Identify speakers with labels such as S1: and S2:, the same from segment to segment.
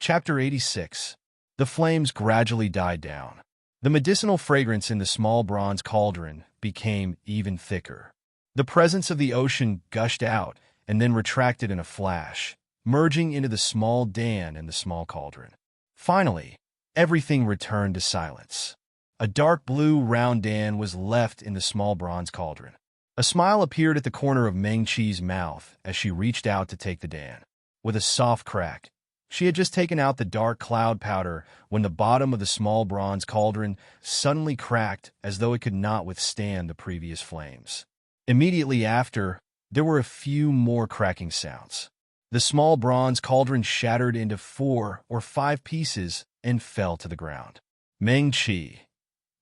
S1: Chapter 86. The flames gradually died down. The medicinal fragrance in the small bronze cauldron became even thicker. The presence of the ocean gushed out and then retracted in a flash, merging into the small Dan and the small cauldron. Finally, everything returned to silence. A dark blue round Dan was left in the small bronze cauldron. A smile appeared at the corner of Meng Qi's mouth as she reached out to take the Dan. With a soft crack, she had just taken out the dark cloud powder when the bottom of the small bronze cauldron suddenly cracked as though it could not withstand the previous flames. Immediately after, there were a few more cracking sounds. The small bronze cauldron shattered into 4 or 5 pieces and fell to the ground. Meng Qi.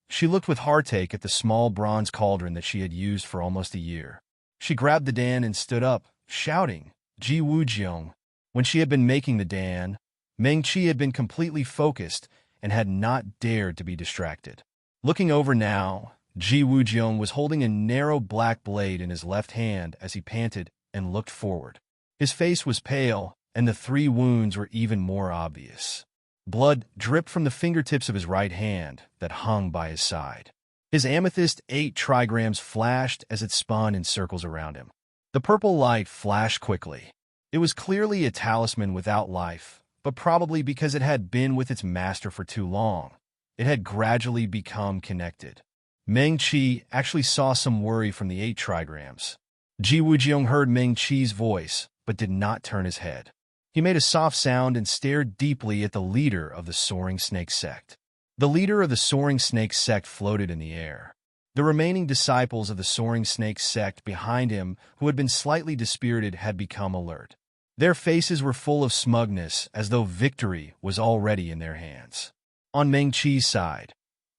S1: She looked with heartache at the small bronze cauldron that she had used for almost a year. She grabbed the Dan and stood up, shouting, "Ji Wujiong." When she had been making the Dan, Meng Qi had been completely focused and had not dared to be distracted. Looking over now, Ji Wujiong was holding a narrow black blade in his left hand as he panted and looked forward. His face was pale, and the 3 wounds were even more obvious. Blood dripped from the fingertips of his right hand that hung by his side. His amethyst 8 trigrams flashed as it spun in circles around him. The purple light flashed quickly. It was clearly a talisman without life, but probably because it had been with its master for too long, it had gradually become connected. Meng Qi actually saw some worry from the 8 trigrams. Ji Wujiong heard Meng Qi's voice, but did not turn his head. He made a soft sound and stared deeply at the leader of the Soaring Snake Sect. The leader of the Soaring Snake Sect floated in the air. The remaining disciples of the Soaring Snake Sect behind him, who had been slightly dispirited, had become alert. Their faces were full of smugness, as though victory was already in their hands. On Meng Qi's side,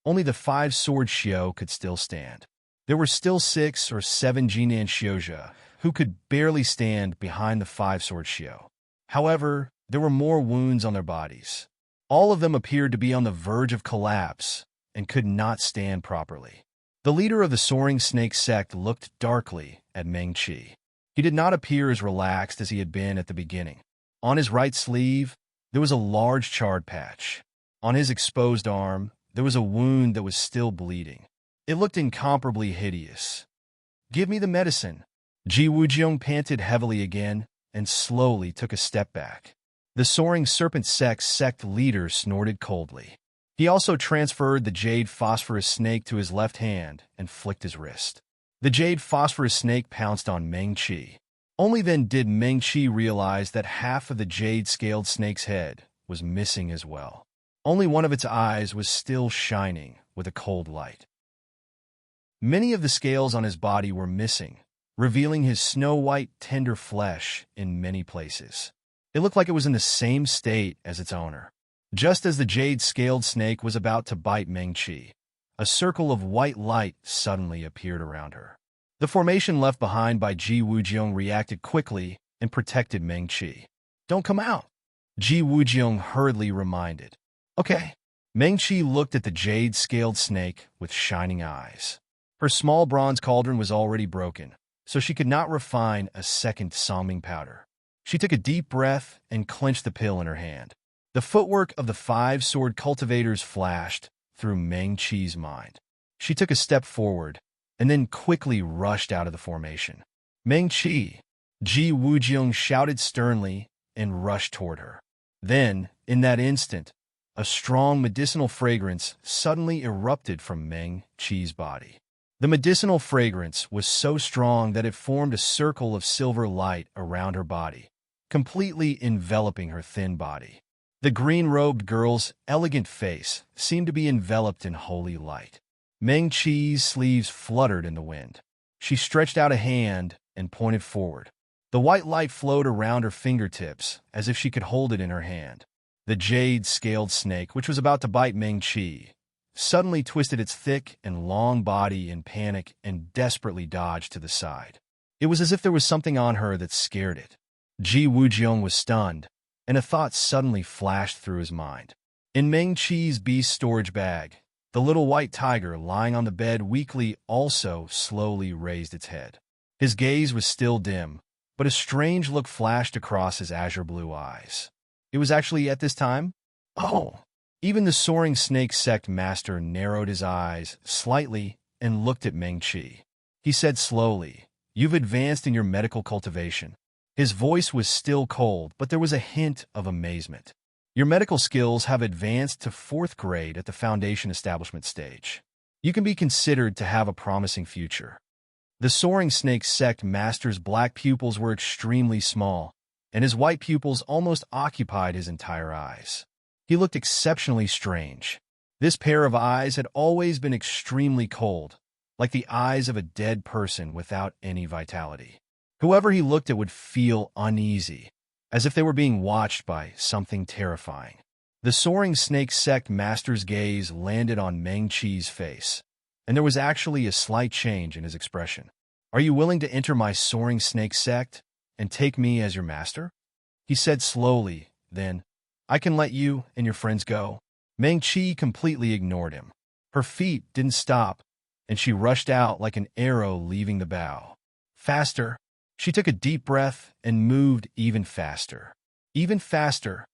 S1: only the 5-sword Xiao could still stand. There were still 6 or 7 Jinan Xiaojia who could barely stand behind the 5-sword Xiao. However, there were more wounds on their bodies. All of them appeared to be on the verge of collapse and could not stand properly. The leader of the Soaring Snake Sect looked darkly at Meng Qi. He did not appear as relaxed as he had been at the beginning. On his right sleeve, there was a large charred patch. On his exposed arm, there was a wound that was still bleeding. It looked incomparably hideous. "Give me the medicine." Ji Wujiong panted heavily again and slowly took a step back. The Soaring Serpent Sect leader snorted coldly. He also transferred the jade phosphorus snake to his left hand and flicked his wrist. The jade phosphorus snake pounced on Meng Qi. Only then did Meng Qi realize that half of the jade-scaled snake's head was missing as well. Only one of its eyes was still shining with a cold light. Many of the scales on his body were missing, revealing his snow-white, tender flesh in many places. It looked like it was in the same state as its owner. Just as the jade-scaled snake was about to bite Meng Qi, a circle of white light suddenly appeared around her. The formation left behind by Ji Wujiong reacted quickly and protected Meng Qi. "Don't come out," Ji Wujiong hurriedly reminded. "Okay." Meng Qi looked at the jade-scaled snake with shining eyes. Her small bronze cauldron was already broken, so she could not refine a second songming powder. She took a deep breath and clenched the pill in her hand. The footwork of the 5-sword cultivators flashed through Meng Qi's mind. She took a step forward and then quickly rushed out of the formation. "Meng Qi!" Ji Wujiong shouted sternly and rushed toward her. Then, in that instant, a strong medicinal fragrance suddenly erupted from Meng Qi's body. The medicinal fragrance was so strong that it formed a circle of silver light around her body, completely enveloping her thin body. The green-robed girl's elegant face seemed to be enveloped in holy light. Meng Qi's sleeves fluttered in the wind. She stretched out a hand and pointed forward. The white light flowed around her fingertips as if she could hold it in her hand. The jade-scaled snake, which was about to bite Meng Qi, suddenly twisted its thick and long body in panic and desperately dodged to the side. It was as if there was something on her that scared it. Ji Wujiong was stunned, and a thought suddenly flashed through his mind. In Meng Qi's beast storage bag, the little white tiger lying on the bed weakly also slowly raised its head. His gaze was still dim, but a strange look flashed across his azure blue eyes. It was actually at this time? Oh. Even the soaring snake sect master narrowed his eyes slightly and looked at Meng Qi. He said slowly, "You've advanced in your medical cultivation." His voice was still cold, but there was a hint of amazement. "Your medical skills have advanced to 4th grade at the foundation establishment stage. You can be considered to have a promising future." The soaring snake sect master's black pupils were extremely small, and his white pupils almost occupied his entire eyes. He looked exceptionally strange. This pair of eyes had always been extremely cold, like the eyes of a dead person without any vitality. Whoever he looked at would feel uneasy, as if they were being watched by something terrifying. The soaring snake sect master's gaze landed on Meng Qi's face, and there was actually a slight change in his expression. "Are you willing to enter my soaring snake sect and take me as your master?" He said slowly, then, "I can let you and your friends go." Meng Qi completely ignored him. Her feet didn't stop, and she rushed out like an arrow leaving the bow. Faster. She took a deep breath and moved even faster. Even faster.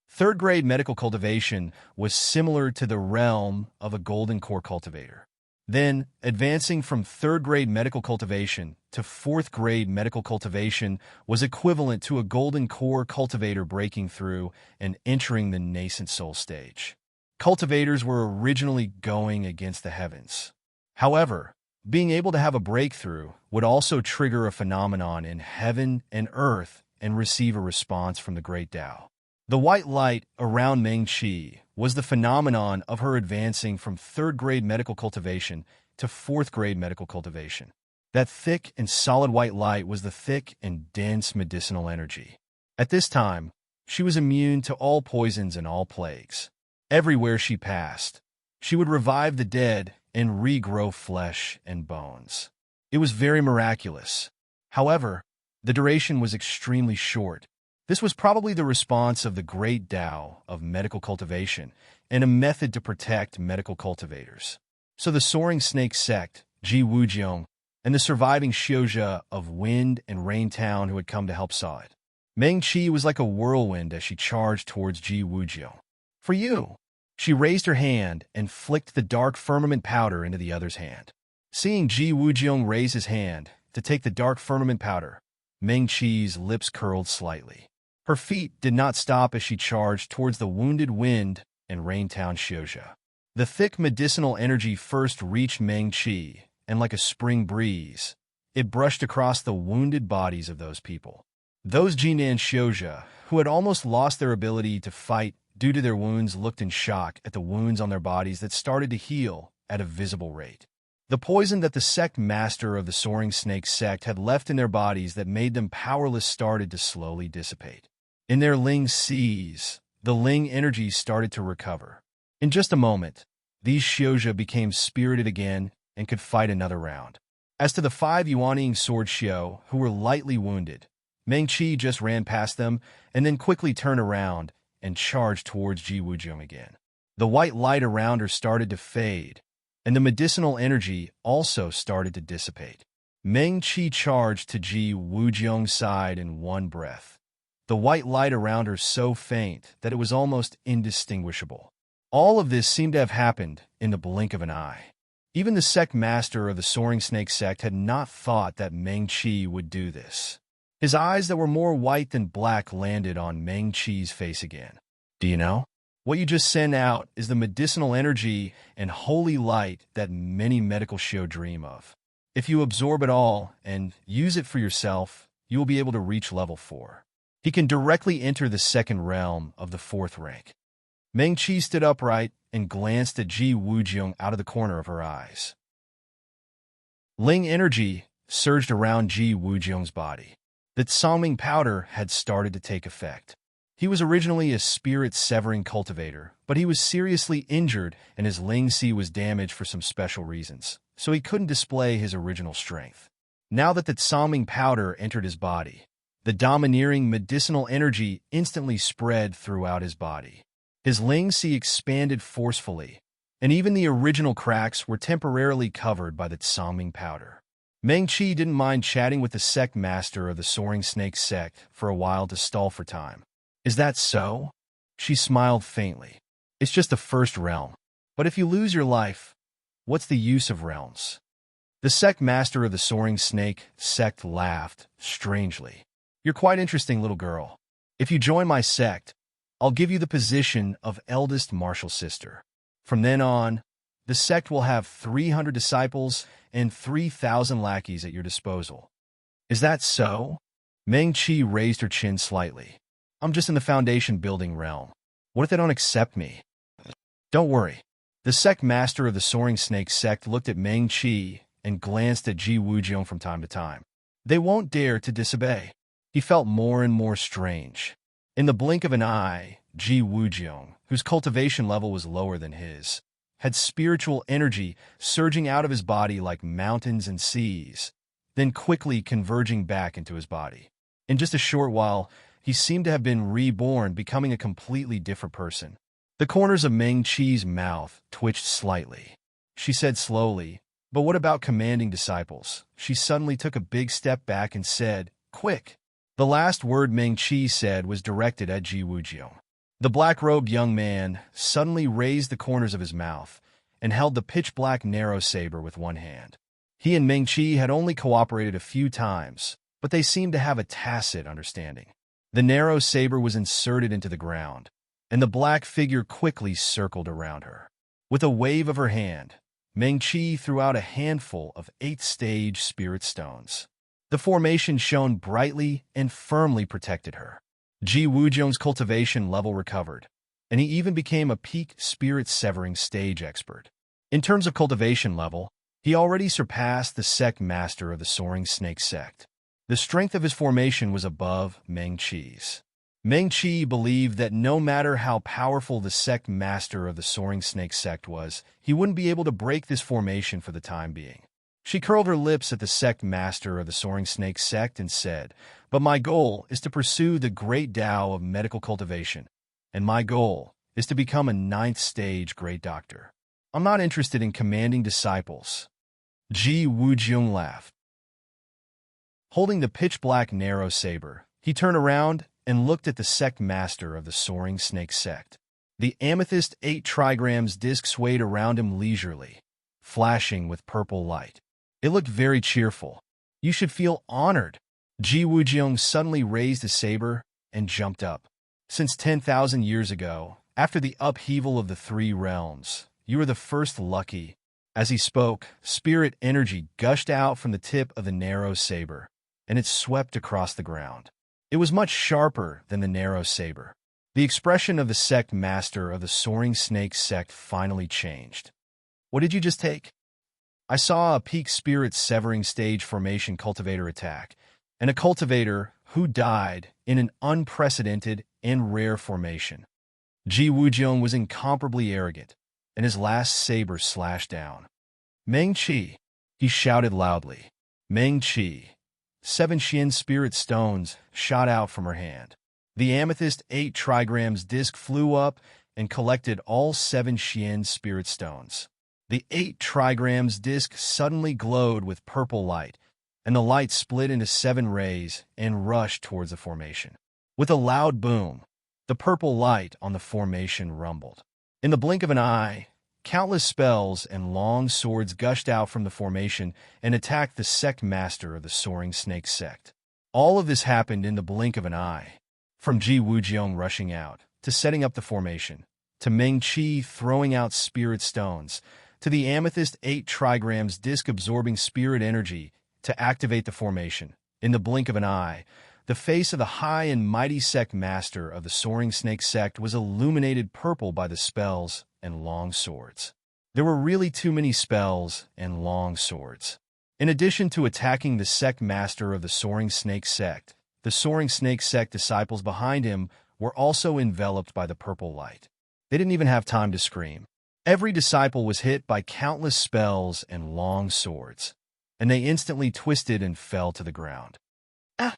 S1: 3rd grade medical cultivation was similar to the realm of a golden core cultivator. Then, advancing from 3rd grade medical cultivation to 4th grade medical cultivation was equivalent to a golden core cultivator breaking through and entering the nascent soul stage. Cultivators were originally going against the heavens. However, being able to have a breakthrough would also trigger a phenomenon in heaven and earth and receive a response from the great Tao. The white light around Meng Qi was the phenomenon of her advancing from 3rd grade medical cultivation to 4th grade medical cultivation. That thick and solid white light was the thick and dense medicinal energy. At this time, she was immune to all poisons and all plagues. Everywhere she passed, she would revive the dead and regrow flesh and bones. It was very miraculous. However, the duration was extremely short. This was probably the response of the great Tao of medical cultivation and a method to protect medical cultivators. So the soaring snake sect, Ji Wujiang, and the surviving Xiuzhe of Wind and Rain Town who had come to help saw it. Meng Qi was like a whirlwind as she charged towards Ji Wujiang. "For you!" She raised her hand and flicked the dark firmament powder into the other's hand. Seeing Ji Wujiang raise his hand to take the dark firmament powder, Meng Qi's lips curled slightly. Her feet did not stop as she charged towards the wounded Wind and Rain Town Xiuzhe. The thick medicinal energy first reached Meng Qi, and like a spring breeze, it brushed across the wounded bodies of those people. Those Jinan Xiuzhe, who had almost lost their ability to fight due to their wounds, looked in shock at the wounds on their bodies that started to heal at a visible rate. The poison that the sect master of the soaring snake sect had left in their bodies that made them powerless started to slowly dissipate. In their Ling seas, the Ling energy started to recover. In just a moment, these Xiuzhe became spirited again and could fight another round. As to the 5 Yuanying sword Xiu who were lightly wounded, Meng Qi just ran past them and then quickly turned around and charged towards Ji Wujiang again. The white light around her started to fade, and the medicinal energy also started to dissipate. Meng Qi charged to Ji Wujiang's side in one breath. The white light around her so faint that it was almost indistinguishable. All of this seemed to have happened in the blink of an eye. Even the sect master of the Soaring Snake sect had not thought that Meng Qi would do this. His eyes that were more white than black landed on Meng Qi's face again. "Do you know? What you just sent out is the medicinal energy and holy light that many medical show dream of. If you absorb it all and use it for yourself, you will be able to reach level 4. He can directly enter the second realm of the 4th rank." Meng Qi stood upright and glanced at Ji Wujiang out of the corner of her eyes. Ling energy surged around Ji Wujiang's body. The Tsangming powder had started to take effect. He was originally a spirit-severing cultivator, but he was seriously injured and his Ling Si was damaged for some special reasons, so he couldn't display his original strength. Now that the Tsangming powder entered his body, the domineering medicinal energy instantly spread throughout his body. His Ling Si expanded forcefully, and even the original cracks were temporarily covered by the Tsangming powder. Meng Qi didn't mind chatting with the sect master of the Soaring Snake sect for a while to stall for time. Is that so? She smiled faintly. It's just the first realm. But if you lose your life, what's the use of realms? The sect master of the soaring snake sect laughed strangely. You're quite interesting, little girl. If you join my sect, I'll give you the position of eldest martial sister. From then on, the sect will have 300 disciples and 3,000 lackeys at your disposal. Is that so? Meng Qi raised her chin slightly. I'm just in the foundation building realm. What if they don't accept me? Don't worry. The sect master of the soaring snake sect looked at Meng Qi and glanced at Ji Wujiong from time to time. They won't dare to disobey. He felt more and more strange. In the blink of an eye, Ji Wujiong, whose cultivation level was lower than his, had spiritual energy surging out of his body like mountains and seas, then quickly converging back into his body. In just a short while, he seemed to have been reborn, becoming a completely different person. The corners of Meng Qi's mouth twitched slightly. She said slowly, "But what about commanding disciples?" She suddenly took a big step back and said, "Quick." The last word Meng Qi said was directed at Ji Wujiong. The black-robed young man suddenly raised the corners of his mouth and held the pitch-black narrow saber with one hand. He and Meng Qi had only cooperated a few times, but they seemed to have a tacit understanding. The narrow saber was inserted into the ground, and the black figure quickly circled around her. With a wave of her hand, Meng Qi threw out a handful of 8th-stage spirit stones. The formation shone brightly and firmly protected her. Ji Wujiong's cultivation level recovered, and he even became a peak spirit-severing stage expert. In terms of cultivation level, he already surpassed the sect master of the soaring snake sect. The strength of his formation was above Meng Qi's. Meng Qi believed that no matter how powerful the sect master of the soaring snake sect was, he wouldn't be able to break this formation for the time being. She curled her lips at the sect master of the soaring snake sect and said, "But my goal is to pursue the great Tao of medical cultivation, and my goal is to become a 9th-stage great doctor. I'm not interested in commanding disciples." Ji Wujiong laughed. Holding the pitch-black narrow saber, he turned around and looked at the sect master of the soaring snake sect. The amethyst 8 trigrams disc swayed around him leisurely, flashing with purple light. It looked very cheerful. "You should feel honored." Ji Wujiong suddenly raised his saber and jumped up. "Since 10,000 years ago, after the upheaval of the 3 realms, you were the first lucky." As he spoke, spirit energy gushed out from the tip of the narrow saber, and it swept across the ground. It was much sharper than the narrow saber. The expression of the sect master of the soaring snake sect finally changed. "What did you just take?" "I saw a peak spirit severing stage formation cultivator attack, and a cultivator who died in an unprecedented and rare formation." Ji Wujiong was incomparably arrogant, and his last saber slashed down. "Meng Qi!" he shouted loudly. "Meng Qi!" 7 Xian spirit stones shot out from her hand. The amethyst 8 trigrams disc flew up and collected all 7 Xian spirit stones. The 8 trigrams disc suddenly glowed with purple light, and the light split into 7 rays and rushed towards the formation. With a loud boom, the purple light on the formation rumbled. In the blink of an eye, countless spells and long swords gushed out from the formation and attacked the sect master of the soaring snake sect. All of this happened in the blink of an eye. From Ji Wujiong rushing out, to setting up the formation, to Meng Qi throwing out spirit stones, to the amethyst 8 trigrams disc absorbing spirit energy to activate the formation. In the blink of an eye, the face of the high and mighty sect master of the soaring snake sect was illuminated purple by the spells and long swords. There were really too many spells and long swords. In addition to attacking the sect master of the soaring snake sect, the soaring snake sect disciples behind him were also enveloped by the purple light. They didn't even have time to scream. Every disciple was hit by countless spells and long swords, and they instantly twisted and fell to the ground. "Ah!"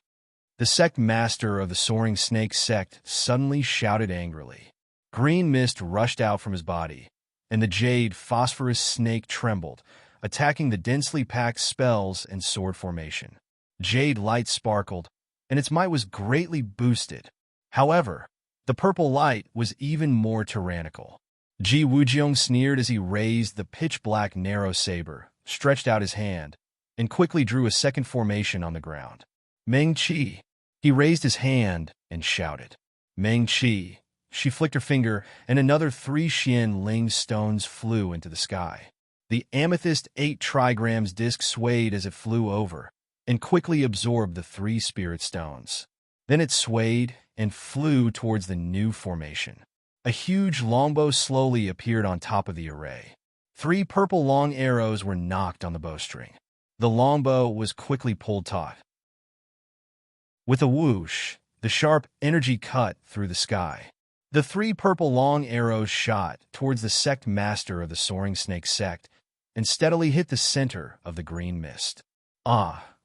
S1: The sect master of the soaring snake sect suddenly shouted angrily. Green mist rushed out from his body, and the jade phosphorus snake trembled, attacking the densely packed spells and sword formation. Jade light sparkled, and its might was greatly boosted. However, The purple light was even more tyrannical. Ji Wujiang sneered as he raised the pitch-black narrow saber, stretched out his hand, and quickly drew a second formation on the ground. Meng Qi. He raised his hand and shouted. Meng Qi. She flicked her finger, and another 3 Xian Ling stones flew into the sky. The amethyst 8 trigrams disc swayed as it flew over, and quickly absorbed the 3 spirit stones. Then it swayed and flew towards the new formation. A huge longbow slowly appeared on top of the array. 3 purple long arrows were knocked on the bowstring. The longbow was quickly pulled taut. With a whoosh, the sharp energy cut through the sky. The 3 purple long arrows shot towards the sect master of the Soaring Snake sect and steadily hit the center of the green mist.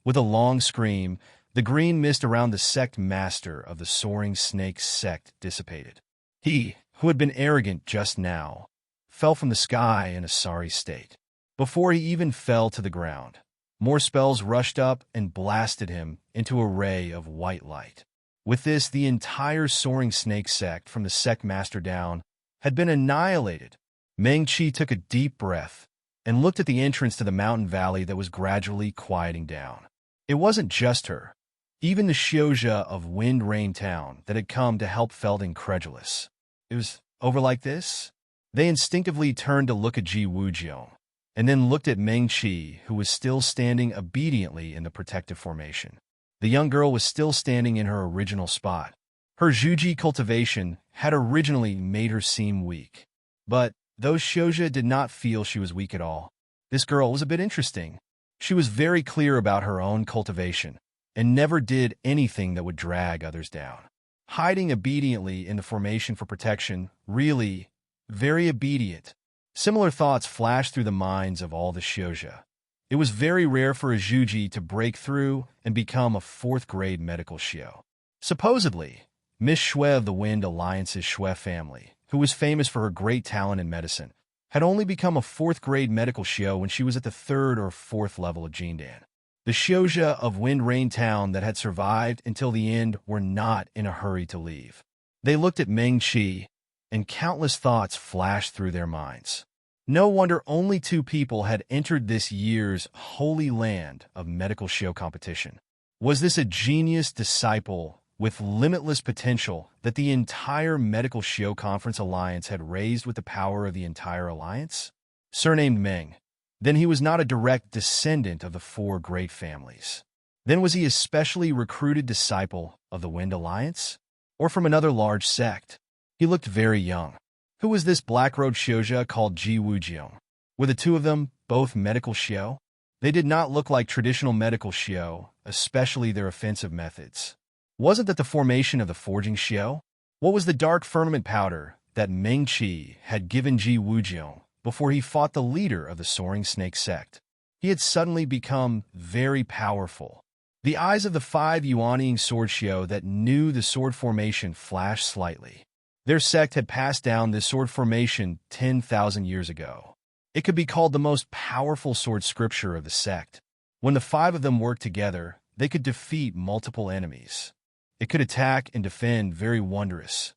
S1: With a long scream, the green mist around the sect master of the Soaring Snake sect dissipated. He, who had been arrogant just now, fell from the sky in a sorry state. Before he even fell to the ground, more spells rushed up and blasted him into a ray of white light. With this, the entire Soaring Snake sect, from the sect master down, had been annihilated. Meng Qi took a deep breath and looked at the entrance to the mountain valley that was gradually quieting down. It wasn't just her. Even the Xiozha of Wind Rain Town that had come to help felt incredulous. It was over like this? They instinctively turned to look at Ji Wujiang, and then looked at Meng Qi, who was still standing obediently in the protective formation. The young girl was still standing in her original spot. Her Zhuji cultivation had originally made her seem weak. But those Xiozha did not feel she was weak at all. This girl was a bit interesting. She was very clear about her own cultivation, and never did anything that would drag others down. Hiding obediently in the formation for protection, really, very obedient. Similar thoughts flashed through the minds of all the Xiozha. It was very rare for a Zhuji to break through and become a 4th-grade medical Xiao. Supposedly, Miss Xue of the Wind Alliance's Xue family, who was famous for her great talent in medicine, had only become a 4th-grade medical Xiao when she was at the 3rd or 4th level of Jindan. The Xiozha of Wind Rain Town that had survived until the end were not in a hurry to leave. They looked at Meng Qi, and countless thoughts flashed through their minds. No wonder only 2 people had entered this year's holy land of medical Xiao competition. Was this a genius disciple with limitless potential that the entire Medical Xiao Conference Alliance had raised with the power of the entire alliance? Surnamed Meng. Then he was not a direct descendant of the 4 great families. Then was he a specially recruited disciple of the Wind Alliance? Or from another large sect? He looked very young. Who was this black-robed Xiozha called Ji Wujiang? Were the 2 of them both medical Xiao? They did not look like traditional medical Xiao, especially their offensive methods. Wasn't that the formation of the forging Xiao? What was the dark firmament powder that Meng Qi had given Ji Wujiang before he fought the leader of the Soaring Snake sect? He had suddenly become very powerful. The eyes of the 5 Yuanying sword Xiao that knew the sword formation flashed slightly. Their sect had passed down this sword formation 10,000 years ago. It could be called the most powerful sword scripture of the sect. When the 5 of them worked together, they could defeat multiple enemies. It could attack and defend very wondrous.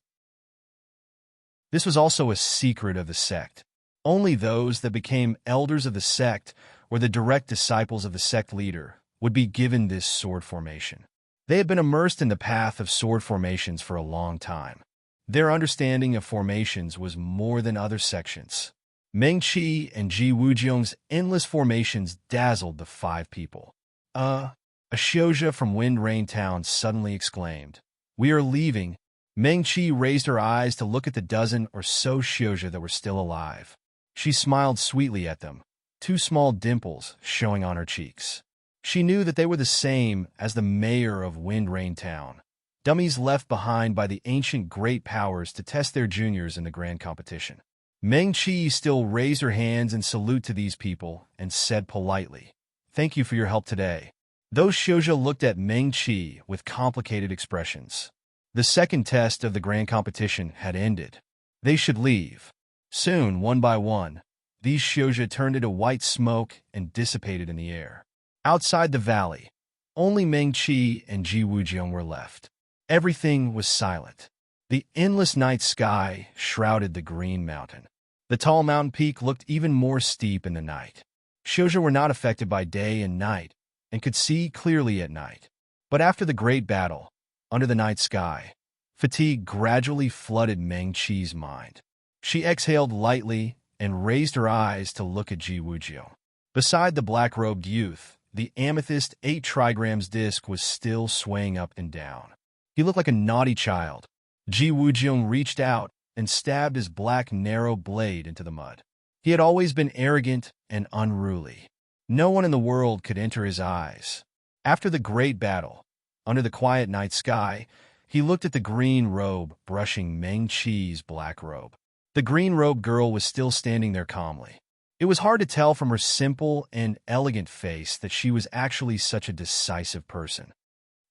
S1: This was also a secret of the sect. Only those that became elders of the sect or the direct disciples of the sect leader would be given this sword formation. They had been immersed in the path of sword formations for a long time. Their understanding of formations was more than other sections. Meng Qi and Ji Wujiang's endless formations dazzled the 5 people. A Xiozha from Wind Rain Town suddenly exclaimed, "We are leaving." Meng Qi raised her eyes to look at the dozen or so Xiozha that were still alive. She smiled sweetly at them, 2 small dimples showing on her cheeks. She knew that they were the same as the mayor of Wind Rain Town, dummies left behind by the ancient great powers to test their juniors in the grand competition. Meng Qi still raised her hands in salute to these people and said politely, "Thank you for your help today." Those Xiozha looked at Meng Qi with complicated expressions. The second test of the grand competition had ended. They should leave. Soon, one by one, these Xiozha turned into white smoke and dissipated in the air. Outside the valley, only Meng Qi and Ji Wujiang were left. Everything was silent. The endless night sky shrouded the green mountain. The tall mountain peak looked even more steep in the night. Shoujo were not affected by day and night, and could see clearly at night. But after the great battle, under the night sky, fatigue gradually flooded Meng Qi's mind. She exhaled lightly and raised her eyes to look at Ji Wujiu. Beside the black-robed youth, the amethyst 8 trigrams disc was still swaying up and down. He looked like a naughty child. Ji Wujiu reached out and stabbed his black narrow blade into the mud. He had always been arrogant and unruly. No one in the world could enter his eyes. After the great battle, under the quiet night sky, he looked at the green robe brushing Meng Qi's black robe. The green-robed girl was still standing there calmly. It was hard to tell from her simple and elegant face that she was actually such a decisive person.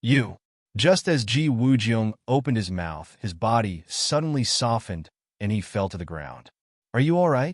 S1: You. Just as Ji Wujiu opened his mouth, his body suddenly softened and he fell to the ground. Are you all right?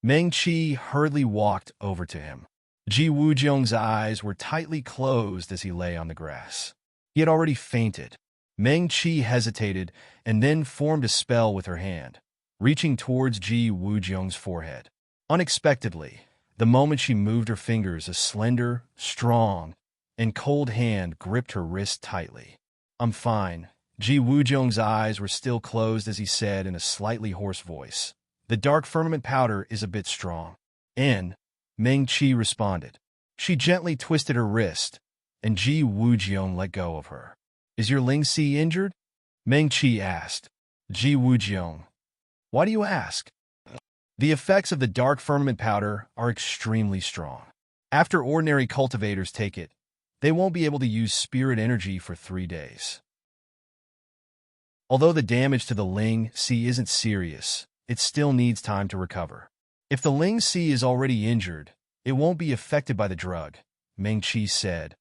S1: Meng Qi hurriedly walked over to him. Ji Wujiu's eyes were tightly closed as he lay on the grass. He had already fainted. Meng Qi hesitated and then formed a spell with her hand, reaching towards Ji Wujiu's forehead. Unexpectedly, the moment she moved her fingers, a slender, strong, and cold hand gripped her wrist tightly. I'm fine. Ji Wujiu's eyes were still closed as he said in a slightly hoarse voice. The dark firmament powder is a bit strong. Meng Qi responded. She gently twisted her wrist, and Ji Wujiu let go of her. Is your Ling Si injured? Meng Qi asked. Ji Wujiu. Why do you ask? The effects of the dark firmament powder are extremely strong. After ordinary cultivators take it, they won't be able to use spirit energy for 3 days. Although the damage to the Ling Si isn't serious, it still needs time to recover. If the Ling Si is already injured, it won't be affected by the drug, Meng Qi said.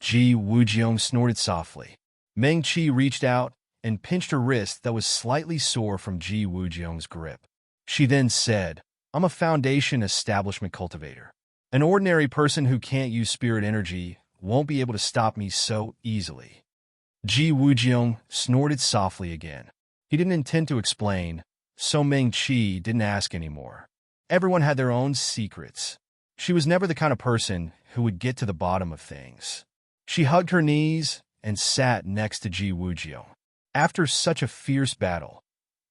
S1: Ji Wujiu snorted softly. Meng Qi reached out and pinched her wrist that was slightly sore from Ji Wujiu's grip. She then said, I'm a foundation establishment cultivator. An ordinary person who can't use spirit energy won't be able to stop me so easily. Ji Wujiu snorted softly again. He didn't intend to explain, so Meng Qi didn't ask anymore. Everyone had their own secrets. She was never the kind of person who would get to the bottom of things. She hugged her knees and sat next to Ji Wujiu. After such a fierce battle,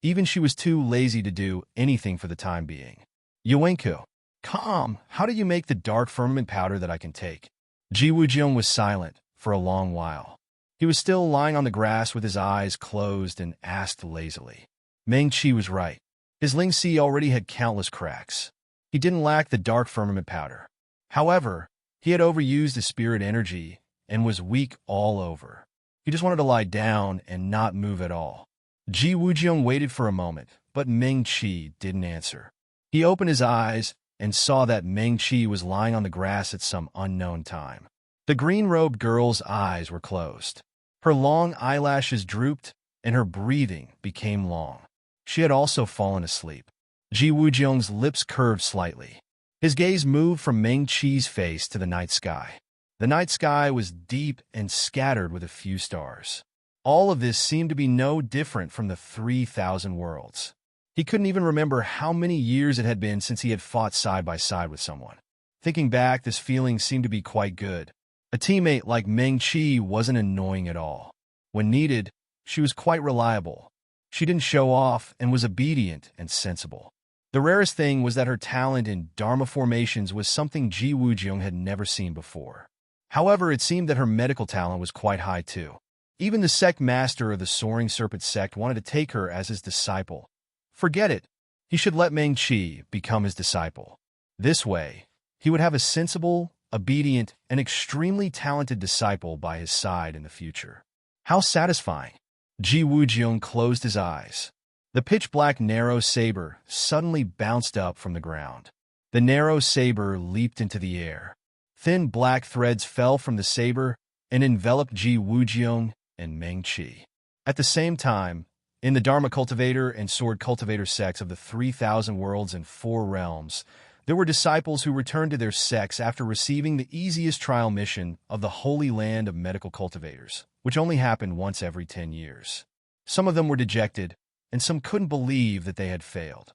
S1: even she was too lazy to do anything for the time being. Yuenku, calm, how do you make the dark firmament powder that I can take? Ji Wujiu was silent for a long while. He was still lying on the grass with his eyes closed and asked lazily. Meng Qi was right. His Ling Si already had countless cracks. He didn't lack the dark firmament powder. However, he had overused his spirit energy and was weak all over. He just wanted to lie down and not move at all. Ji Wujiu waited for a moment, but Meng Qi didn't answer. He opened his eyes and saw that Meng Qi was lying on the grass at some unknown time. The green-robed girl's eyes were closed. Her long eyelashes drooped, and her breathing became long. She had also fallen asleep. Ji Wujiu's lips curved slightly. His gaze moved from Meng Qi's face to the night sky. The night sky was deep and scattered with a few stars. All of this seemed to be no different from the 3,000 worlds. He couldn't even remember how many years it had been since he had fought side by side with someone. Thinking back, this feeling seemed to be quite good. A teammate like Meng Qi wasn't annoying at all. When needed, she was quite reliable. She didn't show off and was obedient and sensible. The rarest thing was that her talent in Dharma formations was something Ji Wujiu had never seen before. However, it seemed that her medical talent was quite high too. Even the sect master of the Soaring Serpent sect wanted to take her as his disciple. Forget it. He should let Meng Qi become his disciple. This way, he would have a sensible, obedient, and extremely talented disciple by his side in the future. How satisfying. Ji Wujiu closed his eyes. The pitch-black narrow saber suddenly bounced up from the ground. The narrow saber leaped into the air. Thin black threads fell from the saber and enveloped Ji Wujiu and Meng Qi. At the same time, in the Dharma cultivator and sword cultivator sects of the 3,000 worlds and 4 realms, there were disciples who returned to their sects after receiving the easiest trial mission of the Holy Land of Medical Cultivators, which only happened once every 10 years. Some of them were dejected, and some couldn't believe that they had failed.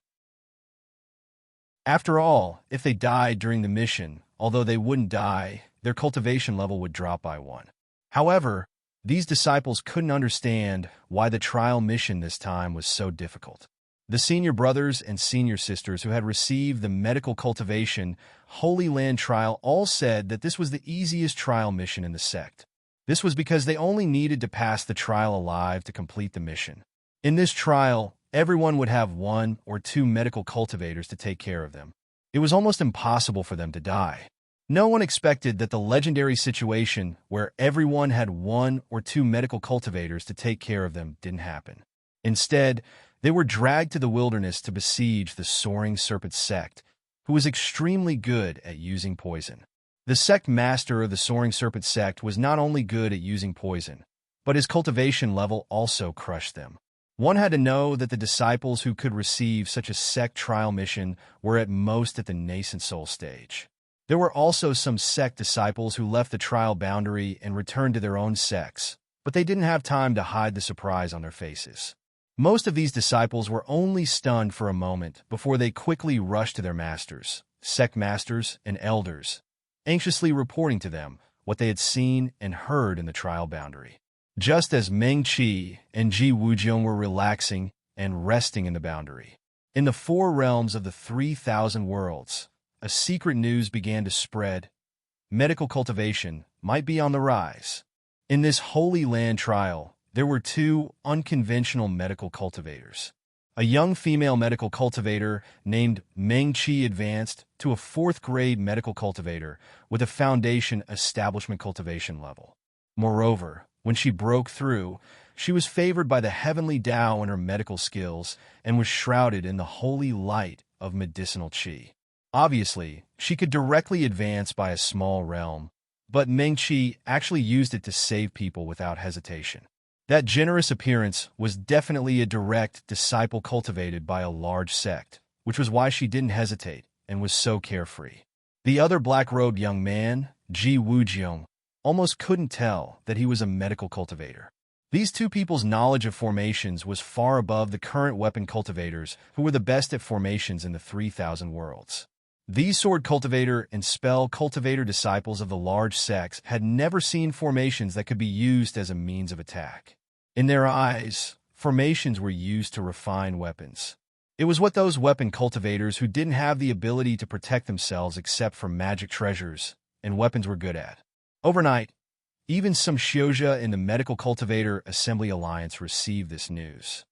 S1: After all, if they died during the mission, although they wouldn't die, their cultivation level would drop by 1. However, these disciples couldn't understand why the trial mission this time was so difficult. The senior brothers and senior sisters who had received the medical cultivation Holy Land trial all said that this was the easiest trial mission in the sect. This was because they only needed to pass the trial alive to complete the mission. In this trial, everyone would have 1 or 2 medical cultivators to take care of them. It was almost impossible for them to die. No one expected that the legendary situation where everyone had 1 or 2 medical cultivators to take care of them didn't happen. Instead, they were dragged to the wilderness to besiege the Soaring Serpent sect, who was extremely good at using poison. The sect master of the Soaring Serpent sect was not only good at using poison, but his cultivation level also crushed them. One had to know that the disciples who could receive such a sect trial mission were at most at the nascent soul stage. There were also some sect disciples who left the trial boundary and returned to their own sects, but they didn't have time to hide the surprise on their faces. Most of these disciples were only stunned for a moment before they quickly rushed to their masters, sect masters, and elders, anxiously reporting to them what they had seen and heard in the trial boundary. Just as Meng Qi and Ji Wujian were relaxing and resting in the boundary, in the 4 realms of the 3,000 worlds, a secret news began to spread. Medical cultivation might be on the rise. In this Holy Land trial, there were 2 unconventional medical cultivators. A young female medical cultivator named Meng Qi advanced to a 4th grade medical cultivator with a foundation establishment cultivation level. Moreover, when she broke through, she was favored by the heavenly Tao in her medical skills and was shrouded in the holy light of medicinal qi. Obviously, she could directly advance by a small realm, but Meng Qi actually used it to save people without hesitation. That generous appearance was definitely a direct disciple cultivated by a large sect, which was why she didn't hesitate and was so carefree. The other black-robed young man, Ji Wujian, almost couldn't tell that he was a medical cultivator. These 2 people's knowledge of formations was far above the current weapon cultivators who were the best at formations in the 3,000 worlds. These sword cultivator and spell cultivator disciples of the large sects had never seen formations that could be used as a means of attack. In their eyes, formations were used to refine weapons. It was what those weapon cultivators who didn't have the ability to protect themselves except for magic treasures and weapons were good at. Overnight, even some Shioja in the Medical Cultivator Assembly Alliance received this news.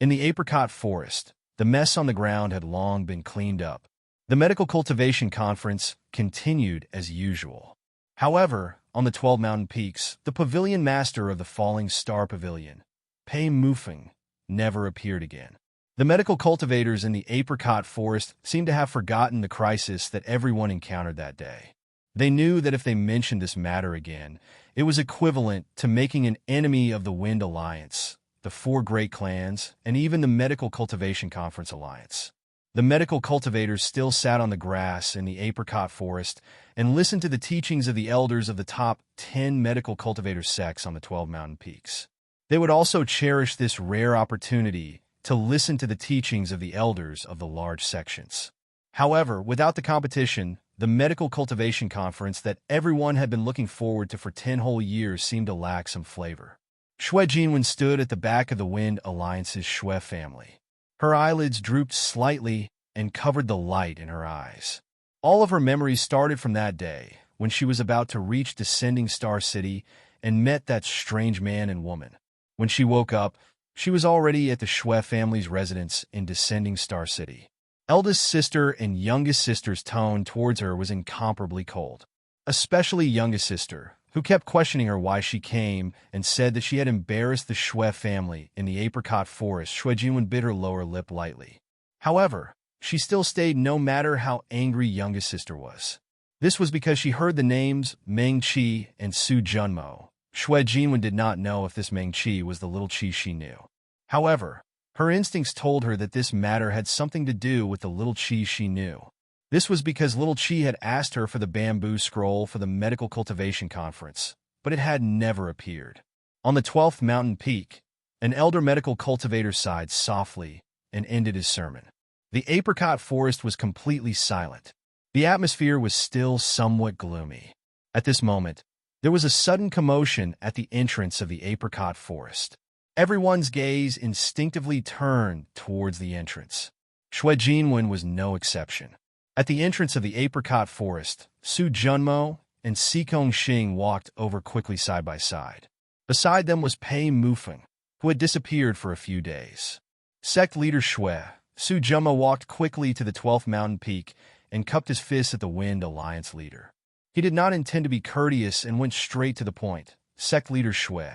S1: In the apricot forest, the mess on the ground had long been cleaned up. The Medical Cultivation Conference continued as usual. However, on the 12 mountain peaks, the pavilion master of the Falling Star Pavilion, Pei Mufeng, never appeared again. The medical cultivators in the apricot forest seemed to have forgotten the crisis that everyone encountered that day. They knew that if they mentioned this matter again, it was equivalent to making an enemy of the Wind Alliance, the 4 great clans, and even the Medical Cultivation Conference Alliance. The medical cultivators still sat on the grass in the apricot forest and listened to the teachings of the elders of the top 10 medical cultivator sects on the 12 mountain peaks. They would also cherish this rare opportunity to listen to the teachings of the elders of the large sections. However, without the competition, the Medical Cultivation Conference that everyone had been looking forward to for 10 whole years seemed to lack some flavor. Xue Jinwen stood at the back of the Wind Alliance's Xue family. Her eyelids drooped slightly and covered the light in her eyes. All of her memories started from that day, when she was about to reach Descending Star City and met that strange man and woman. When she woke up, she was already at the Xue family's residence in Descending Star City. Eldest sister and youngest sister's tone towards her was incomparably cold. Especially youngest sister, who kept questioning her why she came and said that she had embarrassed the Xue family in the apricot forest. Xue Jinwen bit her lower lip lightly. However, she still stayed no matter how angry youngest sister was. This was because she heard the names Meng Qi and Su Junmo. Xue Jinwen did not know if this Meng Qi was the little Qi she knew. However, her instincts told her that this matter had something to do with the little Qi she knew. This was because little Qi had asked her for the bamboo scroll for the Medical Cultivation Conference, but it had never appeared. On the 12th mountain peak, an elder medical cultivator sighed softly and ended his sermon. The apricot forest was completely silent. The atmosphere was still somewhat gloomy. At this moment, there was a sudden commotion at the entrance of the apricot forest. Everyone's gaze instinctively turned towards the entrance. Shui Jinwen was no exception. At the entrance of the apricot forest, Su Junmo and Sikong Xing walked over quickly side by side. Beside them was Pei Mufeng, who had disappeared for a few days. Sect leader Shui, Su Junmo walked quickly to the 12th mountain peak and cupped his fist at the Wind Alliance leader. He did not intend to be courteous and went straight to the point. Sect leader Shui,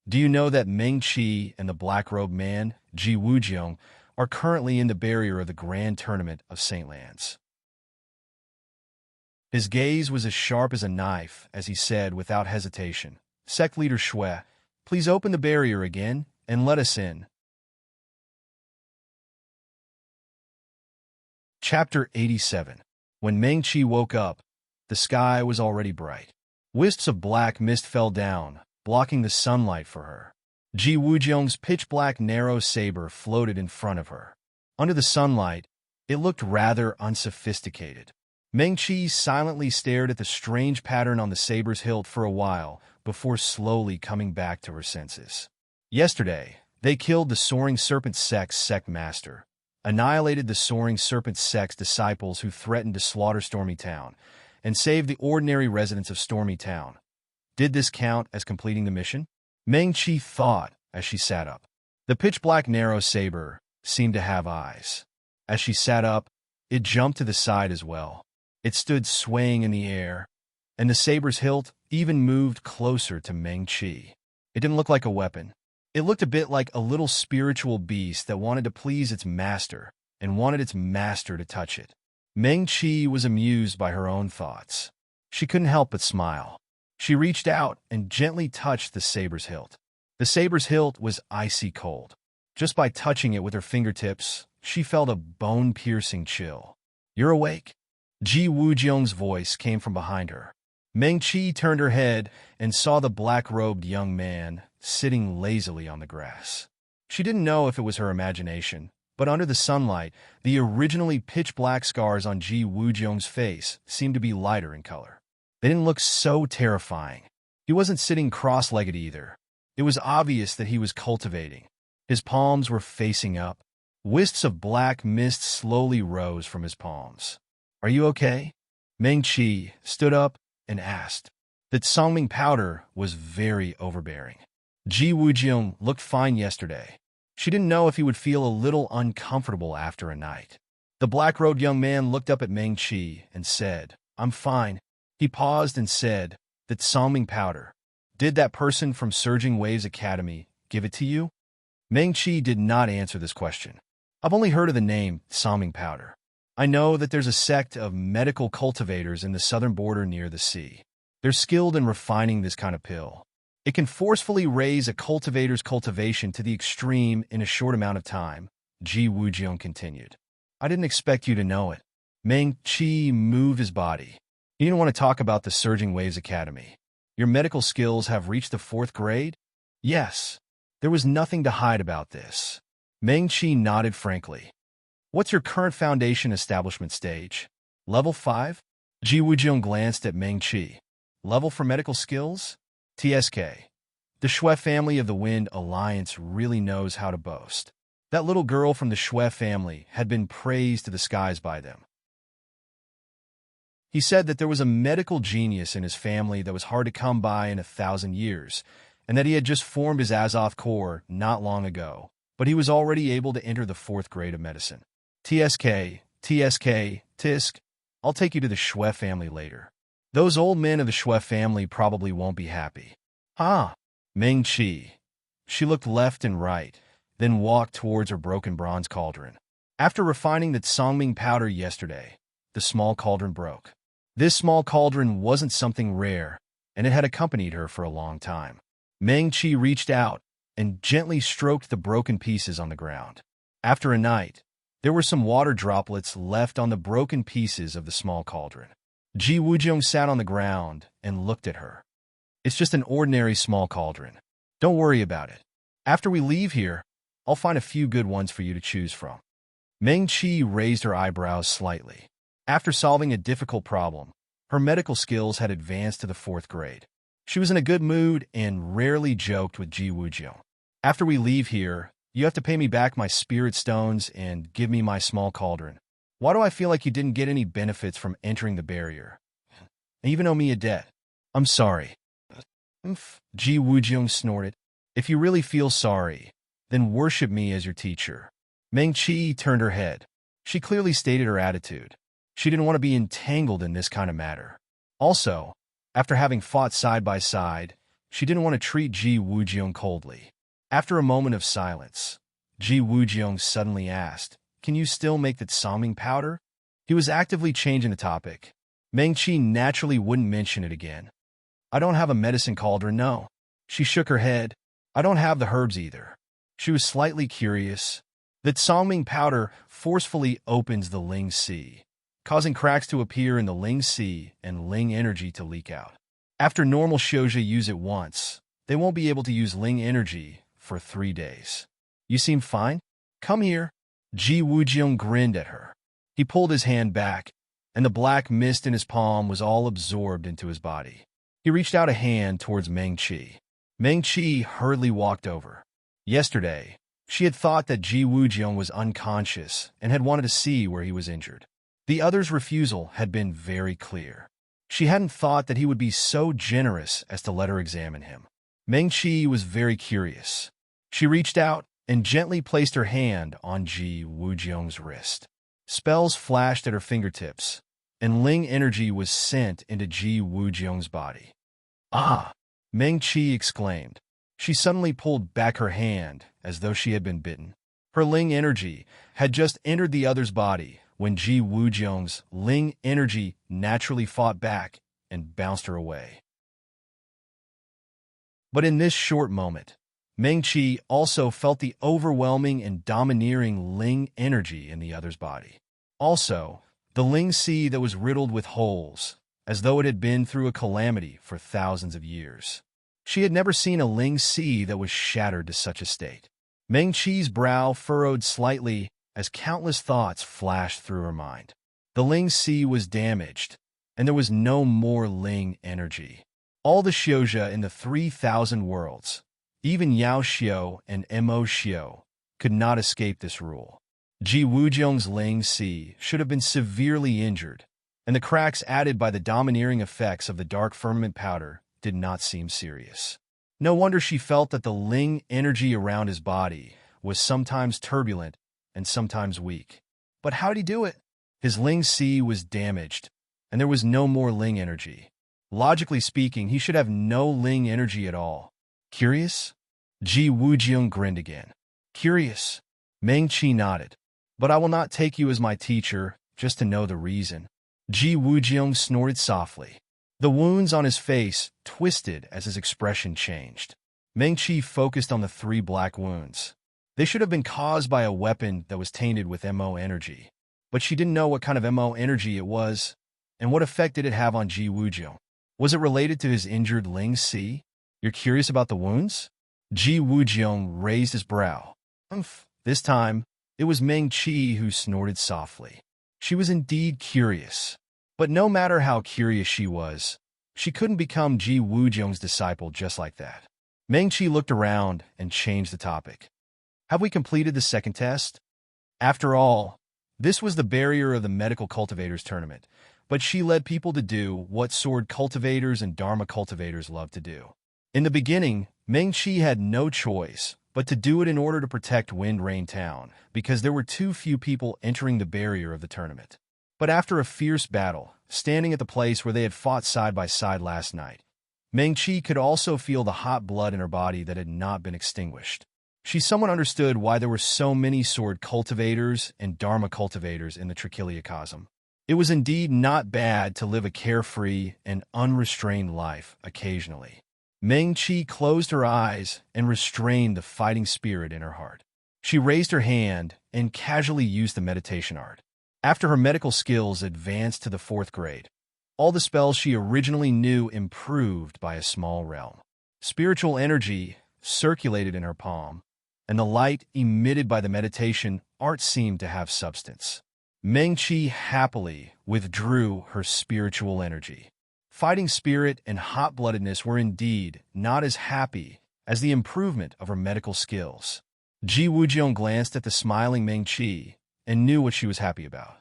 S1: do you know that Meng Qi and the black-robed man, Ji Wujiang, are currently in the barrier of the Grand Tournament of St. Lands? His gaze was as sharp as a knife as he said without hesitation, Sect leader Shui, please open the barrier again and let us in. Chapter 87. When Meng Qi woke up, the sky was already bright. Wisps of black mist fell down, blocking the sunlight for her. Ji Wujiang's pitch-black narrow saber floated in front of her. Under the sunlight, it looked rather unsophisticated. Meng Qi silently stared at the strange pattern on the saber's hilt for a while before slowly coming back to her senses. Yesterday, they killed the Soaring Serpent Sect's sect master, annihilated the Soaring Serpent Sect's disciples who threatened to slaughter Stormy Town, and saved the ordinary residents of Stormy Town. Did this count as completing the mission? Meng Qi thought as she sat up. The pitch-black narrow saber seemed to have eyes. As she sat up, it jumped to the side as well. It stood swaying in the air, and the saber's hilt even moved closer to Meng Qi. It didn't look like a weapon. It looked a bit like a little spiritual beast that wanted to please its master and wanted its master to touch it. Meng Qi was amused by her own thoughts. She couldn't help but smile. She reached out and gently touched the saber's hilt. The saber's hilt was icy cold. Just by touching it with her fingertips, she felt a bone-piercing chill. You're awake? Ji Wujiang's voice came from behind her. Meng Qi turned her head and saw the black-robed young man sitting lazily on the grass. She didn't know if it was her imagination, but under the sunlight, the originally pitch-black scars on Ji Wujiang's face seemed to be lighter in color. They didn't look so terrifying. He wasn't sitting cross-legged either. It was obvious that he was cultivating. His palms were facing up. Wisps of black mist slowly rose from his palms. Are you okay? Meng Qi stood up and asked. That Songming powder was very overbearing. Ji Wujiang looked fine yesterday. She didn't know if he would feel a little uncomfortable after a night. The black-robed young man looked up at Meng Qi and said, I'm fine. He paused and said, that Songming powder. Did that person from Surging Waves Academy give it to you? Meng Qi did not answer this question. I've only heard of the name Songming powder. I know that there's a sect of medical cultivators in the southern border near the sea. They're skilled in refining this kind of pill. It can forcefully raise a cultivator's cultivation to the extreme in a short amount of time, Ji Wujiang continued. I didn't expect you to know it. Meng Qi moved his body. You didn't want to talk about the Surging Waves Academy. Your medical skills have reached the 4th grade? Yes. There was nothing to hide about this. Meng Qi nodded frankly. What's your current foundation establishment stage? Level 5? Ji Wujiang glanced at Meng Qi. Level for medical skills? TSK. The Shui family of the Wind Alliance really knows how to boast. That little girl from the Shui family had been praised to the skies by them. He said that there was a medical genius in his family that was hard to come by in 1,000 years, and that he had just formed his Azoth Corps not long ago, but he was already able to enter the 4th grade of medicine. TSK, TSK, I'll take you to the Shui family later. Those old men of the Shui family probably won't be happy. Ah, Meng Qi. She looked left and right, then walked towards her broken bronze cauldron. After refining that Songming powder yesterday, the small cauldron broke. This small cauldron wasn't something rare, and it had accompanied her for a long time. Meng Qi reached out and gently stroked the broken pieces on the ground. After a night, there were some water droplets left on the broken pieces of the small cauldron. Ji Wujiang sat on the ground and looked at her. It's just an ordinary small cauldron. Don't worry about it. After we leave here, I'll find a few good ones for you to choose from. Meng Qi raised her eyebrows slightly. After solving a difficult problem, her medical skills had advanced to the 4th grade. She was in a good mood and rarely joked with Ji Wujian. After we leave here, you have to pay me back my spirit stones and give me my small cauldron. Why do I feel like you didn't get any benefits from entering the barrier? And even owe me a debt. I'm sorry. Ji Wujian snorted. If you really feel sorry, then worship me as your teacher. Meng Qi turned her head. She clearly stated her attitude. She didn't want to be entangled in this kind of matter. Also, after having fought side by side, she didn't want to treat Ji Wujian coldly. After a moment of silence, Ji Wujian suddenly asked, "Can you still make that Songming powder?" He was actively changing the topic. Meng Qi naturally wouldn't mention it again. "I don't have a medicine cauldron, no." She shook her head. "I don't have the herbs either." She was slightly curious. That Songming powder forcefully opens the Ling Sea, causing cracks to appear in the Ling Sea and Ling energy to leak out. After normal Shouja use it once, they won't be able to use Ling energy for 3 days. "You seem fine. Come here." Ji Wujian grinned at her. He pulled his hand back, and the black mist in his palm was all absorbed into his body. He reached out a hand towards Meng Qi. Meng Qi hurriedly walked over. Yesterday, she had thought that Ji Wujian was unconscious and had wanted to see where he was injured. The other's refusal had been very clear. She hadn't thought that he would be so generous as to let her examine him. Meng Qi was very curious. She reached out and gently placed her hand on Ji Wujian's wrist. Spells flashed at her fingertips, and Ling energy was sent into Ji Wujian's body. "Ah!" Meng Qi exclaimed. She suddenly pulled back her hand as though she had been bitten. Her Ling energy had just entered the other's body when Ji Wujian's Ling energy naturally fought back and bounced her away. But in this short moment, Meng Qi also felt the overwhelming and domineering Ling energy in the other's body. Also, the Ling Sea that was riddled with holes, as though it had been through a calamity for thousands of years. She had never seen a Ling Sea that was shattered to such a state. Meng Qi's brow furrowed slightly as countless thoughts flashed through her mind. The Ling Sea was damaged, and there was no more Ling energy. All the Shouja in the 3,000 worlds, even Yao Xiao and Mo Xiao, could not escape this rule. Ji Wujian's Ling Sea should have been severely injured, and the cracks added by the domineering effects of the dark firmament powder did not seem serious. No wonder she felt that the Ling energy around his body was sometimes turbulent and sometimes weak. But how did he do it? His Ling Sea was damaged, and there was no more Ling energy. Logically speaking, he should have no Ling energy at all. Curious? Ji Wujian grinned again. Curious? Meng Qi nodded. But I will not take you as my teacher just to know the reason. Ji Wujian snorted softly. The wounds on his face twisted as his expression changed. Meng Qi focused on the 3 black wounds. They should have been caused by a weapon that was tainted with Mo energy. But she didn't know what kind of Mo energy it was, and what effect did it have on Ji Wujian. Was it related to his injured Ling Sea? You're curious about the wounds? Ji Wujian raised his brow. This time, it was Meng Qi who snorted softly. She was indeed curious. But no matter how curious she was, she couldn't become Ji Wujian's disciple just like that. Meng Qi looked around and changed the topic. Have we completed the second test? After all, this was the barrier of the medical cultivators tournament, but she led people to do what sword cultivators and dharma cultivators love to do. In the beginning, Meng Qi had no choice but to do it in order to protect Wind Rain Town, because there were too few people entering the barrier of the tournament. But after a fierce battle, standing at the place where they had fought side by side last night, Meng Qi could also feel the hot blood in her body that had not been extinguished. She somewhat understood why there were so many sword cultivators and dharma cultivators in the Trichiliacosm. It was indeed not bad to live a carefree and unrestrained life occasionally. Meng Qi closed her eyes and restrained the fighting spirit in her heart. She raised her hand and casually used the meditation art. After her medical skills advanced to the 4th grade, all the spells she originally knew improved by a small realm. Spiritual energy circulated in her palm, and the light emitted by the meditation art seemed to have substance. Meng-Chi happily withdrew her spiritual energy. Fighting spirit and hot-bloodedness were indeed not as happy as the improvement of her medical skills. Ji Wujiang glanced at the smiling Meng-Chi and knew what she was happy about.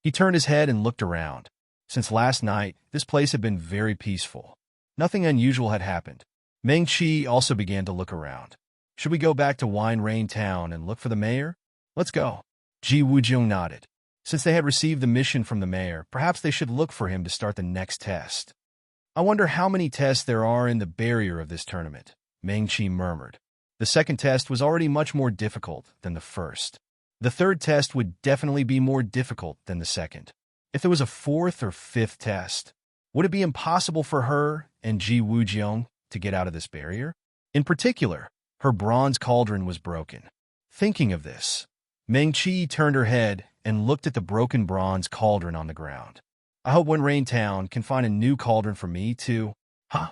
S1: He turned his head and looked around. Since last night, this place had been very peaceful. Nothing unusual had happened. Meng-Chi also began to look around. Should we go back to Wine Rain Town and look for the mayor? Let's go. Ji Wujiang nodded. Since they had received the mission from the mayor, perhaps they should look for him to start the next test. I wonder how many tests there are in the barrier of this tournament, Meng-Chi murmured. The second test was already much more difficult than the first. The third test would definitely be more difficult than the second. If there was a fourth or fifth test, would it be impossible for her and Ji Wujiang to get out of this barrier? In particular, her bronze cauldron was broken. Thinking of this, Meng-Chi turned her head and looked at the broken bronze cauldron on the ground. I hope when Rain Town can find a new cauldron for me too. Huh?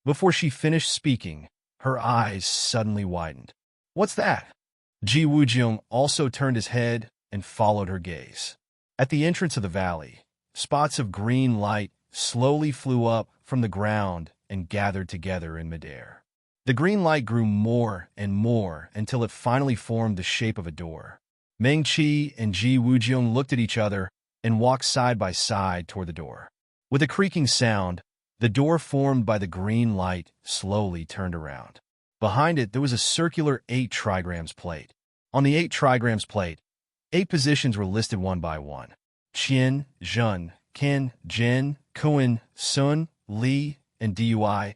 S1: Before she finished speaking, her eyes suddenly widened. What's that? Ji Wujiang also turned his head and followed her gaze. At the entrance of the valley, spots of green light slowly flew up from the ground and gathered together in midair. The green light grew more and more until it finally formed the shape of a door. Meng-Chi and Ji Wujiang looked at each other and walked side by side toward the door. With a creaking sound, the door formed by the green light slowly turned around. Behind it, there was a circular 8 trigrams plate. On the 8 trigrams plate, 8 positions were listed one by one. Qian, Zhen, Qian, Jin, Kuan, Sun, Li, and Dui.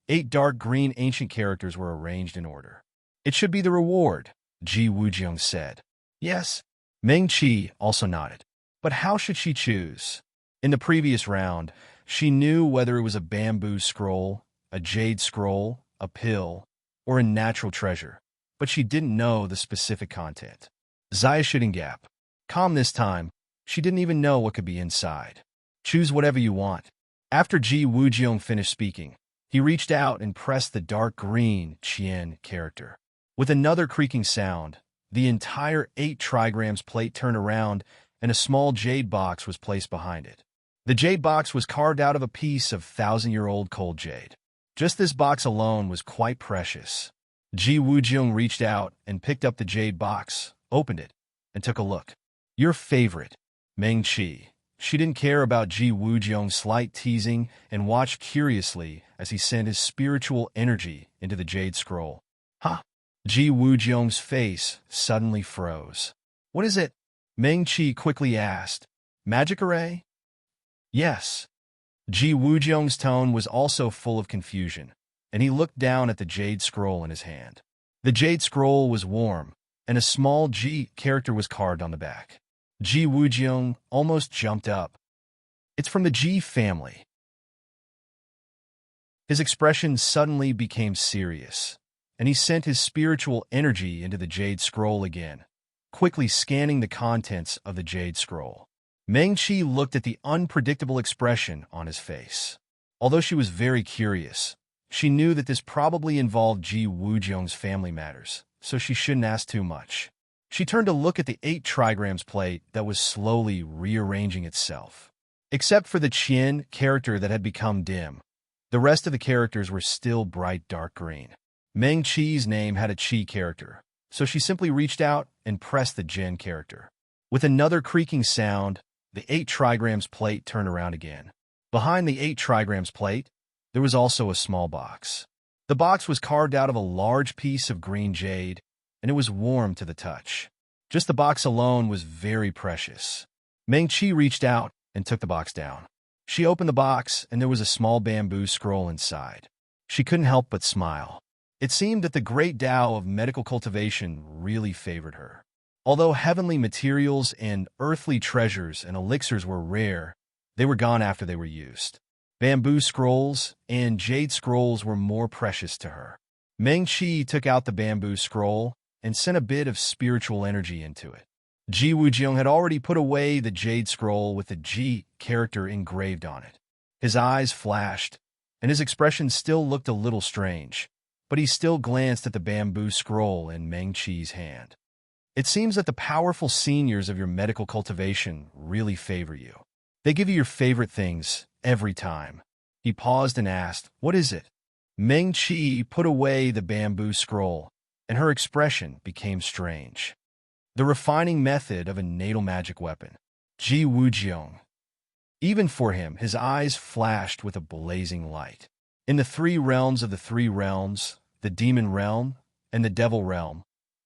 S1: 8 dark green ancient characters were arranged in order. It should be the reward, Ji Wujiang said. Yes. Meng-Chi also nodded. But how should she choose? In the previous round, she knew whether it was a bamboo scroll, a jade scroll, a pill, or a natural treasure, but she didn't know the specific content. Zaya shouldn't gap. Calm this time, she didn't even know what could be inside. Choose whatever you want. After Ji Wujiang finished speaking, he reached out and pressed the dark green Qian character. With another creaking sound, the entire 8 trigrams plate turned around and a small jade box was placed behind it. The jade box was carved out of a piece of 1,000-year-old cold jade. Just this box alone was quite precious. Ji Wujiang reached out and picked up the jade box, opened it, and took a look. Your favorite, Meng-Chi. She didn't care about Ji Wujiang's slight teasing and watched curiously as he sent his spiritual energy into the jade scroll. Huh? Ji Wujiang's face suddenly froze. What is it? Meng-Chi quickly asked. Magic array? Yes. Ji Wujiang's tone was also full of confusion, and he looked down at the jade scroll in his hand. The jade scroll was warm, and a small Ji character was carved on the back. Ji Wujiang almost jumped up. It's from the Ji family. His expression suddenly became serious, and he sent his spiritual energy into the jade scroll again, quickly scanning the contents of the jade scroll. Meng-Chi looked at the unpredictable expression on his face. Although she was very curious, she knew that this probably involved Ji Wujiang's family matters, so she shouldn't ask too much. She turned to look at the 8 trigrams plate that was slowly rearranging itself. Except for the Qian character that had become dim, the rest of the characters were still bright dark green. Meng-Chi's name had a Qi character, so she simply reached out and pressed the Jin character. With another creaking sound, the 8 trigrams plate turned around again. Behind the 8 trigrams plate, there was also a small box. The box was carved out of a large piece of green jade, and it was warm to the touch. Just the box alone was very precious. Meng-Chi reached out and took the box down. She opened the box, and there was a small bamboo scroll inside. She couldn't help but smile. It seemed that the great Tao of medical cultivation really favored her. Although heavenly materials and earthly treasures and elixirs were rare, they were gone after they were used. Bamboo scrolls and jade scrolls were more precious to her. Meng-Chi took out the bamboo scroll and sent a bit of spiritual energy into it. Ji Wujiang had already put away the jade scroll with the Ji character engraved on it. His eyes flashed, and his expression still looked a little strange, but he still glanced at the bamboo scroll in Meng Qi's hand. It seems that the powerful seniors of your medical cultivation really favor you. They give you your favorite things every time. He paused and asked, "What is it?" Meng Qi put away the bamboo scroll, and her expression became strange. The refining method of a natal magic weapon. Ji Wujiong. Even for him, his eyes flashed with a blazing light. In the three realms of the three realms, the demon realm and the devil realm,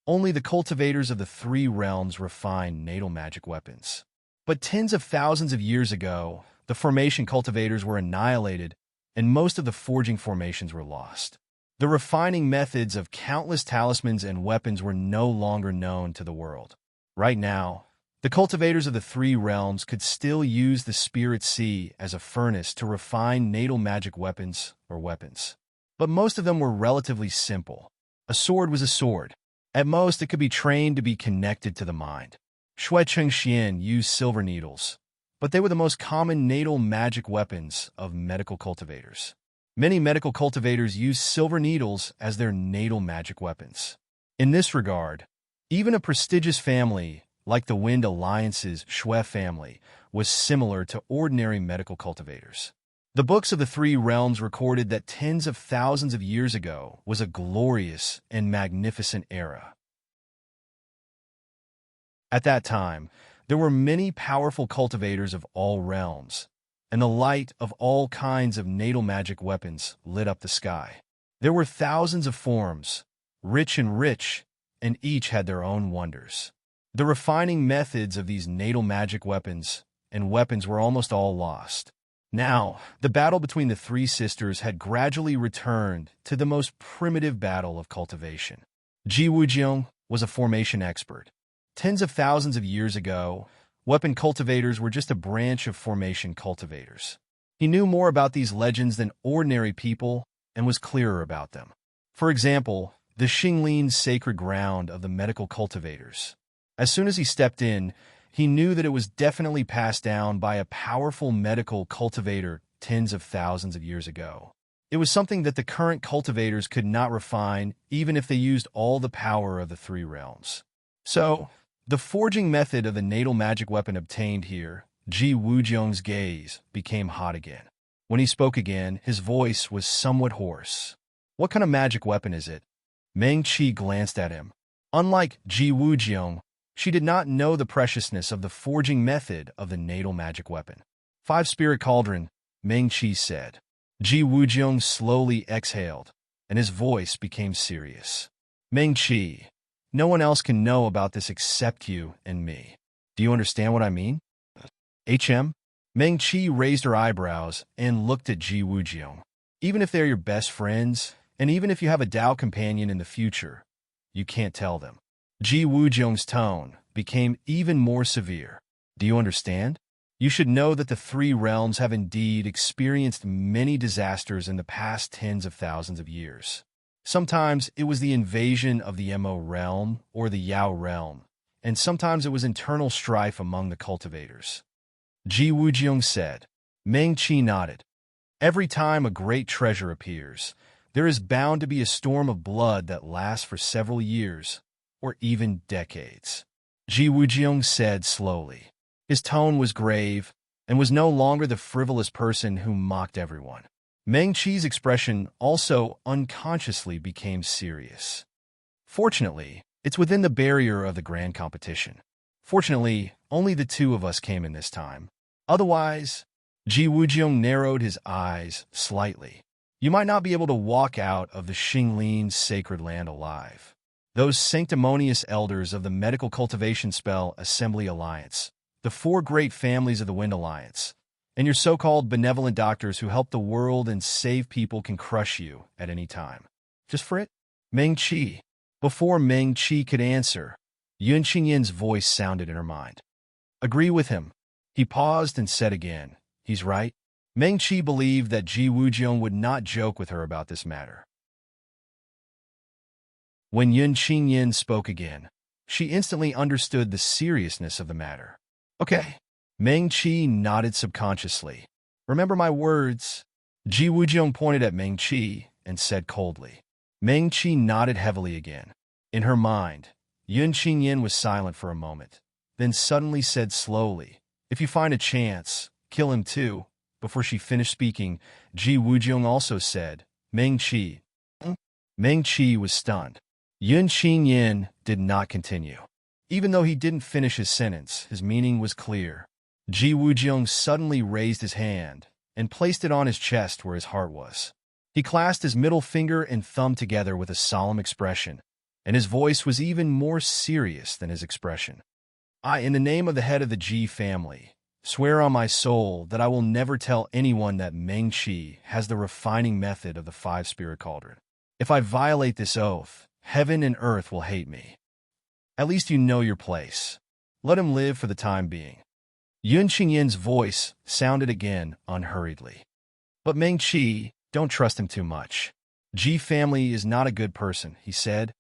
S1: only the cultivators of the three realms refine natal magic weapons. But tens of thousands of years ago, the formation cultivators were annihilated, and most of the forging formations were lost. The refining methods of countless talismans and weapons were no longer known to the world. Right now, the cultivators of the three realms could still use the spirit sea as a furnace to refine natal magic weapons or weapons. But most of them were relatively simple. A sword was a sword. At most, it could be trained to be connected to the mind. Shui Chengxian used silver needles, but they were the most common natal magic weapons of medical cultivators. Many medical cultivators use silver needles as their natal magic weapons. In this regard, even a prestigious family like the Wind Alliance's Shui family was similar to ordinary medical cultivators. The books of the three realms recorded that tens of thousands of years ago was a glorious and magnificent era. At that time, there were many powerful cultivators of all realms, and the light of all kinds of natal magic weapons lit up the sky. There were thousands of forms, rich, and each had their own wonders. The refining methods of these natal magic weapons and weapons were almost all lost. Now, the battle between the three sisters had gradually returned to the most primitive battle of cultivation. Ji Wujiong was a formation expert. Tens of thousands of years ago, weapon cultivators were just a branch of formation cultivators. He knew more about these legends than ordinary people and was clearer about them. For example, the Xinglin sacred ground of the medical cultivators. As soon as he stepped in, he knew that it was definitely passed down by a powerful medical cultivator tens of thousands of years ago. It was something that the current cultivators could not refine even if they used all the power of the three realms. So, the forging method of the natal magic weapon obtained here, Ji Wujiong's gaze became hot again. When he spoke again, his voice was somewhat hoarse. "What kind of magic weapon is it?" Meng Qi glanced at him. Unlike Ji Wujiong, she did not know the preciousness of the forging method of the natal magic weapon. "Five-spirit cauldron," Meng Qi said. Ji Wujiong slowly exhaled, and his voice became serious. "Meng Qi, no one else can know about this except you and me. Do you understand what I mean?" Meng Qi raised her eyebrows and looked at Ji Wujiong. "Even if they're your best friends, and even if you have a Tao companion in the future, you can't tell them." Ji Wujiong's tone became even more severe. "Do you understand? You should know that the three realms have indeed experienced many disasters in the past tens of thousands of years. Sometimes it was the invasion of the Mo realm or the Yao realm, and sometimes it was internal strife among the cultivators." Ji Wujiong said. Meng Qi nodded. "Every time a great treasure appears, there is bound to be a storm of blood that lasts for several years, or even decades," Ji Wujiong said slowly. His tone was grave and was no longer the frivolous person who mocked everyone. Meng Qi's expression also unconsciously became serious. "Fortunately, it's within the barrier of the grand competition. Fortunately, only the two of us came in this time. Otherwise," Ji Wujiong narrowed his eyes slightly, "you might not be able to walk out of the Xinglin sacred land alive. Those sanctimonious elders of the Medical Cultivation Spell Assembly Alliance, the four great families of the Wind Alliance, and your so-called benevolent doctors who help the world and save people can crush you at any time. Just for it?" Meng Qi. Before Meng Qi could answer, Yun Qingyin's voice sounded in her mind. "Agree with him." He paused and said again, "He's right." Meng Qi believed that Ji Wujiong would not joke with her about this matter. When Yun Qingyin spoke again, she instantly understood the seriousness of the matter. "Okay." Meng Qi nodded subconsciously. "Remember my words. Ji Wujiang pointed at Meng Qi and said coldly. Meng Qi nodded heavily again. In her mind, Yun Qingyan was silent for a moment, then suddenly said slowly, "If you find a chance, kill him too." Before she finished speaking, Ji Wujiang also said, Meng Qi. Meng Qi was stunned. Yun Qingyan did not continue. Even though he didn't finish his sentence, his meaning was clear. Ji Wujiang suddenly raised his hand and placed it on his chest where his heart was. He clasped his middle finger and thumb together with a solemn expression, and his voice was even more serious than his expression. "I, in the name of the head of the Ji family, swear on my soul that I will never tell anyone that Meng Qi has the refining method of the five-spirit cauldron. If I violate this oath, heaven and earth will hate me. At least you know your place. Let him live for the time being." Yun Qingyan's voice sounded again unhurriedly. "But Meng Qi, don't trust him too much. Ji family is not a good person," he said.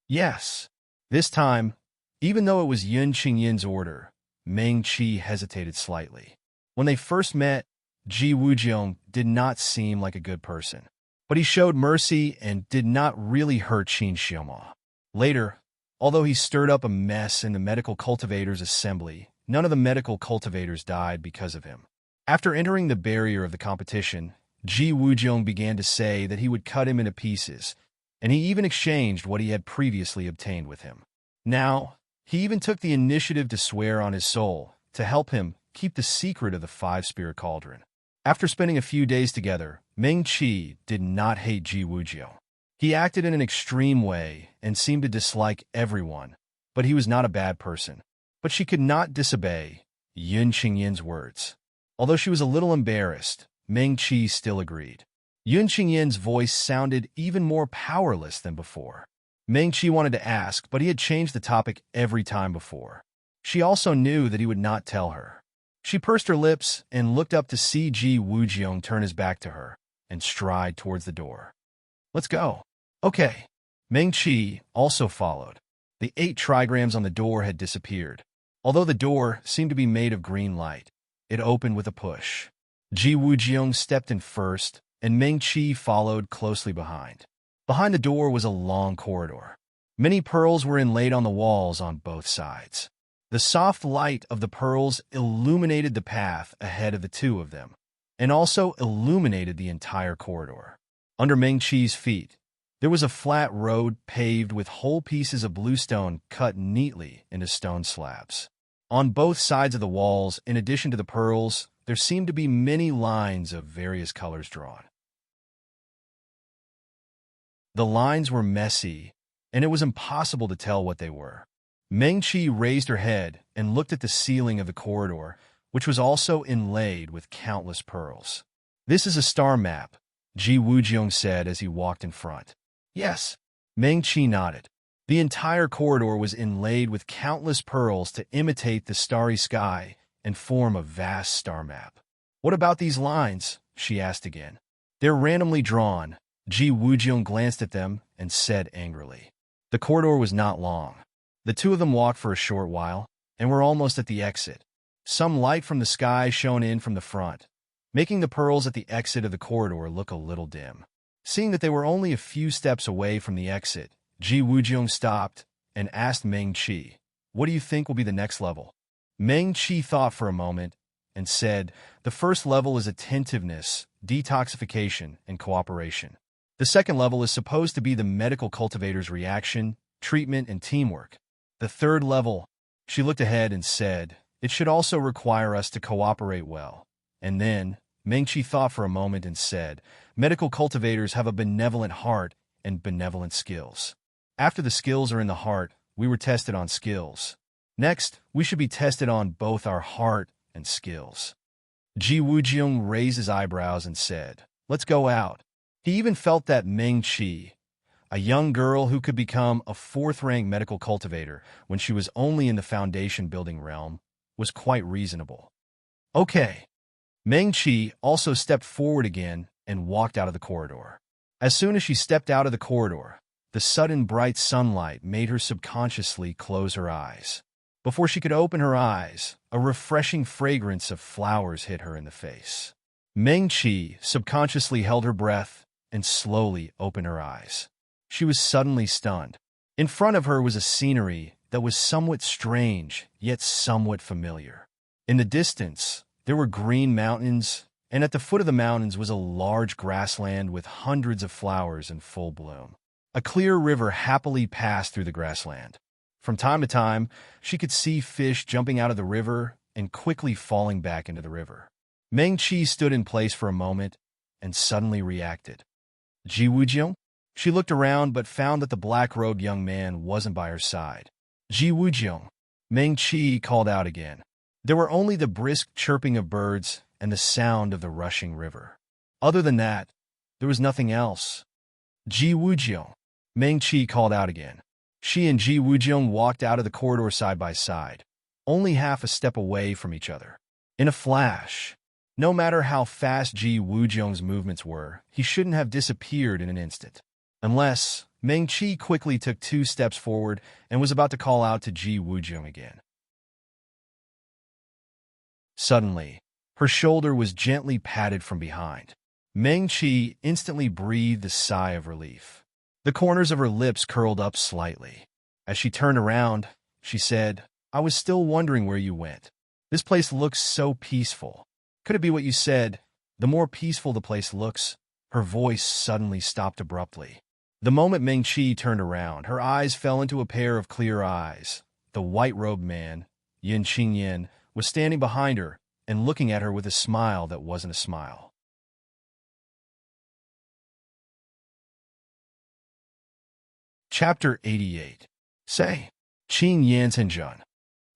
S1: "Yes." This time, even though it was Yun Qingyan's order, Meng Qi hesitated slightly. When they first met, Ji Wujiang did not seem like a good person, but he showed mercy and did not really hurt Qin Xiaoma. Later, although he stirred up a mess in the medical cultivators' assembly, none of the medical cultivators died because of him. After entering the barrier of the competition, Ji Wujiang began to say that he would cut him into pieces, and he even exchanged what he had previously obtained with him. Now, he even took the initiative to swear on his soul to help him keep the secret of the five-spirit cauldron. After spending a few days together, Meng Qi did not hate Ji Wujiang. He acted in an extreme way and seemed to dislike everyone, but he was not a bad person. But she could not disobey Yun Qingyan's words. Although she was a little embarrassed, Meng Qi still agreed. Yun Qingyan's voice sounded even more powerless than before. Meng Qi wanted to ask, but he had changed the topic every time before. She also knew that he would not tell her. She pursed her lips and looked up to see Ji Wujiang turn his back to her and stride towards the door. "Let's go." "Okay." Meng Qi also followed. The 8 trigrams on the door had disappeared. Although the door seemed to be made of green light, it opened with a push. Ji Wujiang stepped in first, and Meng Qi followed closely behind. Behind the door was a long corridor. Many pearls were inlaid on the walls on both sides. The soft light of the pearls illuminated the path ahead of the two of them, and also illuminated the entire corridor. Under Meng Qi's feet, there was a flat road paved with whole pieces of bluestone cut neatly into stone slabs. On both sides of the walls, in addition to the pearls, there seemed to be many lines of various colors drawn. The lines were messy, and it was impossible to tell what they were. Meng Qi raised her head and looked at the ceiling of the corridor, which was also inlaid with countless pearls. "This is a star map," Ji Wujiang said as he walked in front. "Yes." Meng Qi nodded. The entire corridor was inlaid with countless pearls to imitate the starry sky and form a vast star map. "What about these lines?" she asked again. "They're randomly drawn." Ji Wujiang glanced at them and said angrily. The corridor was not long. The two of them walked for a short while and were almost at the exit. Some light from the sky shone in from the front, making the pearls at the exit of the corridor look a little dim. Seeing that they were only a few steps away from the exit, Ji Wujiang stopped and asked Meng Qi, "What do you think will be the next level?" Meng Qi thought for a moment and said, "The first level is attentiveness, detoxification, and cooperation. The second level is supposed to be the medical cultivator's reaction, treatment, and teamwork. The third level," she looked ahead and said, "it should also require us to cooperate well." And then, Meng Qi thought for a moment and said, "Medical cultivators have a benevolent heart and benevolent skills. After the skills are in the heart, we were tested on skills. Next, we should be tested on both our heart and skills." Ji Wujiang raised his eyebrows and said, "Let's go out." He even felt that Meng Qi, a young girl who could become a 4th-rank medical cultivator when she was only in the foundation building realm, was quite reasonable. "Okay." Meng Qi also stepped forward again and walked out of the corridor. As soon as she stepped out of the corridor, the sudden bright sunlight made her subconsciously close her eyes. Before she could open her eyes, a refreshing fragrance of flowers hit her in the face. Meng-Chi subconsciously held her breath and slowly opened her eyes. She was suddenly stunned. In front of her was a scenery that was somewhat strange, yet somewhat familiar. In the distance, there were green mountains, and at the foot of the mountains was a large grassland with hundreds of flowers in full bloom. A clear river happily passed through the grassland. From time to time, she could see fish jumping out of the river and quickly falling back into the river. Meng-Chi stood in place for a moment and suddenly reacted. Ji Wujiang? She looked around but found that the black-robed young man wasn't by her side. Ji Wujiang, Meng-Chi called out again. There were only the brisk chirping of birds and the sound of the rushing river. Other than that, there was nothing else. Ji Wujiang, Meng-Chi called out again. She and Ji Wujiang walked out of the corridor side by side, only half a step away from each other. In a flash, no matter how fast Ji Wujiang's movements were, he shouldn't have disappeared in an instant. Unless, Meng-Chi quickly took 2 steps forward and was about to call out to Ji Wujiang again. Suddenly, her shoulder was gently patted from behind. Meng-Chi instantly breathed a sigh of relief. The corners of her lips curled up slightly. As she turned around, she said, I was still wondering where you went. This place looks so peaceful. Could it be what you said? The more peaceful the place looks, her voice suddenly stopped abruptly. The moment Meng-Chi turned around, her eyes fell into a pair of clear eyes. The white-robed man, Yin Qingyan, was standing behind her and looking at her with a smile that wasn't a smile. Chapter 88. Say, Qin Yanzhenjun.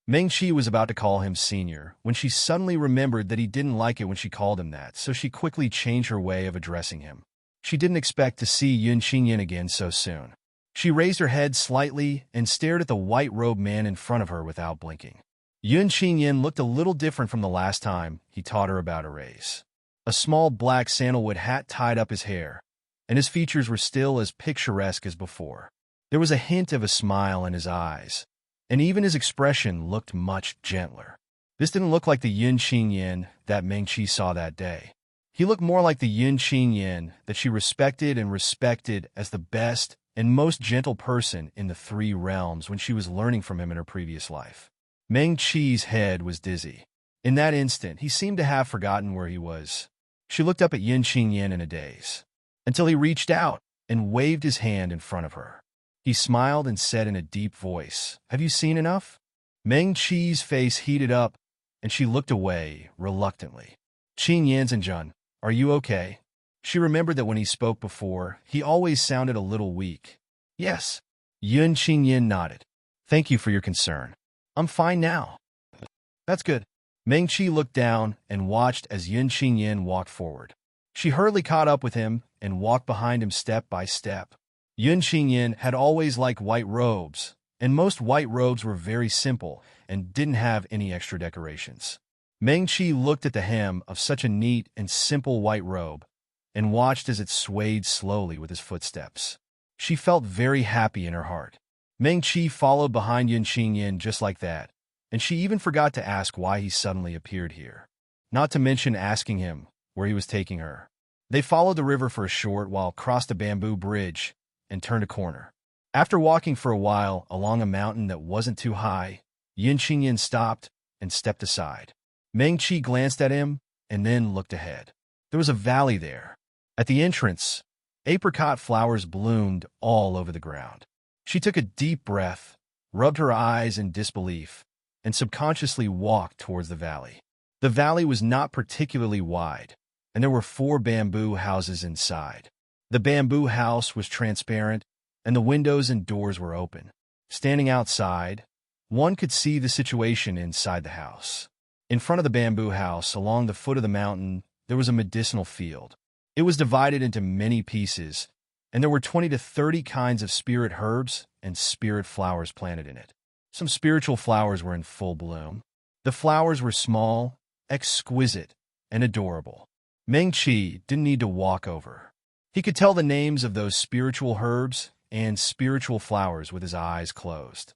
S1: Meng-Chi was about to call him senior when she suddenly remembered that he didn't like it when she called him that, so she quickly changed her way of addressing him. She didn't expect to see Yin Qingyan again so soon. She raised her head slightly and stared at the white-robed man in front of her without blinking. Yin Qingyan looked a little different from the last time he taught her about a race. A small black sandalwood hat tied up his hair, and his features were still as picturesque as before. There was a hint of a smile in his eyes, and even his expression looked much gentler. This didn't look like the Yin Qingyan that Meng-Chi saw that day. He looked more like the Yin Qingyan that she respected as the best and most gentle person in the 3 realms when she was learning from him in her previous life. Meng-Chi's head was dizzy. In that instant, he seemed to have forgotten where he was. She looked up at Yin Qingyan in a daze, until he reached out and waved his hand in front of her. He smiled and said in a deep voice, Have you seen enough? Meng-Chi's face heated up, and she looked away reluctantly. Qin Yanzhenjun, are you okay? She remembered that when he spoke before, he always sounded a little weak. Yes. Yin Qingyan nodded. Thank you for your concern. I'm fine now. That's good. Meng-Chi looked down and watched as Yin Qingyan walked forward. She hurriedly caught up with him and walked behind him step by step. Yin Qingyan had always liked white robes, and most white robes were very simple and didn't have any extra decorations. Meng-Chi looked at the hem of such a neat and simple white robe and watched as it swayed slowly with his footsteps. She felt very happy in her heart. Meng-Chi followed behind Yin Qingyan just like that, and she even forgot to ask why he suddenly appeared here, not to mention asking him where he was taking her. They followed the river for a short while, crossed a bamboo bridge, and turned a corner. After walking for a while along a mountain that wasn't too high, Yin Qingyan stopped and stepped aside. Meng-Chi glanced at him and then looked ahead. There was a valley there. At the entrance, apricot flowers bloomed all over the ground. She took a deep breath, rubbed her eyes in disbelief, and subconsciously walked towards the valley. The valley was not particularly wide, and there were 4 bamboo houses inside. The bamboo house was transparent, and the windows and doors were open. Standing outside, one could see the situation inside the house. In front of the bamboo house, along the foot of the mountain, there was a medicinal field. It was divided into many pieces, and there were 20 to 30 kinds of spirit herbs and spirit flowers planted in it. Some spiritual flowers were in full bloom. The flowers were small, exquisite, and adorable. Meng-Chi didn't need to walk over. He could tell the names of those spiritual herbs and spiritual flowers with his eyes closed.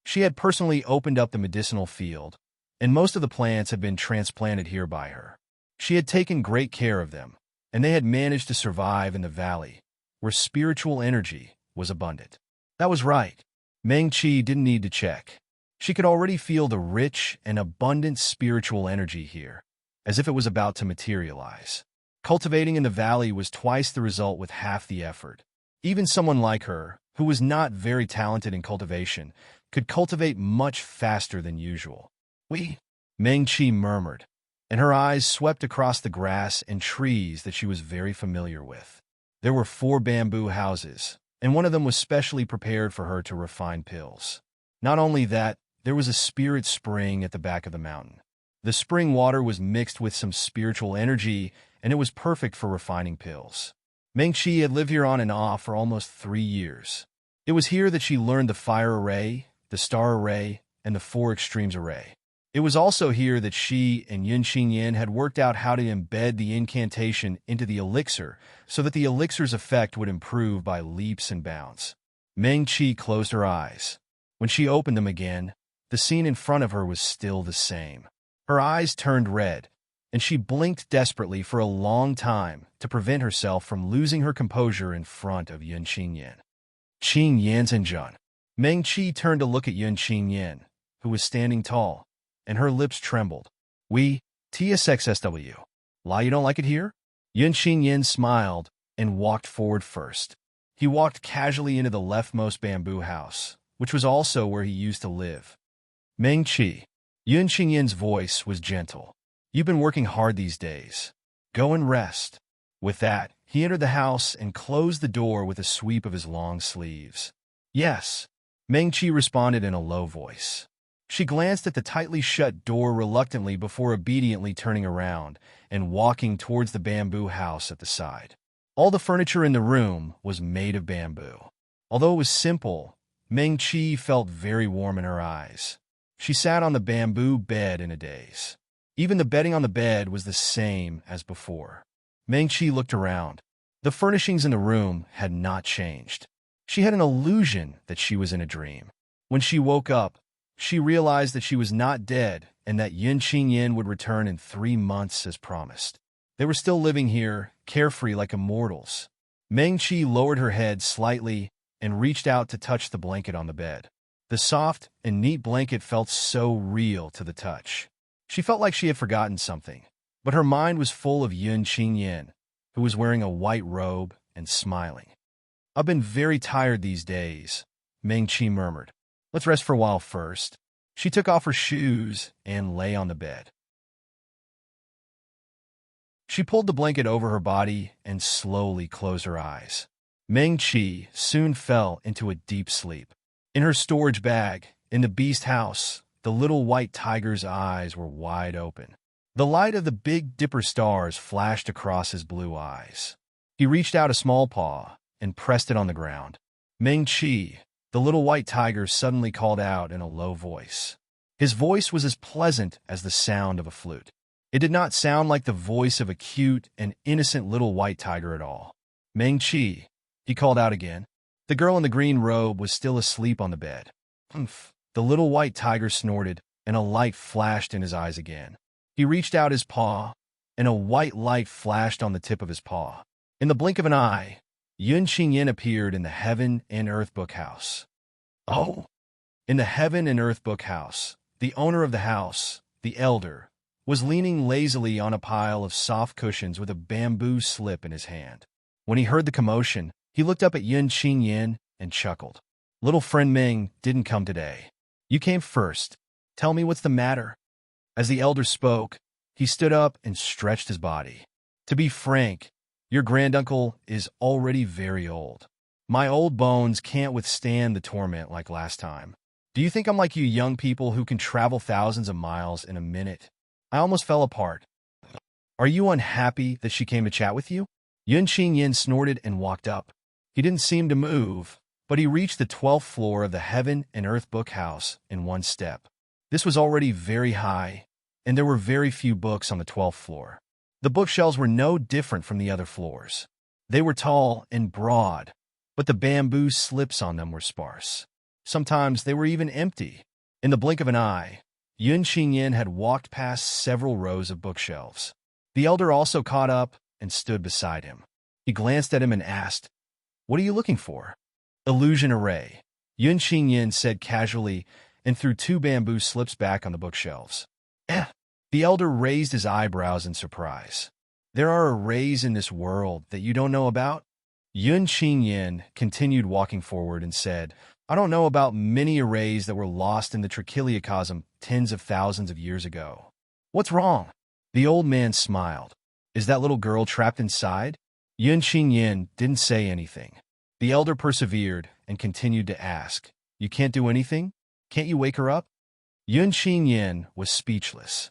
S1: She had personally opened up the medicinal field, and most of the plants had been transplanted here by her. She had taken great care of them, and they had managed to survive in the valley, where spiritual energy was abundant. That was right. Meng Qi didn't need to check. She could already feel the rich and abundant spiritual energy here, as if it was about to materialize. Cultivating in the valley was twice the result with half the effort. Even someone like her, who was not very talented in cultivation, could cultivate much faster than usual. Meng Qi murmured, and her eyes swept across the grass and trees that she was very familiar with. There were 4 bamboo houses, and one of them was specially prepared for her to refine pills. Not only that, there was a spirit spring at the back of the mountain. The spring water was mixed with some spiritual energy, and it was perfect for refining pills. Meng Qi had lived here on and off for almost 3 years. It was here that she learned the fire array, the star array, and the 4 extremes array. It was also here that she and Yun Xingyan had worked out how to embed the incantation into the elixir so that the elixir's effect would improve by leaps and bounds. Meng Qi closed her eyes. When she opened them again, the scene in front of her was still the same. Her eyes turned red, and she blinked desperately for a long time to prevent herself from losing her composure in front of Yun Xingyan. Qing Yanzhenjun. Meng Qi turned to look at Yun Xingyan, who was standing tall, and her lips trembled. TSXSW. Lie, you don't like it here? Yun Xingyan smiled and walked forward first. He walked casually into the leftmost bamboo house, which was also where he used to live. Meng Qi. Yun Xingyan's voice was gentle. You've been working hard these days. Go and rest. With that, he entered the house and closed the door with a sweep of his long sleeves. Yes, Meng Qi responded in a low voice. She glanced at the tightly shut door reluctantly before obediently turning around and walking towards the bamboo house at the side. All the furniture in the room was made of bamboo. Although it was simple, Meng Qi felt very warm in her eyes. She sat on the bamboo bed in a daze. Even the bedding on the bed was the same as before. Meng Qi looked around. The furnishings in the room had not changed. She had an illusion that she was in a dream. When she woke up, she realized that she was not dead and that Yun Xingyan would return in 3 months as promised. They were still living here, carefree like immortals. Meng Qi lowered her head slightly and reached out to touch the blanket on the bed. The soft and neat blanket felt so real to the touch. She felt like she had forgotten something, but her mind was full of Yun Xingyan, who was wearing a white robe and smiling. I've been very tired these days, Meng Qi murmured. Let's rest for a while first. She took off her shoes and lay on the bed. She pulled the blanket over her body and slowly closed her eyes. Meng Qi soon fell into a deep sleep. In her storage bag, in the beast house, the little white tiger's eyes were wide open. The light of the Big Dipper stars flashed across his blue eyes. He reached out a small paw and pressed it on the ground. Meng Qi, the little white tiger, suddenly called out in a low voice. His voice was as pleasant as the sound of a flute. It did not sound like the voice of a cute and innocent little white tiger at all. Meng Qi, he called out again. The girl in the green robe was still asleep on the bed. Humph. The little white tiger snorted, and a light flashed in his eyes again. He reached out his paw, and a white light flashed on the tip of his paw. In the blink of an eye, Yun Xingyan appeared in the Heaven and Earth Book House. Oh! In the Heaven and Earth Book House, the owner of the house, the elder, was leaning lazily on a pile of soft cushions with a bamboo slip in his hand. When he heard the commotion, he looked up at Yun Xingyan and chuckled. Little friend Ming didn't come today. You came first. Tell me what's the matter. As the elder spoke, he stood up and stretched his body. To be frank, your granduncle is already very old. My old bones can't withstand the torment like last time. Do you think I'm like you young people who can travel thousands of miles in a minute? I almost fell apart. Are you unhappy that she came to chat with you? Yun Xingyan snorted and walked up. He didn't seem to move, but he reached the 12th floor of the Heaven and Earth Book House in one step. This was already very high, and there were very few books on the 12th floor. The bookshelves were no different from the other floors. They were tall and broad, but the bamboo slips on them were sparse. Sometimes they were even empty. In the blink of an eye, Yun Qingyan had walked past several rows of bookshelves. The elder also caught up and stood beside him. He glanced at him and asked, "What are you looking for?" "Illusion array," Yun Qingyan said casually and threw two bamboo slips back on the bookshelves. Eh. The elder raised his eyebrows in surprise. "There are arrays in this world that you don't know about?" Yun Qingyan continued walking forward and said, "I don't know about many arrays that were lost in the Trichiliocosm tens of thousands of years ago." "What's wrong?" The old man smiled. "Is that little girl trapped inside?" Yun Qingyan didn't say anything. The elder persevered and continued to ask, "You can't do anything? Can't you wake her up?" Yun Qingyan was speechless.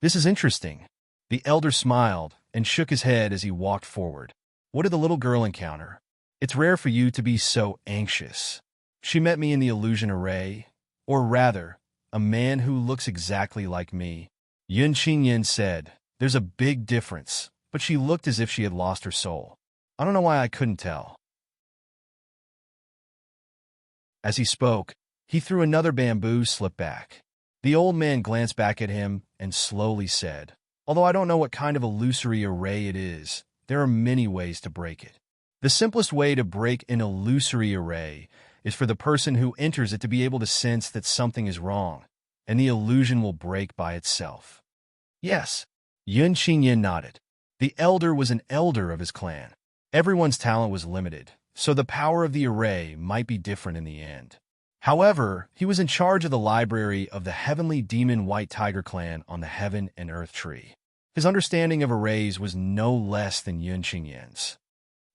S1: "This is interesting." The elder smiled and shook his head as he walked forward. "What did the little girl encounter?" "It's rare for you to be so anxious. She met me in the illusion array, or rather, a man who looks exactly like me." Yun Qingyan said, "There's a big difference, but she looked as if she had lost her soul. I don't know why I couldn't tell." As he spoke, he threw another bamboo slip back. The old man glanced back at him and slowly said, "Although I don't know what kind of illusory array it is, there are many ways to break it. The simplest way to break an illusory array is for the person who enters it to be able to sense that something is wrong, and the illusion will break by itself." "Yes." Yun Qingyan nodded. The elder was an elder of his clan. Everyone's talent was limited, so the power of the array might be different in the end. However, he was in charge of the library of the Heavenly Demon White Tiger clan on the Heaven and Earth tree. His understanding of arrays was no less than Yun Qingyan's.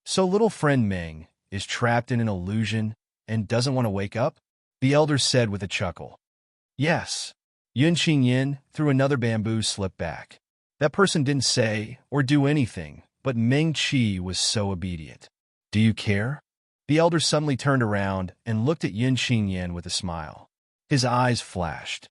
S1: "So little friend Ming is trapped in an illusion and doesn't want to wake up?" the elder said with a chuckle. "Yes." Yun Qingyan threw another bamboo slip back. "That person didn't say or do anything, but Ming Qi was so obedient." "Do you care?" The elder suddenly turned around and looked at Yun Qingyan with a smile. His eyes flashed.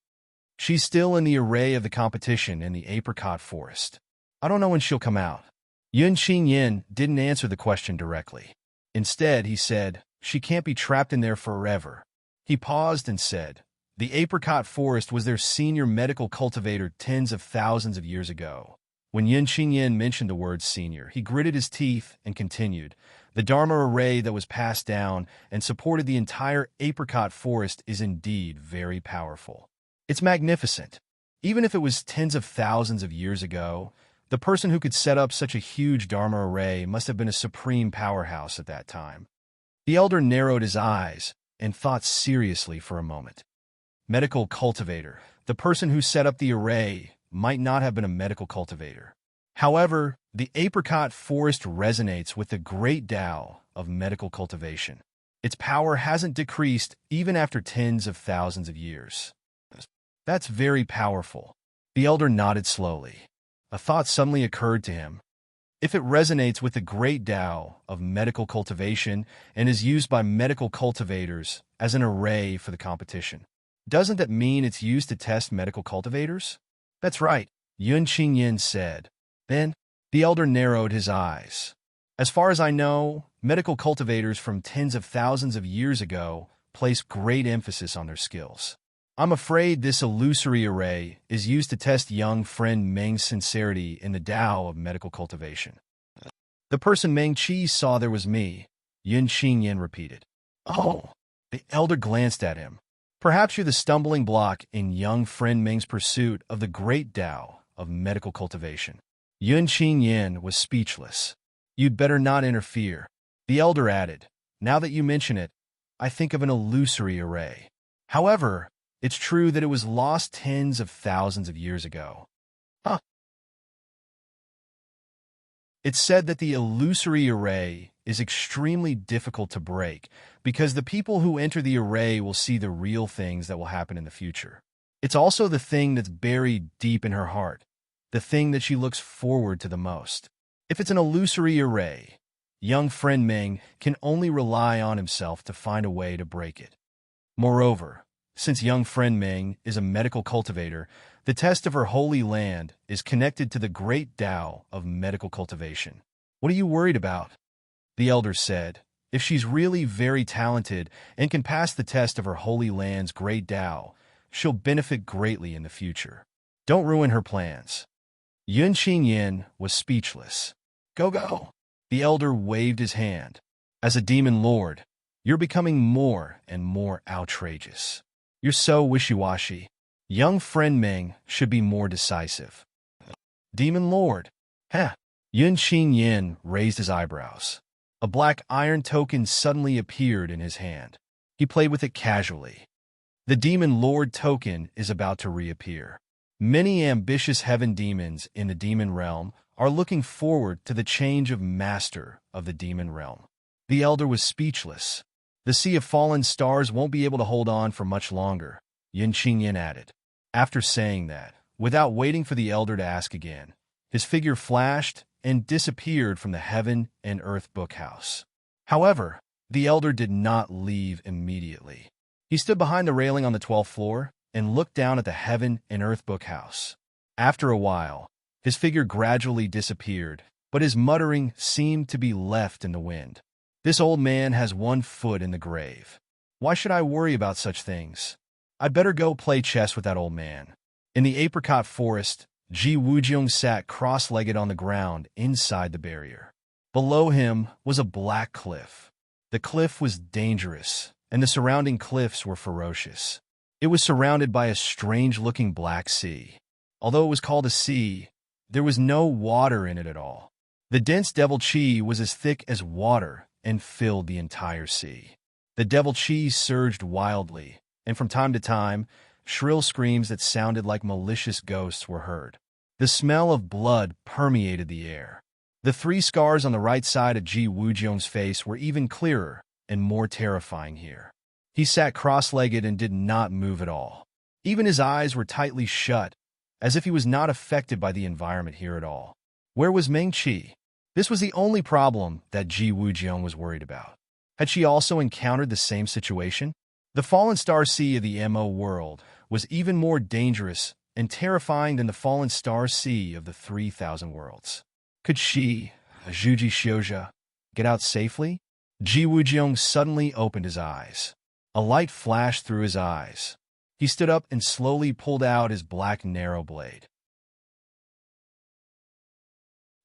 S1: "She's still in the array of the competition in the apricot forest. I don't know when she'll come out." Yun Qingyan didn't answer the question directly. Instead, he said, "She can't be trapped in there forever." He paused and said, "The apricot forest was their senior medical cultivator tens of thousands of years ago." When Yun Qingyan mentioned the word senior, he gritted his teeth and continued, "The Dharma array that was passed down and supported the entire apricot forest is indeed very powerful. It's magnificent. Even if it was tens of thousands of years ago, the person who could set up such a huge Dharma array must have been a supreme powerhouse at that time." The elder narrowed his eyes and thought seriously for a moment. Medical cultivator. The person who set up the array might not have been a medical cultivator. However, the apricot forest resonates with the great Tao of medical cultivation. Its power hasn't decreased even after tens of thousands of years. That's very powerful. The elder nodded slowly. A thought suddenly occurred to him. If it resonates with the great Tao of medical cultivation and is used by medical cultivators as an array for the competition, doesn't that mean it's used to test medical cultivators? "That's right," Yun Qingyan said. Then, the elder narrowed his eyes. "As far as I know, medical cultivators from tens of thousands of years ago place great emphasis on their skills. I'm afraid this illusory array is used to test young friend Meng's sincerity in the Tao of medical cultivation." "The person Meng Qi saw there was me," Yun Qingyan repeated. "Oh." The elder glanced at him. "Perhaps you're the stumbling block in young friend Ming's pursuit of the great Tao of medical cultivation." Yun Qingyan was speechless. "You'd better not interfere." The elder added, "Now that you mention it, I think of an illusory array. However, it's true that it was lost tens of thousands of years ago." "Huh." It's said that the illusory array is extremely difficult to break because the people who enter the array will see the real things that will happen in the future. It's also the thing that's buried deep in her heart, the thing that she looks forward to the most. If it's an illusory array, young friend Ming can only rely on himself to find a way to break it. Moreover, since young friend Ming is a medical cultivator, the test of her holy land is connected to the great Tao of medical cultivation. What are you worried about?" The elder said, "If she's really very talented and can pass the test of her holy land's great Tao, she'll benefit greatly in the future. Don't ruin her plans. Yun Qingyin was speechless. Go, go! The elder waved his hand. As a demon lord, you're becoming more and more outrageous. You're so wishy-washy. Young friend Meng should be more decisive. Demon lord? Heh. Yun Qingyin raised his eyebrows. A black iron token suddenly appeared in his hand. He played with it casually. The demon lord token is about to reappear. Many ambitious heaven demons in the demon realm are looking forward to the change of master of the demon realm. The elder was speechless. The sea of fallen stars won't be able to hold on for much longer, Yun Qingyin added. After saying that, without waiting for the elder to ask again, his figure flashed and disappeared from the heaven and earth bookhouse. However, the elder did not leave immediately. He stood behind the railing on the 12th floor and looked down at the heaven and earth bookhouse. After a while, his figure gradually disappeared, but his muttering seemed to be left in the wind. This old man has one foot in the grave. Why should I worry about such things? I'd better go play chess with that old man. In the apricot forest, Ji Wujiang sat cross-legged on the ground inside the barrier. Below him was a black cliff. The cliff was dangerous, and the surrounding cliffs were ferocious. It was surrounded by a strange-looking black sea. Although it was called a sea, there was no water in it at all. The dense devil chi was as thick as water and filled the entire sea. The devil chi surged wildly, and from time to time, shrill screams that sounded like malicious ghosts were heard. The smell of blood permeated the air. The 3 scars on the right side of Ji Wujiang's face were even clearer and more terrifying here. He sat cross-legged and did not move at all. Even his eyes were tightly shut, as if he was not affected by the environment here at all. Where was Meng Qi? This was the only problem that Ji Wujiang was worried about. Had she also encountered the same situation? The fallen star sea of the Mo world was even more dangerous and terrifying than the fallen star sea of the 3,000 worlds. Could she, Zhuji Xiuzha, get out safely? Ji Wujiang suddenly opened his eyes. A light flashed through his eyes. He stood up and slowly pulled out his black narrow blade.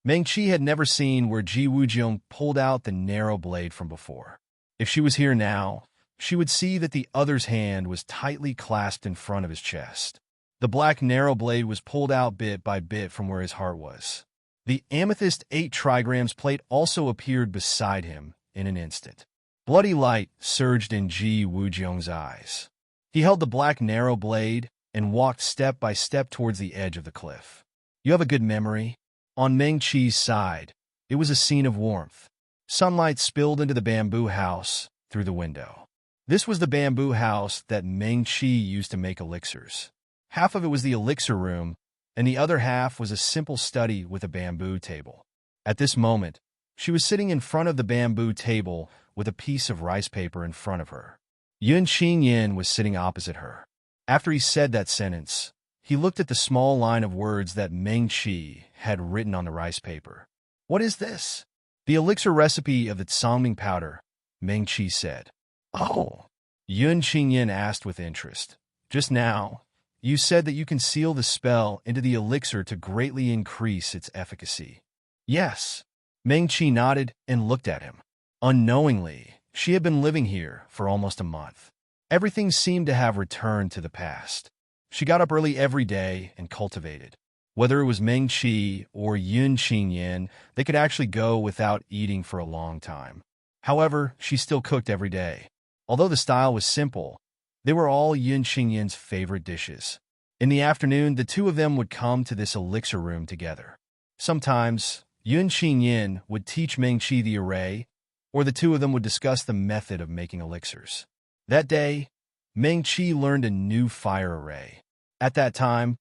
S1: Meng Qi had never seen where Ji Wujiang pulled out the narrow blade from before. If she was here now, she would see that the other's hand was tightly clasped in front of his chest. The black narrow blade was pulled out bit by bit from where his heart was. The amethyst 8 trigrams plate also appeared beside him in an instant. Bloody light surged in Ji Wujiang's eyes. He held the black narrow blade and walked step by step towards the edge of the cliff. You have a good memory? On Meng Qi's side, it was a scene of warmth. Sunlight spilled into the bamboo house through the window. This was the bamboo house that Meng Qi used to make elixirs. Half of it was the elixir room, and the other half was a simple study with a bamboo table. At this moment, she was sitting in front of the bamboo table with a piece of rice paper in front of her. Yun Qingyin was sitting opposite her. After he said that sentence, he looked at the small line of words that Meng Qi had written on the rice paper. What is this? The elixir recipe of the Tsangming powder, Meng Qi said. Oh, Yun Qingyin asked with interest. Just now, you said that you can seal the spell into the elixir to greatly increase its efficacy. Yes. Meng Qi nodded and looked at him. Unknowingly, she had been living here for almost a month. Everything seemed to have returned to the past. She got up early every day and cultivated. Whether it was Meng Qi or Yun Qingyin, they could actually go without eating for a long time. However, she still cooked every day. Although the style was simple, they were all Yun Qingyin's favorite dishes. In the afternoon, the two of them would come to this elixir room together. Sometimes, Yun Qingyin would teach Meng Qi the array, or the two of them would discuss the method of making elixirs. That day, Meng Qi learned a new fire array. At that time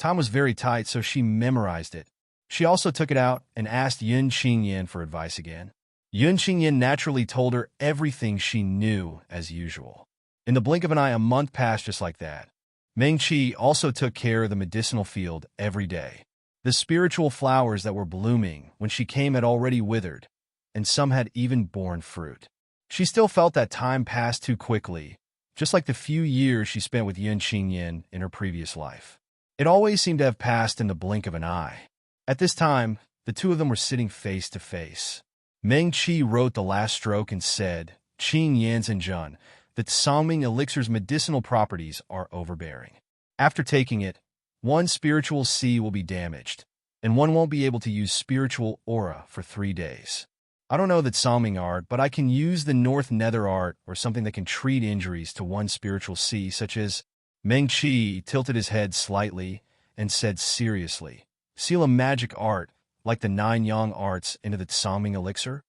S1: was very tight, so she memorized it. She also took it out and asked Yun Qingyin for advice again. Yun Qingyin naturally told her everything she knew as usual. In the blink of an eye, a month passed just like that. Meng Qi also took care of the medicinal field every day. The spiritual flowers that were blooming when she came had already withered, and some had even borne fruit. She still felt that time passed too quickly, just like the few years she spent with Yun Qingyan in her previous life. It always seemed to have passed in the blink of an eye. At this time, the two of them were sitting face to face. Meng Qi wrote the last stroke and said, Qing Yan's and Jun, that Songming Elixir's medicinal properties are overbearing. After taking it, one spiritual sea will be damaged, and one won't be able to use spiritual aura for 3 days. I don't know that Songming art, but I can use the North Nether art or something that can treat injuries to one spiritual sea, such as Meng Qi tilted his head slightly and said seriously, seal a magic art like the 9 Yang arts into the Songming elixir?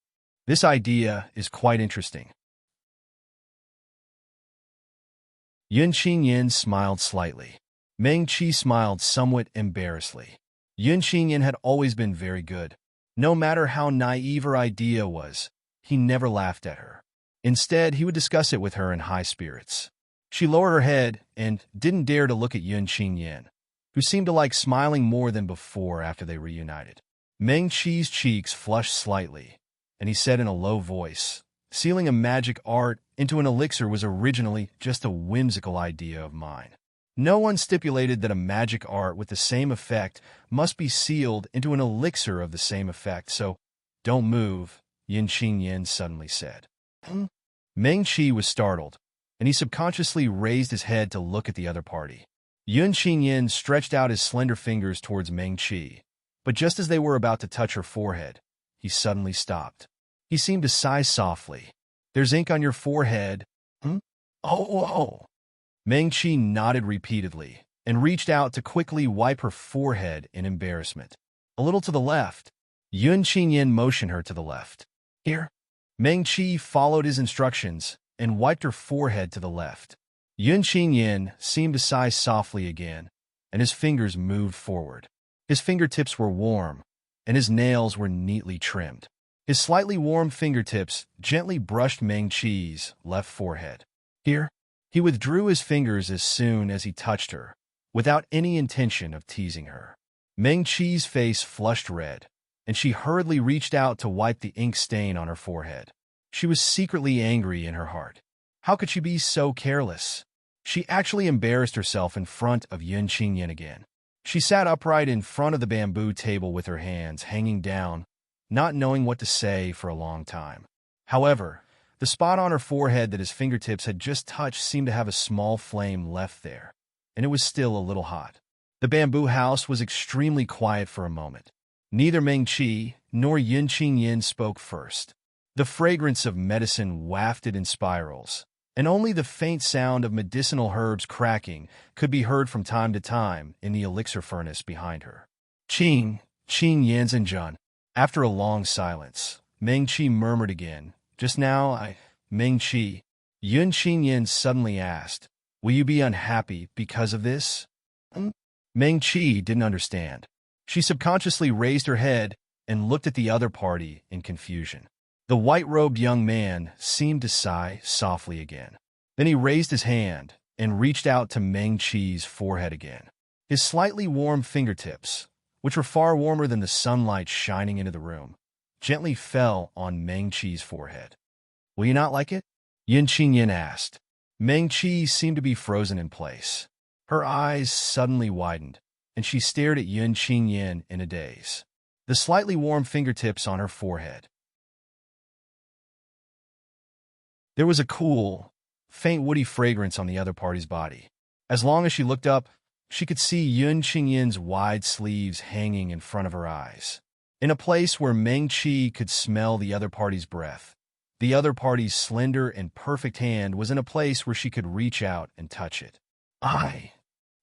S1: This idea is quite interesting. Yun Qingyan smiled slightly. Meng Qi smiled somewhat embarrassedly. Yun Qingyan had always been very good. No matter how naive her idea was, he never laughed at her. Instead, he would discuss it with her in high spirits. She lowered her head and didn't dare to look at Yun Qingyan, who seemed to like smiling more than before after they reunited. Meng Qi's cheeks flushed slightly, and he said in a low voice, sealing a magic art into an elixir was originally just a whimsical idea of mine. No one stipulated that a magic art with the same effect must be sealed into an elixir of the same effect, so don't move, Yun Qingyan suddenly said. Meng Qi was startled, and he subconsciously raised his head to look at the other party. Yun Qingyan stretched out his slender fingers towards Meng Qi, but just as they were about to touch her forehead, he suddenly stopped. He seemed to sigh softly. There's ink on your forehead. Oh. Meng Qi nodded repeatedly and reached out to quickly wipe her forehead in embarrassment. A little to the left. Yun Qingyan motioned her to the left. Here. Meng Qi followed his instructions and wiped her forehead to the left. Yun Qingyan seemed to sigh softly again, and his fingers moved forward. His fingertips were warm, and his nails were neatly trimmed. His slightly warm fingertips gently brushed Meng Qi's left forehead. Here. He withdrew his fingers as soon as he touched her, without any intention of teasing her. Meng Qi's face flushed red, and she hurriedly reached out to wipe the ink stain on her forehead. She was secretly angry in her heart. How could she be so careless? She actually embarrassed herself in front of Yun Qingyan again. She sat upright in front of the bamboo table with her hands hanging down, not knowing what to say for a long time. However, the spot on her forehead that his fingertips had just touched seemed to have a small flame left there, and it was still a little hot. The bamboo house was extremely quiet for a moment. Neither Meng Qi nor Yun Qingyan spoke first. The fragrance of medicine wafted in spirals, and only the faint sound of medicinal herbs cracking could be heard from time to time in the elixir furnace behind her. Qing Yan's and Jun. After a long silence, Meng Qi murmured again, just now, Meng Qi. Yun Qingyan suddenly asked, will you be unhappy because of this? Meng Qi didn't understand. She subconsciously raised her head and looked at the other party in confusion. The white-robed young man seemed to sigh softly again. Then he raised his hand and reached out to Meng Qi's forehead again. His slightly warm fingertips, which were far warmer than the sunlight shining into the room, gently fell on Meng Qi's forehead. Will you not like it? Yun Qingyan asked. Meng Qi seemed to be frozen in place. Her eyes suddenly widened, and she stared at Yun Qingyan in a daze. The slightly warm fingertips on her forehead. There was a cool, faint woody fragrance on the other party's body. As long as she looked up, she could see Yun Qingyan's wide sleeves hanging in front of her eyes. In a place where Meng Qi could smell the other party's breath, the other party's slender and perfect hand was in a place where she could reach out and touch it.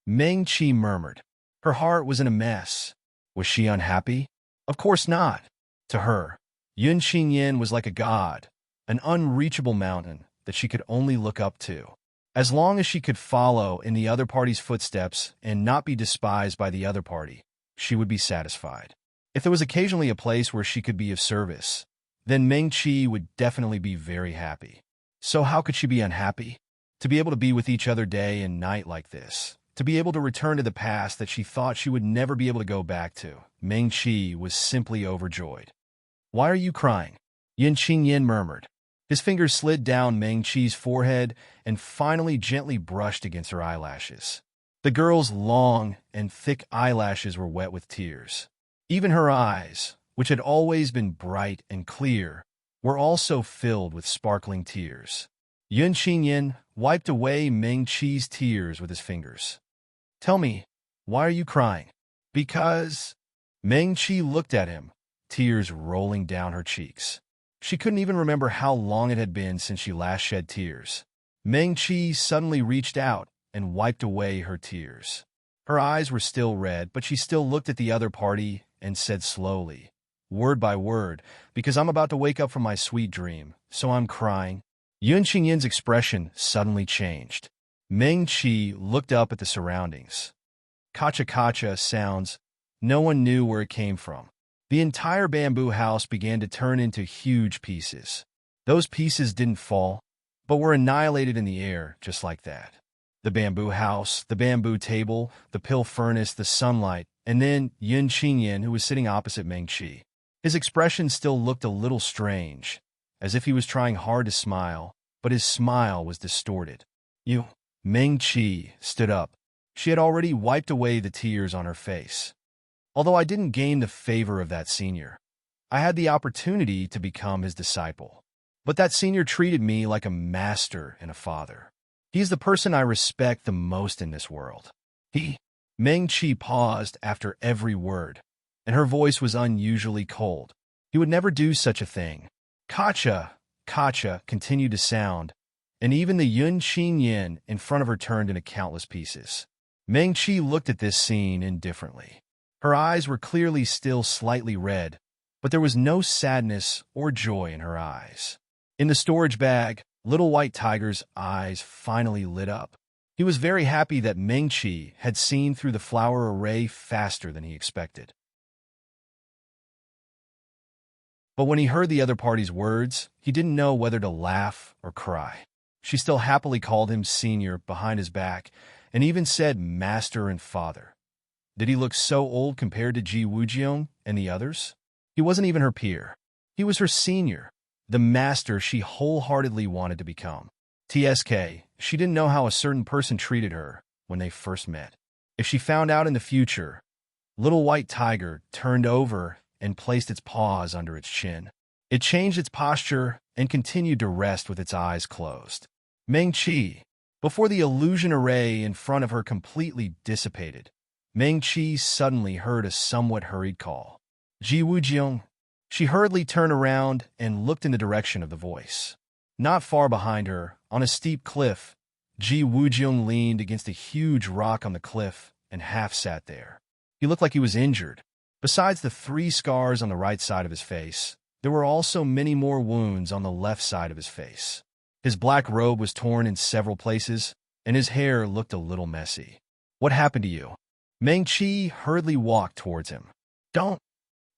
S1: Meng Qi murmured. Her heart was in a mess. Was she unhappy? Of course not. To her, Yun Qingyan was like a god, an unreachable mountain that she could only look up to. As long as she could follow in the other party's footsteps and not be despised by the other party, she would be satisfied. If there was occasionally a place where she could be of service, then Meng Qi would definitely be very happy. So how could she be unhappy? To be able to be with each other day and night like this, to be able to return to the past that she thought she would never be able to go back to, Meng Qi was simply overjoyed. Why are you crying? Yun Qingyan murmured. His fingers slid down Meng-Chi's forehead and finally gently brushed against her eyelashes. The girl's long and thick eyelashes were wet with tears. Even her eyes, which had always been bright and clear, were also filled with sparkling tears. Yun Xinyan wiped away Meng-Chi's tears with his fingers. "Tell me, why are you crying?" "Because—" Meng-Chi looked at him, tears rolling down her cheeks. She couldn't even remember how long it had been since she last shed tears. Meng-Chi suddenly reached out and wiped away her tears. Her eyes were still red, but she still looked at the other party and said slowly, word by word, "Because I'm about to wake up from my sweet dream, so I'm crying." Yun Xingyan's expression suddenly changed. Meng-Chi looked up at the surroundings. Kacha-kacha sounds. No one knew where it came from. The entire bamboo house began to turn into huge pieces. Those pieces didn't fall, but were annihilated in the air just like that. The bamboo house, the bamboo table, the pill furnace, the sunlight, and then Yun Xingyan, who was sitting opposite Meng-Chi. His expression still looked a little strange, as if he was trying hard to smile, but his smile was distorted. "You—" Meng-Chi stood up. She had already wiped away the tears on her face. "Although I didn't gain the favor of that senior, I had the opportunity to become his disciple. But that senior treated me like a master and a father. He is the person I respect the most in this world. He—" Meng-Chi paused after every word, and her voice was unusually cold. "He would never do such a thing." Kacha continued to sound, and even the Yun Xinyan in front of her turned into countless pieces. Meng-Chi looked at this scene indifferently. Her eyes were clearly still slightly red, but there was no sadness or joy in her eyes. In the storage bag, Little White Tiger's eyes finally lit up. He was very happy that Meng-Chi had seen through the flower array faster than he expected. But when he heard the other party's words, he didn't know whether to laugh or cry. She still happily called him senior behind his back, and even said master and father. Did he look so old compared to Ji Wujiong and the others? He wasn't even her peer. He was her senior, the master she wholeheartedly wanted to become. TSK, she didn't know how a certain person treated her when they first met. If she found out in the future, Little White Tiger turned over and placed its paws under its chin. It changed its posture and continued to rest with its eyes closed. Meng-Chi, before the illusion array in front of her completely dissipated, Meng-Chi suddenly heard a somewhat hurried call. "Ji Wujiong." She hurriedly turned around and looked in the direction of the voice. Not far behind her, on a steep cliff, Ji Wujiong leaned against a huge rock on the cliff and half sat there. He looked like he was injured. Besides the 3 scars on the right side of his face, there were also many more wounds on the left side of his face. His black robe was torn in several places, and his hair looked a little messy. "What happened to you?" Meng-Chi hurriedly walked towards him. "Don't!"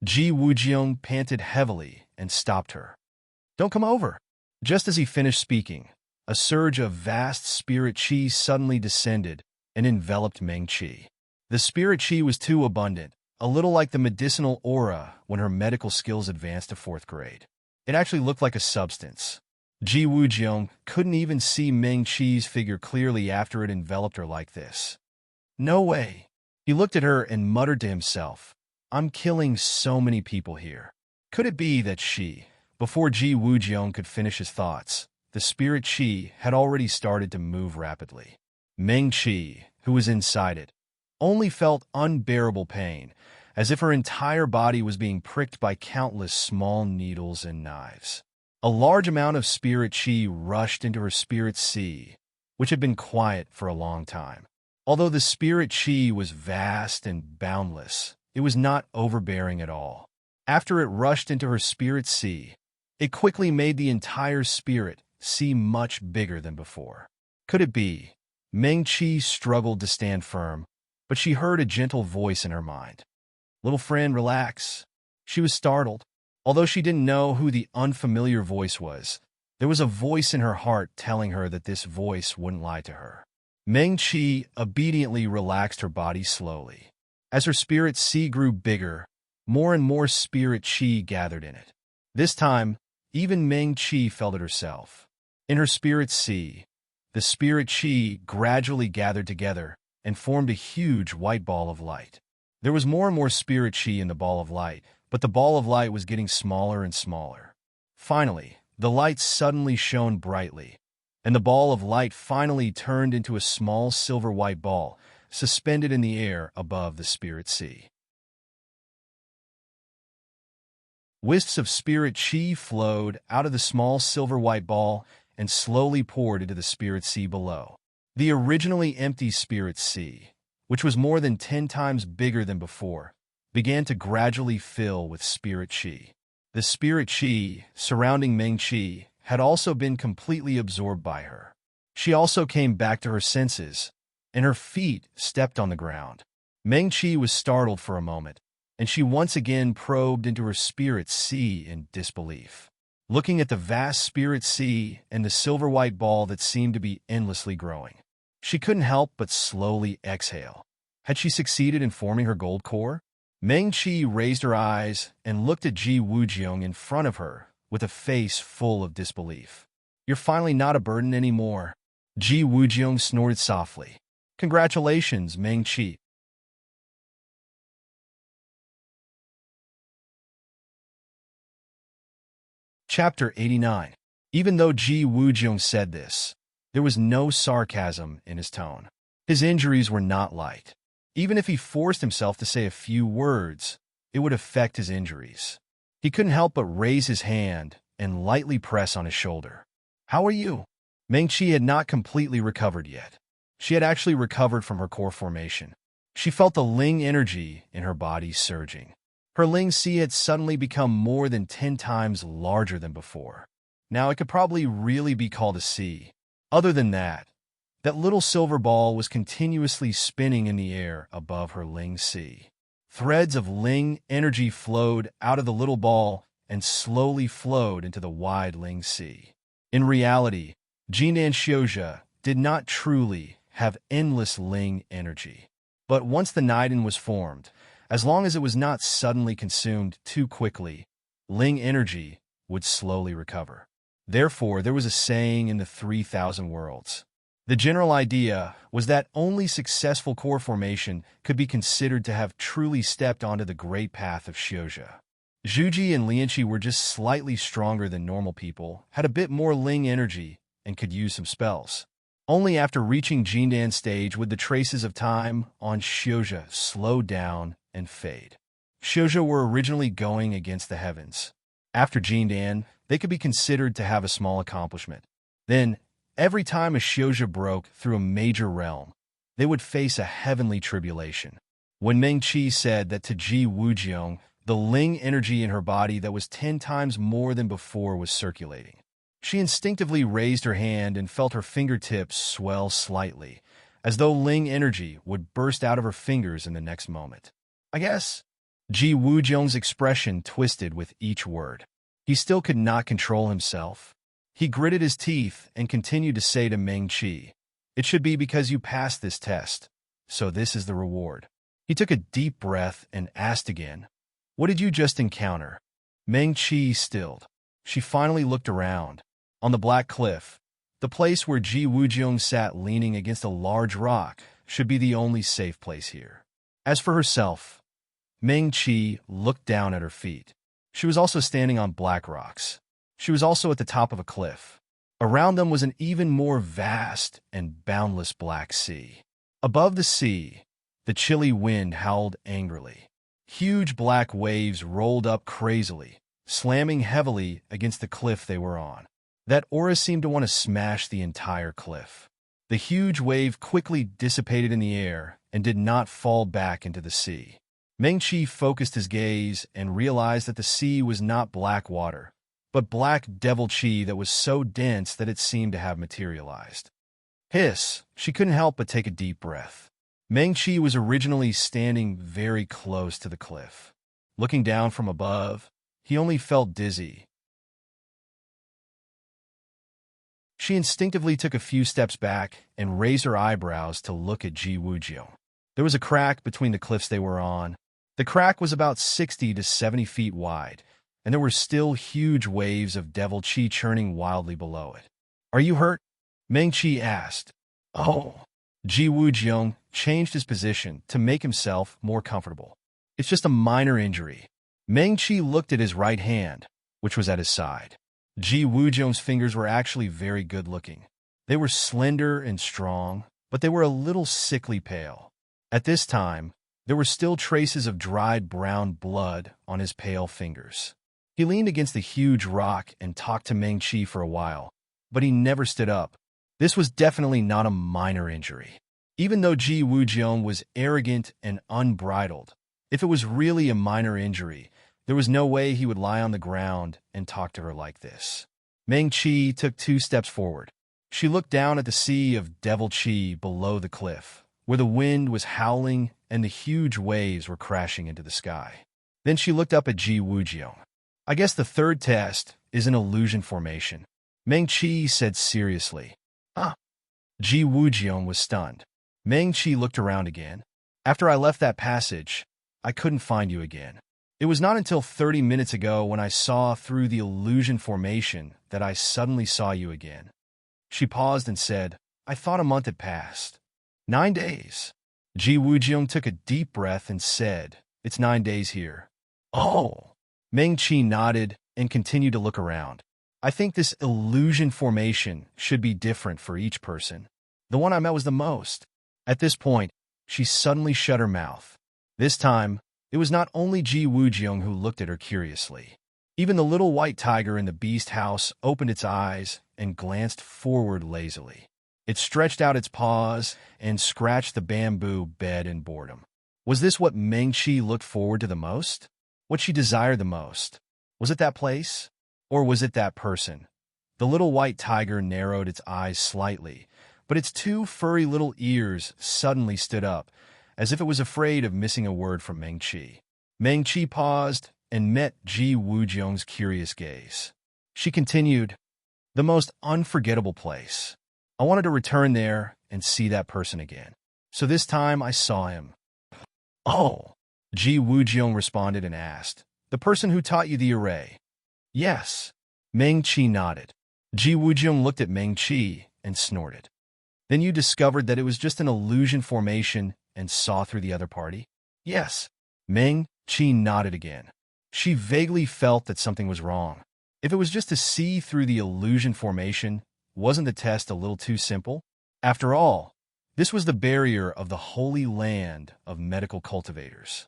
S1: Ji Wujiong panted heavily and stopped her. "Don't come over." Just as he finished speaking, a surge of vast spirit chi suddenly descended and enveloped Meng-Chi. The spirit chi was too abundant, a little like the medicinal aura when her medical skills advanced to 4th grade. It actually looked like a substance. Ji Wujiong couldn't even see Meng-Chi's figure clearly after it enveloped her like this. "No way." He looked at her and muttered to himself, "I'm killing so many people here." Could it be that before Ji Wujiong could finish his thoughts, the spirit chi had already started to move rapidly? Meng-Chi, who was inside it, only felt unbearable pain, as if her entire body was being pricked by countless small needles and knives. A large amount of spirit chi rushed into her spirit sea, which had been quiet for a long time. Although the spirit chi was vast and boundless, it was not overbearing at all. After it rushed into her spirit sea, it quickly made the entire spirit sea much bigger than before. Could it be? Meng-Chi struggled to stand firm, but she heard a gentle voice in her mind. "Little friend, relax." She was startled. Although she didn't know who the unfamiliar voice was, there was a voice in her heart telling her that this voice wouldn't lie to her. Meng-Chi obediently relaxed her body slowly. As her spirit sea grew bigger, more and more spirit chi gathered in it. This time, Even Meng Qi felt it herself. In her spirit sea, the spirit Qi gradually gathered together and formed a huge white ball of light. There was more and more spirit Qi in the ball of light, but the ball of light was getting smaller and smaller. Finally, the light suddenly shone brightly, and the ball of light finally turned into a small silver-white ball, suspended in the air above the spirit sea. Wisps of spirit Qi flowed out of the small silver-white ball and slowly poured into the spirit sea below. The originally empty spirit sea, which was more than 10 times bigger than before, began to gradually fill with spirit Qi. The spirit Qi surrounding Meng Qi had also been completely absorbed by her. She also came back to her senses, and her feet stepped on the ground. Meng Qi was startled for a moment, and she once again probed into her spirit sea in disbelief. Looking at the vast spirit sea and the silver-white ball that seemed to be endlessly growing, she couldn't help but slowly exhale. Had she succeeded in forming her gold core? Meng Qi raised her eyes and looked at Ji Wujiang in front of her with a face full of disbelief. "You're finally not a burden anymore." Ji Wujiang snorted softly. "Congratulations, Meng Qi." Chapter 89. Even though Ji Wujiang said this, there was no sarcasm in his tone. His injuries were not light. Even if he forced himself to say a few words, it would affect his injuries. He couldn't help but raise his hand and lightly press on his shoulder. "How are you?" Meng Qi had not completely recovered yet. She had actually recovered from her core formation. She felt the Ling energy in her body surging. Her Ling Sea had suddenly become more than 10 times larger than before. Now it could probably really be called a sea. Other than that, that little silver ball was continuously spinning in the air above her Ling Sea. Threads of Ling energy flowed out of the little ball and slowly flowed into the wide Ling Sea. In reality, Jinan Xiuzhe did not truly have endless Ling energy. But once the Niden was formed, as long as it was not suddenly consumed too quickly, Ling energy would slowly recover. Therefore, there was a saying in the 3,000 worlds. The general idea was that only successful core formation could be considered to have truly stepped onto the great path of Xiuzhe. Zhuji and Lianqi were just slightly stronger than normal people, had a bit more Ling energy, and could use some spells. Only after reaching Jindan stage would the traces of time on Xiuzhe slow down and fade. Xiuzhe were originally going against the heavens. After Jindan, they could be considered to have a small accomplishment. Then, every time a Xiuzhe broke through a major realm, they would face a heavenly tribulation. When Meng Qi said that to Ji Wujiang, the Ling energy in her body that was 10 times more than before was circulating, she instinctively raised her hand and felt her fingertips swell slightly, as though Ling energy would burst out of her fingers in the next moment. "I guess." Ji Wujiang's expression twisted with each word. He still could not control himself. He gritted his teeth and continued to say to Meng Qi, "It should be because you passed this test, so this is the reward." He took a deep breath and asked again, "What did you just encounter?" Meng Qi stilled. She finally looked around. On the black cliff, the place where Ji Wujiang sat leaning against a large rock should be the only safe place here. As for herself, Meng Qi looked down at her feet. She was also standing on black rocks. She was also at the top of a cliff. Around them was an even more vast and boundless black sea. Above the sea, the chilly wind howled angrily. Huge black waves rolled up crazily, slamming heavily against the cliff they were on. That aura seemed to want to smash the entire cliff. The huge wave quickly dissipated in the air and did not fall back into the sea. Meng Qi focused his gaze and realized that the sea was not black water, but black devil Qi that was so dense that it seemed to have materialized. Hiss! She couldn't help but take a deep breath. Meng Qi was originally standing very close to the cliff. Looking down from above, he only felt dizzy. She instinctively took a few steps back and raised her eyebrows to look at Ji Wujiang. There was a crack between the cliffs they were on. The crack was about 60 to 70 feet wide, and there were still huge waves of devil chi churning wildly below it. "Are you hurt?" Meng Qi asked. "Oh." Ji Wujiang changed his position to make himself more comfortable. "It's just a minor injury." Meng Qi looked at his right hand, which was at his side. Ji Wujiang's fingers were actually very good-looking. They were slender and strong, but they were a little sickly pale. At this time, there were still traces of dried brown blood on his pale fingers. He leaned against the huge rock and talked to Meng Qi for a while, but he never stood up. This was definitely not a minor injury. Even though Ji Wujiang was arrogant and unbridled, if it was really a minor injury, there was no way he would lie on the ground and talk to her like this. Meng Qi took 2 steps forward. She looked down at the sea of devil chi below the cliff, where the wind was howling and the huge waves were crashing into the sky. Then she looked up at Ji Wujiang. "I guess the third test is an illusion formation," Meng Qi said seriously. "Ah." Ji Wujiang was stunned. Meng Qi looked around again. "After I left that passage, I couldn't find you again. It was not until 30 minutes ago when I saw through the illusion formation that I suddenly saw you again." She paused and said, "I thought a month had passed." 9 days. Ji Wujiang took a deep breath and said, "It's 9 days here." "Oh." Meng Qi nodded and continued to look around. "I think this illusion formation should be different for each person. The one I met was the most." At this point, she suddenly shut her mouth. This time, it was not only Ji Wujiang who looked at her curiously. Even the little white tiger in the beast house opened its eyes and glanced forward lazily. It stretched out its paws and scratched the bamboo bed in boredom. Was this what Meng Qi looked forward to the most? What she desired the most? Was it that place? Or was it that person? The little white tiger narrowed its eyes slightly, but its 2 furry little ears suddenly stood up, as if it was afraid of missing a word from Meng Qi. Meng Qi paused and met Ji Wujiang's curious gaze. She continued, "The most unforgettable place. I wanted to return there and see that person again. So this time I saw him." "Oh," Ji Wujiang responded and asked, "The person who taught you the array?" "Yes." Meng Qi nodded. Ji Wujiang looked at Meng Qi and snorted. "Then you discovered that it was just an illusion formation and saw through the other party?" "Yes." Meng Qi nodded again. She vaguely felt that something was wrong. If it was just to see through the illusion formation, wasn't the test a little too simple? After all, this was the barrier of the holy land of medical cultivators.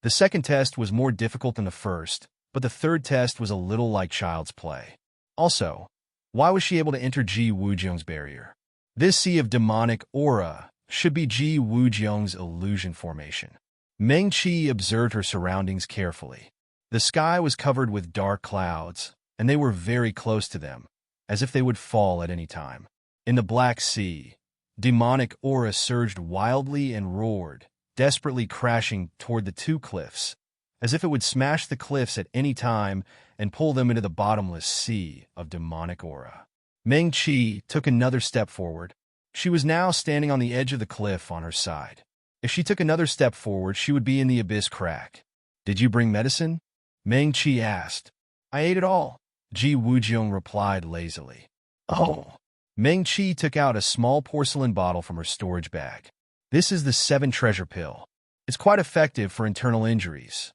S1: The second test was more difficult than the first, but the third test was a little like child's play. Also, why was she able to enter Ji Wujiang's barrier? This sea of demonic aura should be Ji Wujiang's illusion formation. Meng Qi observed her surroundings carefully. The sky was covered with dark clouds, and they were very close to them, as if they would fall at any time. In the Black Sea, demonic aura surged wildly and roared, desperately crashing toward the 2 cliffs, as if it would smash the cliffs at any time and pull them into the bottomless sea of demonic aura. Meng Qi took another step forward. She was now standing on the edge of the cliff on her side. If she took another step forward, she would be in the abyss crack. "Did you bring medicine?" Meng Qi asked. "I ate it all," Ji Wujiang replied lazily. "Oh." Meng Qi took out a small porcelain bottle from her storage bag. "This is the 7 treasure pill. It's quite effective for internal injuries."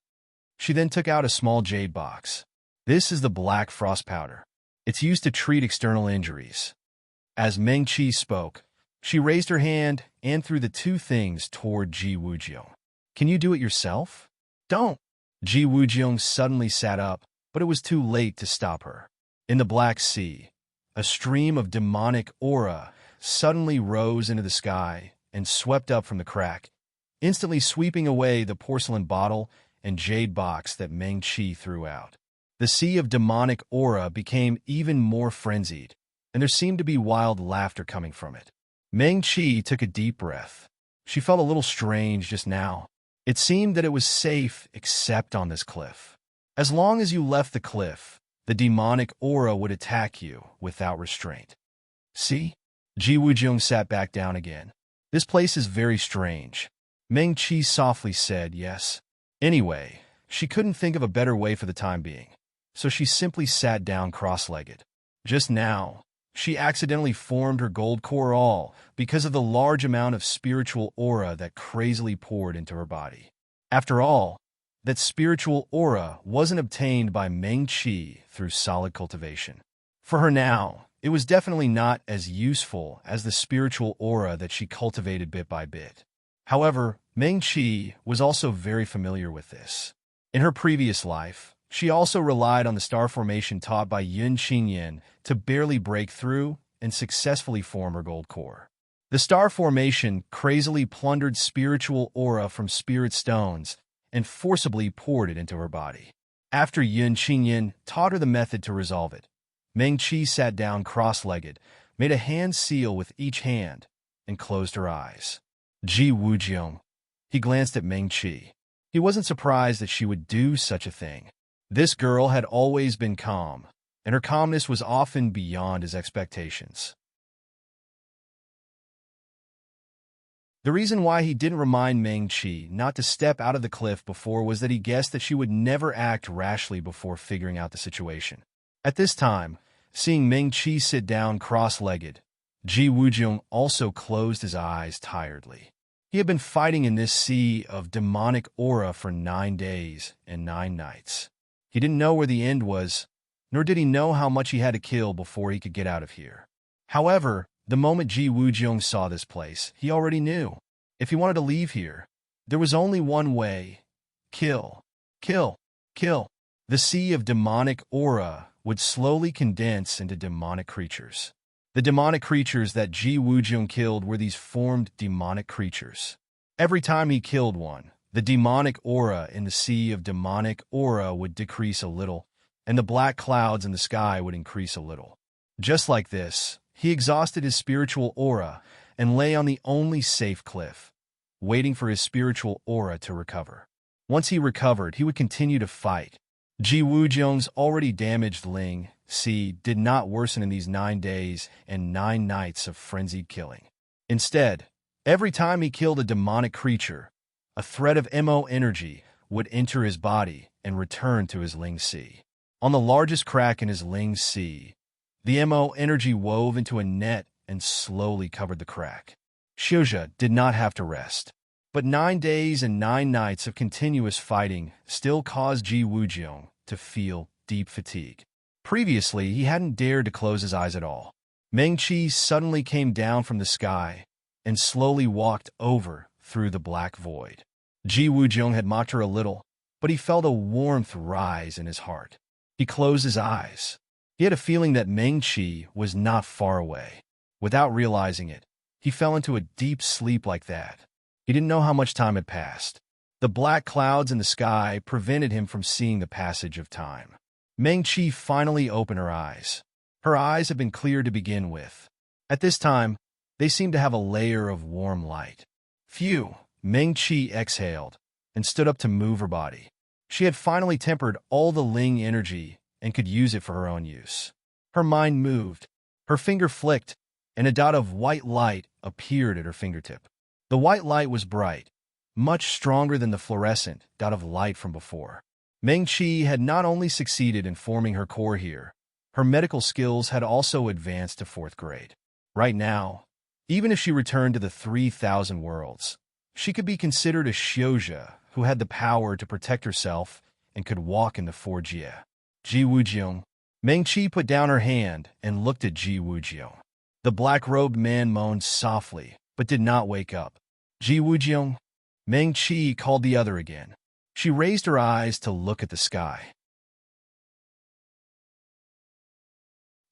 S1: She then took out a small jade box. "This is the black frost powder. It's used to treat external injuries." As Meng Qi spoke, she raised her hand and threw the 2 things toward Ji Wujiang. "Can you do it yourself?" "Don't." Ji Wujiang suddenly sat up, but it was too late to stop her. In the Black Sea, a stream of demonic aura suddenly rose into the sky and swept up from the crack, instantly sweeping away the porcelain bottle and jade box that Meng Qi threw out. The sea of demonic aura became even more frenzied, and there seemed to be wild laughter coming from it. Meng Qi took a deep breath. She felt a little strange just now. It seemed that it was safe except on this cliff. As long as you left the cliff, the demonic aura would attack you without restraint. "See?" Ji Wujiang sat back down again. "This place is very strange." Meng Qi softly said, "Yes." Anyway, she couldn't think of a better way for the time being, so she simply sat down cross-legged. Just now, she accidentally formed her gold core all because of the large amount of spiritual aura that crazily poured into her body. After all, that spiritual aura wasn't obtained by Meng Qi through solid cultivation. For her now, it was definitely not as useful as the spiritual aura that she cultivated bit by bit. However, Meng Qi was also very familiar with this. In her previous life, she also relied on the star formation taught by Yun Qingyan to barely break through and successfully form her gold core. The star formation crazily plundered spiritual aura from spirit stones and forcibly poured it into her body. After Yun Qingyan taught her the method to resolve it, Meng Qi sat down cross-legged, made a hand seal with each hand, and closed her eyes. Ji Wujiong. He glanced at Meng Qi. He wasn't surprised that she would do such a thing. This girl had always been calm, and her calmness was often beyond his expectations. The reason why he didn't remind Meng Qi not to step out of the cliff before was that he guessed that she would never act rashly before figuring out the situation. At this time, seeing Meng Qi sit down cross-legged, Ji Wujiong also closed his eyes tiredly. He had been fighting in this sea of demonic aura for 9 days and 9 nights. He didn't know where the end was, nor did he know how much he had to kill before he could get out of here. However, the moment Ji Wujiong saw this place, he already knew. If he wanted to leave here, there was only one way. Kill. Kill. Kill. The sea of demonic aura would slowly condense into demonic creatures. The demonic creatures that Ji Wujiong killed were these formed demonic creatures. Every time he killed one, the demonic aura in the sea of demonic aura would decrease a little, and the black clouds in the sky would increase a little. Just like this, he exhausted his spiritual aura and lay on the only safe cliff, waiting for his spiritual aura to recover. Once he recovered, he would continue to fight. Ji Wujiong's already damaged Ling Si did not worsen in these 9 days and 9 nights of frenzied killing. Instead, every time he killed a demonic creature, a thread of MO energy would enter his body and return to his Ling Si. On the largest crack in his Ling Si, the MO energy wove into a net and slowly covered the crack. Xiuzhe did not have to rest. But 9 days and 9 nights of continuous fighting still caused Ji Wujiong to feel deep fatigue. Previously, he hadn't dared to close his eyes at all. Meng Qi suddenly came down from the sky and slowly walked over through the black void. Ji Wujiong had mocked her a little, but he felt a warmth rise in his heart. He closed his eyes. He had a feeling that Meng Qi was not far away. Without realizing it, he fell into a deep sleep like that. He didn't know how much time had passed. The black clouds in the sky prevented him from seeing the passage of time. Meng Qi finally opened her eyes. Her eyes had been clear to begin with. At this time, they seemed to have a layer of warm light. Phew! Meng Qi exhaled and stood up to move her body. She had finally tempered all the Ling energy and could use it for her own use. Her mind moved. Her finger flicked, and a dot of white light appeared at her fingertip. The white light was bright, much stronger than the fluorescent dot of light from before. Meng Qi had not only succeeded in forming her core here, her medical skills had also advanced to 4th grade. Right now, even if she returned to the 3,000 worlds, she could be considered a Xiuzhe who had the power to protect herself and could walk in the 4 Jie. Ji Wujiong. Meng Qi put down her hand and looked at Ji Wujiong. The black-robed man moaned softly, but did not wake up. Ji Wujiong. Meng Qi called the other again. She raised her eyes to look at the sky.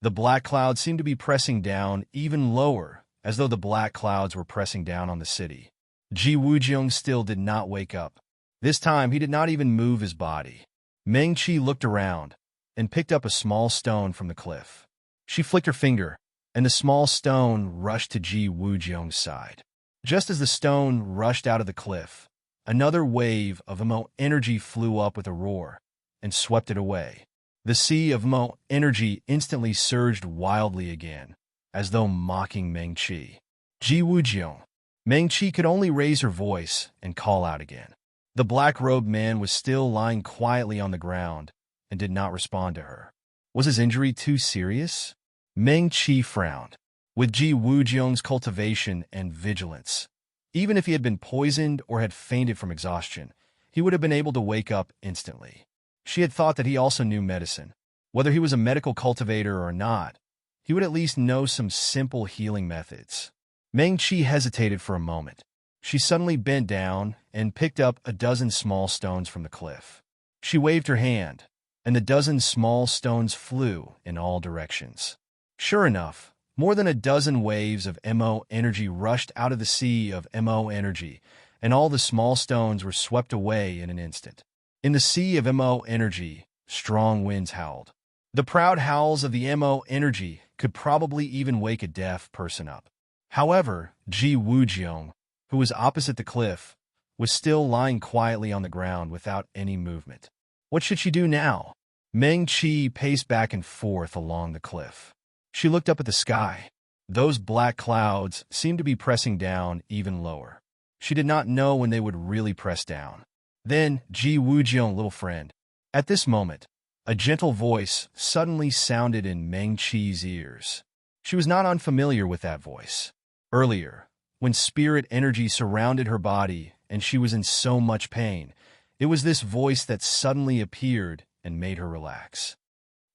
S1: The black clouds seemed to be pressing down even lower, as though the black clouds were pressing down on the city. Ji Wujiong still did not wake up. This time, he did not even move his body. Meng Qi looked around and picked up a small stone from the cliff. She flicked her finger, and the small stone rushed to Ji Wujiong's side. Just as the stone rushed out of the cliff, another wave of Mo energy flew up with a roar and swept it away. The sea of Mo energy instantly surged wildly again, as though mocking Meng Qi. Ji Wujiong. Meng Qi could only raise her voice and call out again. The black-robed man was still lying quietly on the ground and did not respond to her. Was his injury too serious? Meng Qi frowned. With Ji Wujiang's cultivation and vigilance, even if he had been poisoned or had fainted from exhaustion, he would have been able to wake up instantly. She had thought that he also knew medicine. Whether he was a medical cultivator or not, he would at least know some simple healing methods. Meng Qi hesitated for a moment. She suddenly bent down and picked up a dozen small stones from the cliff. She waved her hand, and the dozen small stones flew in all directions. Sure enough, more than a dozen waves of Mo energy rushed out of the sea of Mo energy, and all the small stones were swept away in an instant. In the sea of Mo energy, strong winds howled. The proud howls of the Mo energy could probably even wake a deaf person up. However, Ji Wujiang, who was opposite the cliff, was still lying quietly on the ground without any movement. What should she do now? Meng Qi paced back and forth along the cliff. She looked up at the sky. Those black clouds seemed to be pressing down even lower. She did not know when they would really press down. Then, Ji Wujiang, little friend. At this moment, a gentle voice suddenly sounded in Meng Qi's ears. She was not unfamiliar with that voice. Earlier, when spirit energy surrounded her body and she was in so much pain, it was this voice that suddenly appeared and made her relax.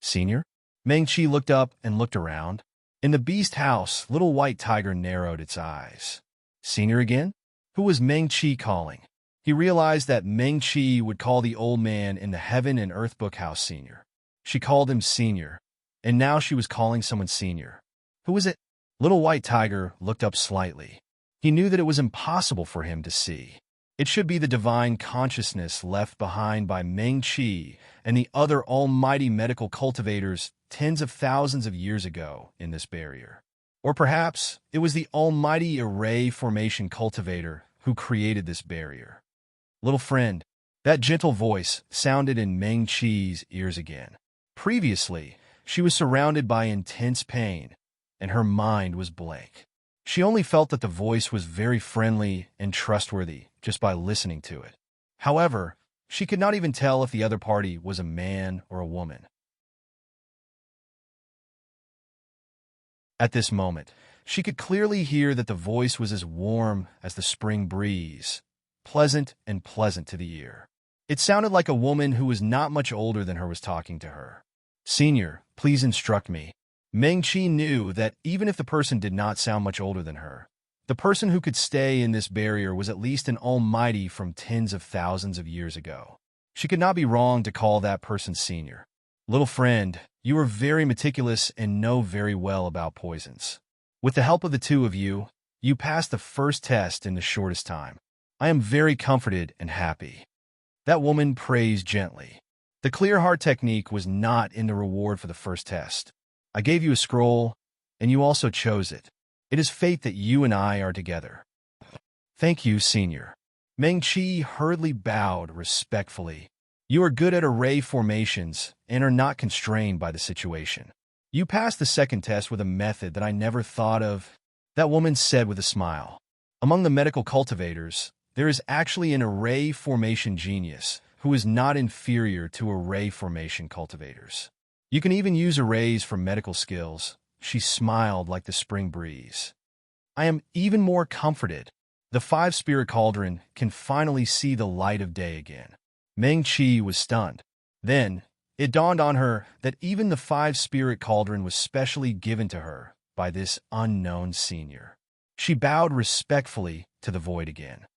S1: Senior? Meng Qi looked up and looked around. In the beast house, little white tiger narrowed its eyes. Senior again? Who was Meng Qi calling? He realized that Meng Qi would call the old man in the Heaven and Earth Book House Senior. She called him Senior, and now she was calling someone Senior. Who was it? Little white tiger looked up slightly. He knew that it was impossible for him to see. It should be the divine consciousness left behind by Meng Qi and the other almighty medical cultivators tens of thousands of years ago in this barrier. Or perhaps it was the almighty array formation cultivator who created this barrier. Little friend, that gentle voice sounded in Meng Qi's ears again. Previously, she was surrounded by intense pain, and her mind was blank. She only felt that the voice was very friendly and trustworthy just by listening to it. However, she could not even tell if the other party was a man or a woman. At this moment, she could clearly hear that the voice was as warm as the spring breeze, pleasant and pleasant to the ear. It sounded like a woman who was not much older than her was talking to her. Senior, please instruct me. Meng Qi knew that even if the person did not sound much older than her, the person who could stay in this barrier was at least an almighty from tens of thousands of years ago. She could not be wrong to call that person Senior. Little friend, you are very meticulous and know very well about poisons. With the help of the two of you, you passed the first test in the shortest time. I am very comforted and happy. That woman praised gently. The clear heart technique was not in the reward for the first test. I gave you a scroll, and you also chose it. It is fate that you and I are together. Thank you, Senior. Meng Qi hurriedly bowed respectfully. You are good at array formations and are not constrained by the situation. You passed the second test with a method that I never thought of, that woman said with a smile. Among the medical cultivators, there is actually an array formation genius who is not inferior to array formation cultivators. You can even use arrays for medical skills. She smiled like the spring breeze. I am even more comforted. The five-spirit cauldron can finally see the light of day again. Meng Qi was stunned. Then, it dawned on her that even the five-spirit cauldron was specially given to her by this unknown senior. She bowed respectfully to the void again.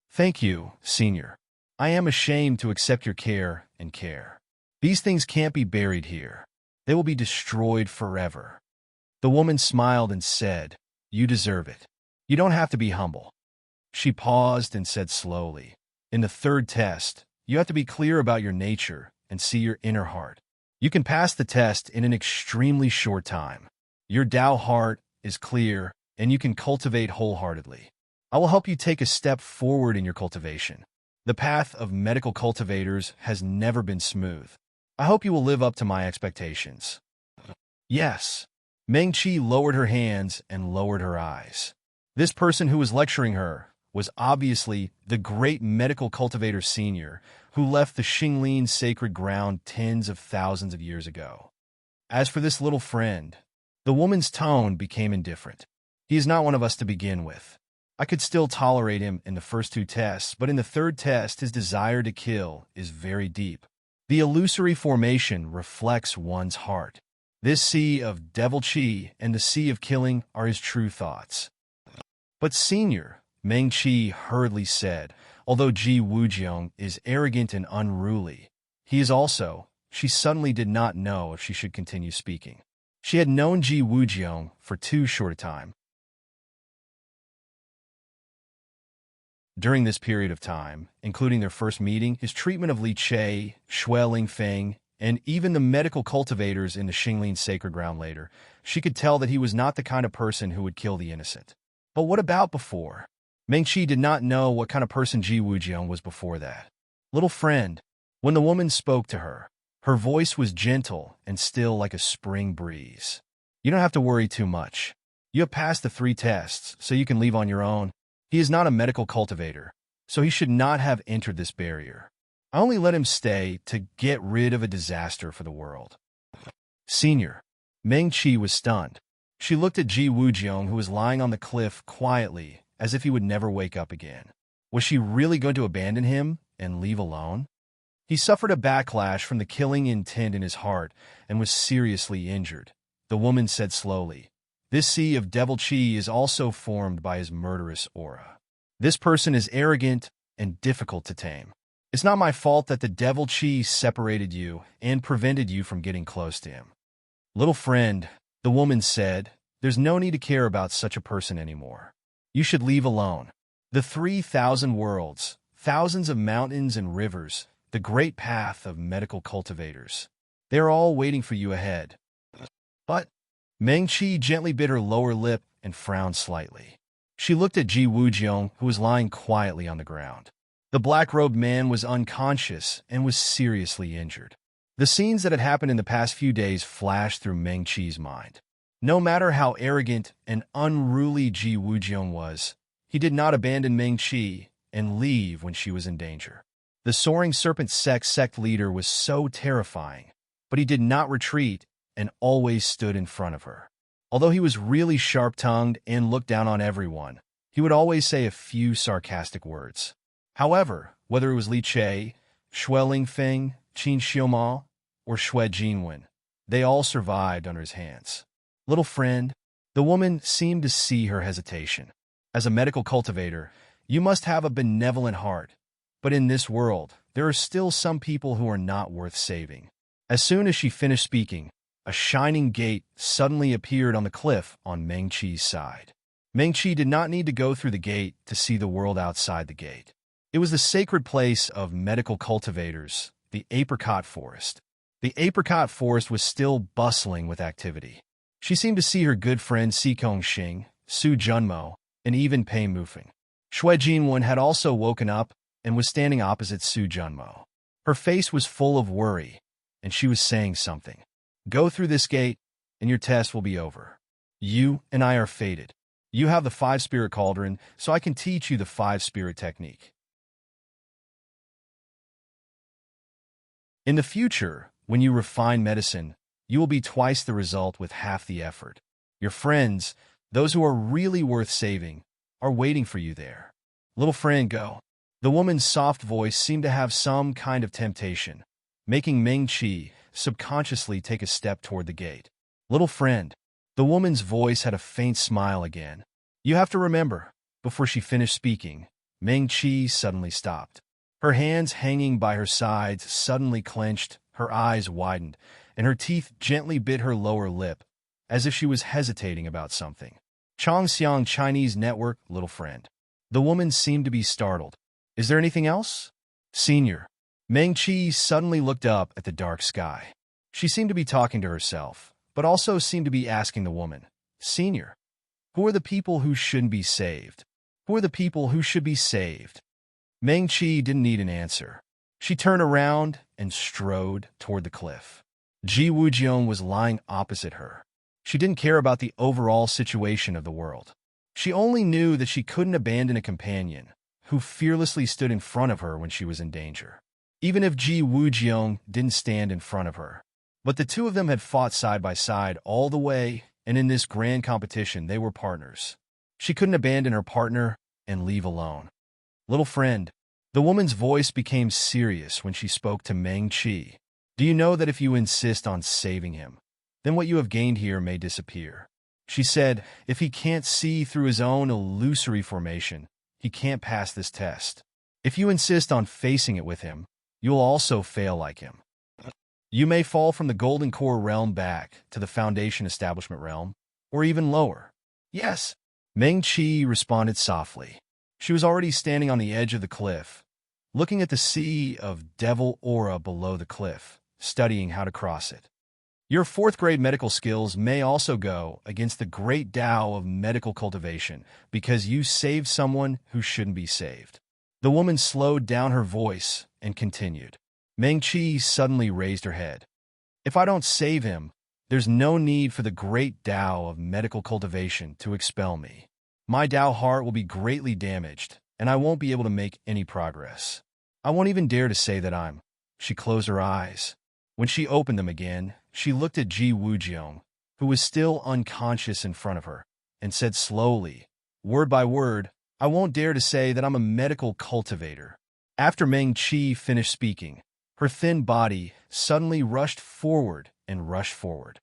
S1: Thank you, Senior. I am ashamed to accept your care and care. These things can't be buried here. They will be destroyed forever. The woman smiled and said, You deserve it. You don't have to be humble. She paused and said slowly, In the third test, you have to be clear about your nature and see your inner heart. You can pass the test in an extremely short time. Your Tao heart is clear, and you can cultivate wholeheartedly. I will help you take a step forward in your cultivation. The path of medical cultivators has never been smooth. I hope you will live up to my expectations. Yes. Meng Qi lowered her hands and lowered her eyes. This person who was lecturing her was obviously the great medical cultivator senior who left the Xinglin sacred ground tens of thousands of years ago. As for this little friend, the woman's tone became indifferent. He is not one of us to begin with. I could still tolerate him in the first two tests, but in the third test, his desire to kill is very deep. The illusory formation reflects one's heart. This sea of devil chi and the sea of killing are his true thoughts. But senior, Meng Qi hurriedly said, although Ji Wujiang is arrogant and unruly, he is also. She suddenly did not know if she should continue speaking. She had known Ji Wujiang for too short a time. During this period of time, including their first meeting, his treatment of Li Che, Shui Lingfeng, and even the medical cultivators in the Xinglin sacred ground later, she could tell that he was not the kind of person who would kill the innocent. But what about before? Meng Qi did not know what kind of person Ji Wujiang was before that. Little friend, when the woman spoke to her, her voice was gentle and still like a spring breeze. You don't have to worry too much. You have passed the 3 tests, so you can leave on your own. He is not a medical cultivator, so he should not have entered this barrier. I only let him stay to get rid of a disaster for the world. Senior. Meng Qi was stunned. She looked at Ji Wujiang, who was lying on the cliff quietly, as if he would never wake up again. Was she really going to abandon him and leave alone? He suffered a backlash from the killing intent in his heart and was seriously injured. The woman said slowly, "This sea of devil chi is also formed by his murderous aura. This person is arrogant and difficult to tame. It's not my fault that the devil chi separated you and prevented you from getting close to him." Little friend, the woman said, there's no need to care about such a person anymore. You should leave alone. The 3,000 worlds, thousands of mountains and rivers, the great path of medical cultivators. They are all waiting for you ahead. But Meng Qi gently bit her lower lip and frowned slightly. She looked at Ji Wujiang, who was lying quietly on the ground. The black-robed man was unconscious and was seriously injured. The scenes that had happened in the past few days flashed through Meng Qi's mind. No matter how arrogant and unruly Ji Wujiang was, he did not abandon Meng Qi and leave when she was in danger. The soaring serpent sect leader was so terrifying, but he did not retreat and always stood in front of her. Although he was really sharp-tongued and looked down on everyone, he would always say a few sarcastic words. However, whether it was Li Che, Shui Lingfeng, Qin Xiaoma, or Shui Jinwen, they all survived under his hands. Little friend, the woman seemed to see her hesitation. As a medical cultivator, you must have a benevolent heart. But in this world, there are still some people who are not worth saving. As soon as she finished speaking, a shining gate suddenly appeared on the cliff on Meng Qi's side. Meng Qi did not need to go through the gate to see the world outside the gate. It was the sacred place of medical cultivators, the apricot forest. The apricot forest was still bustling with activity. She seemed to see her good friend Si Kongxing, Su Junmo, and even Pei Mufeng. Shui Jinwen had also woken up and was standing opposite Su Junmo. Her face was full of worry, and she was saying something. Go through this gate, and your test will be over. You and I are fated. You have the 5-spirit cauldron, so I can teach you the 5-spirit technique. In the future, when you refine medicine, you will be twice the result with half the effort. Your friends, those who are really worth saving, are waiting for you there. Little friend, go. The woman's soft voice seemed to have some kind of temptation, making Meng Qi subconsciously take a step toward the gate. Little friend, the woman's voice had a faint smile again. You have to remember, before she finished speaking, Meng Qi suddenly stopped. Her hands hanging by her sides suddenly clenched, her eyes widened, and her teeth gently bit her lower lip, as if she was hesitating about something. Chongxiang Chinese Network, little friend. The woman seemed to be startled. Is there anything else? Senior. Meng Qi suddenly looked up at the dark sky. She seemed to be talking to herself, but also seemed to be asking the woman, Senior, who are the people who shouldn't be saved? Who are the people who should be saved? Meng Qi didn't need an answer. She turned around and strode toward the cliff. Ji Wujiang was lying opposite her. She didn't care about the overall situation of the world. She only knew that she couldn't abandon a companion who fearlessly stood in front of her when she was in danger, even if Ji Wujiong didn't stand in front of her. But the two of them had fought side by side all the way, and in this grand competition they were partners. She couldn't abandon her partner and leave alone. Little friend, the woman's voice became serious when she spoke to Meng Qi. Do you know that if you insist on saving him, then what you have gained here may disappear? She said, if he can't see through his own illusory formation, he can't pass this test. If you insist on facing it with him, you'll also fail like him. You may fall from the Golden Core realm back to the Foundation Establishment realm, or even lower. Yes, Meng Qi responded softly. She was already standing on the edge of the cliff, looking at the sea of devil aura below the cliff, studying how to cross it. Your fourth-grade medical skills may also go against the great Tao of medical cultivation because you saved someone who shouldn't be saved. The woman slowed down her voice and continued. Meng Qi suddenly raised her head. If I don't save him, there's no need for the great Tao of medical cultivation to expel me. My Tao heart will be greatly damaged, and I won't be able to make any progress. I won't even dare to say that I'm. She closed her eyes. When she opened them again, she looked at Ji Wujiong, who was still unconscious in front of her, and said slowly, word by word, I won't dare to say that I'm a medical cultivator. After Meng Qi finished speaking, her thin body suddenly rushed forward and rushed forward.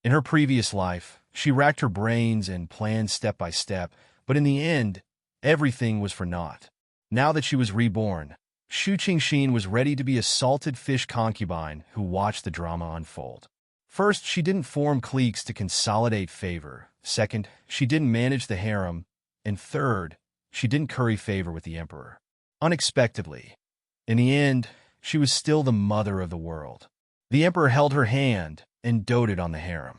S1: In her previous life, she racked her brains and planned step by step, but in the end, everything was for naught. Now that she was reborn, Shu Qingxin was ready to be a salted fish concubine who watched the drama unfold. First, she didn't form cliques to consolidate favor. Second, she didn't manage the harem. And third, she didn't curry favor with the emperor. Unexpectedly, in the end, she was still the mother of the world. The emperor held her hand and doted on the harem.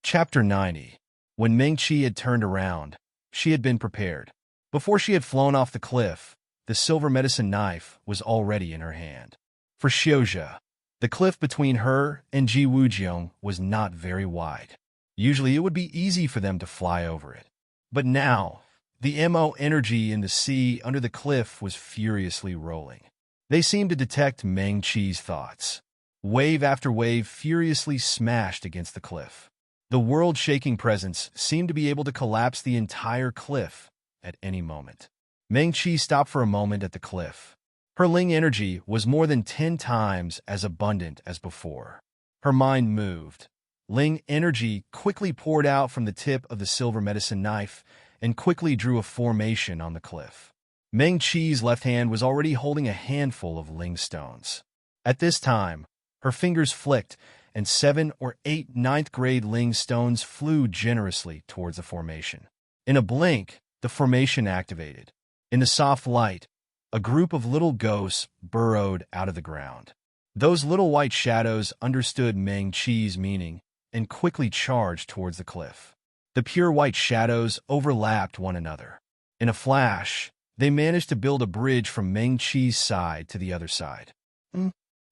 S1: Chapter 90. When Meng Qi had turned around, she had been prepared. Before she had flown off the cliff, the silver medicine knife was already in her hand. For Xiuzhe, the cliff between her and Ji Wujiong was not very wide. Usually it would be easy for them to fly over it. But now, the MO energy in the sea under the cliff was furiously rolling. They seemed to detect Meng Qi's thoughts. Wave after wave furiously smashed against the cliff. The world-shaking presence seemed to be able to collapse the entire cliff at any moment. Meng Qi stopped for a moment at the cliff. Her Ling energy was more than 10 times as abundant as before. Her mind moved. Ling energy quickly poured out from the tip of the silver medicine knife and quickly drew a formation on the cliff. Meng Qi's left hand was already holding a handful of Ling stones. At this time, her fingers flicked, and 7 or 8 ninth-grade Ling stones flew generously towards the formation. In a blink, the formation activated. In the soft light, a group of little ghosts burrowed out of the ground. Those little white shadows understood Meng Qi's meaning and quickly charged towards the cliff. The pure white shadows overlapped one another. In a flash, they managed to build a bridge from Meng Qi's side to the other side.